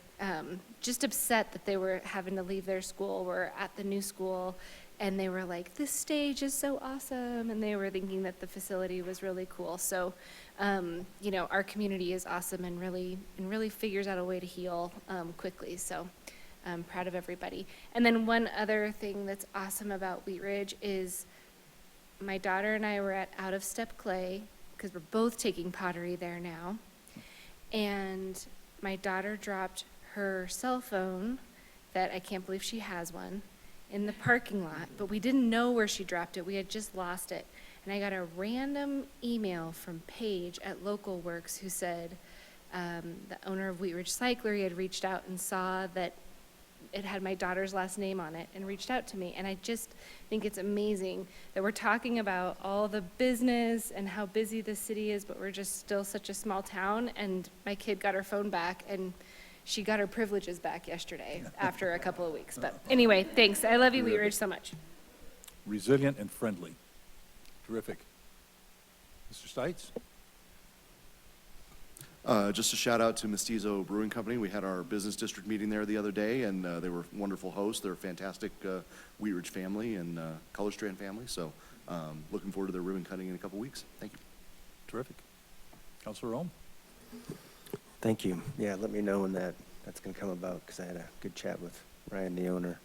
just upset that they were having to leave their school were at the new school, and they were like, this stage is so awesome, and they were thinking that the facility was really cool. So, our community is awesome and really figures out a way to heal quickly. So I'm proud of everybody. And then one other thing that's awesome about Wheat Ridge is my daughter and I were at Out of Step Clay, because we're both taking pottery there now. And my daughter dropped her cell phone, that I can't believe she has one, in the parking lot, but we didn't know where she dropped it. We had just lost it. And I got a random email from Paige at Local Works who said the owner of Wheat Ridge Cyclery had reached out and saw that it had my daughter's last name on it and reached out to me. And I just think it's amazing that we're talking about all the business and how busy the city is, but we're just still such a small town. And my kid got her phone back, and she got her privileges back yesterday after a couple of weeks. But anyway, thanks. I love you, Wheat Ridge, so much. Resilient and friendly. Terrific. Mr. Stites? Just a shout out to Mestizo Brewing Company. We had our business district meeting there the other day, and they were wonderful hosts. They're a fantastic Wheat Ridge family and Color Strand family. So looking forward to their ribbon cutting in a couple weeks. Thank you. Terrific. Councilor Ohm? Thank you. Yeah, let me know when that's going to come about, because I had a good chat with Ryan, the owner.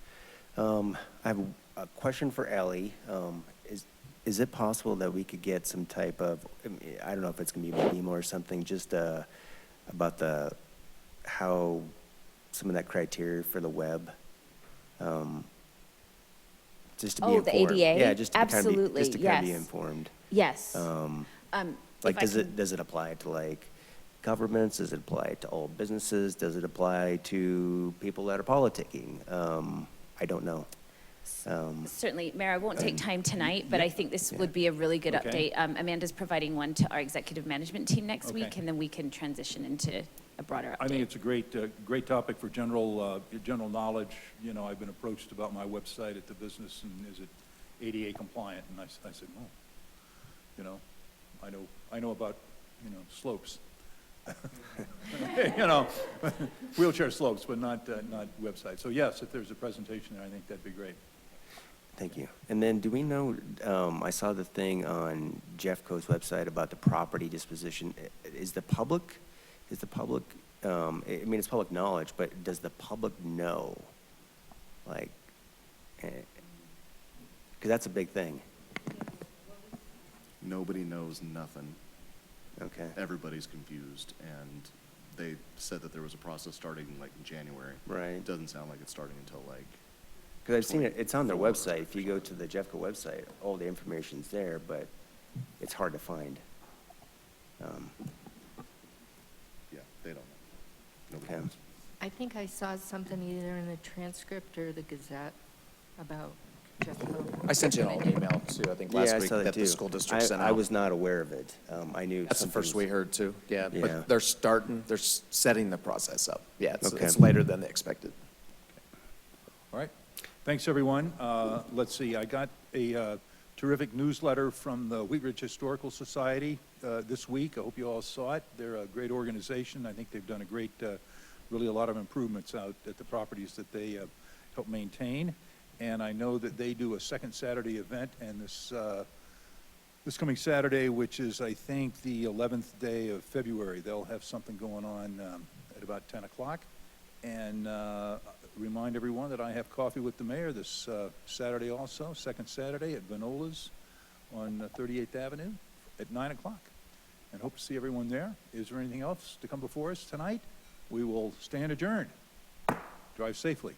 I have a question for Allie. Is it possible that we could get some type of, I don't know if it's going to be a meme or something, just about how some of that criteria for the web, just to be informed. The ADA? Yeah, just to Absolutely, just to kind of be yes. informed. Yes. Like, if I does it apply to like governments? Does it apply to all businesses? Does it apply to people that are politicking? I don't know. Certainly, Mayor, I won't take time tonight, but I think this would be a really good Okay. update. Amanda's providing one to our executive management team next Okay. week, and then we can transition into a broader update. I think it's a great topic for general knowledge. I've been approached about my website at the business, and is it ADA compliant? And I said, well, I know about, slopes. Wheelchair slopes, but not websites. So yes, if there's a presentation there, I think that'd be great. Thank you. And then, do we know, I saw the thing on Jeffco's website about the property disposition. Is the public, I mean, it's public knowledge, but does the public know? Like, because that's a big thing. Nobody knows nothing. Okay. Everybody's confused, and they said that there was a process starting like in January. Right. It doesn't sound like it's starting until like, Because I've seen it, it's on their website. If you go to the Jeffco website, all the information's there, but it's hard to find. yeah, they don't know. Nobody Okay. knows. I think I saw something either in the transcript or the Gazette about Jeffco. I sent you an email too, I think last Yeah, I week, saw that the too. school district sent out. I was not aware of it. I knew. That's the first something we heard too, yeah. Yeah. But they're setting the process up. Yeah, Okay. it's later than they expected. All right. Thanks, everyone. Let's see, I got a terrific newsletter from the Wheat Ridge Historical Society this week. I hope you all saw it. They're a great organization. I think they've done a great, really a lot of improvements out at the properties that they help maintain. And I know that they do a second Saturday event, and this coming Saturday, which is, I think, the 11th day of February, they'll have something going on at about 10 o'clock. And remind everyone that I have coffee with the mayor this Saturday also, second Saturday at Vinola's on 38th Avenue at 9 o'clock. And hope to see everyone there. Is there anything else to come before us tonight? We will stand adjourned. Drive safely.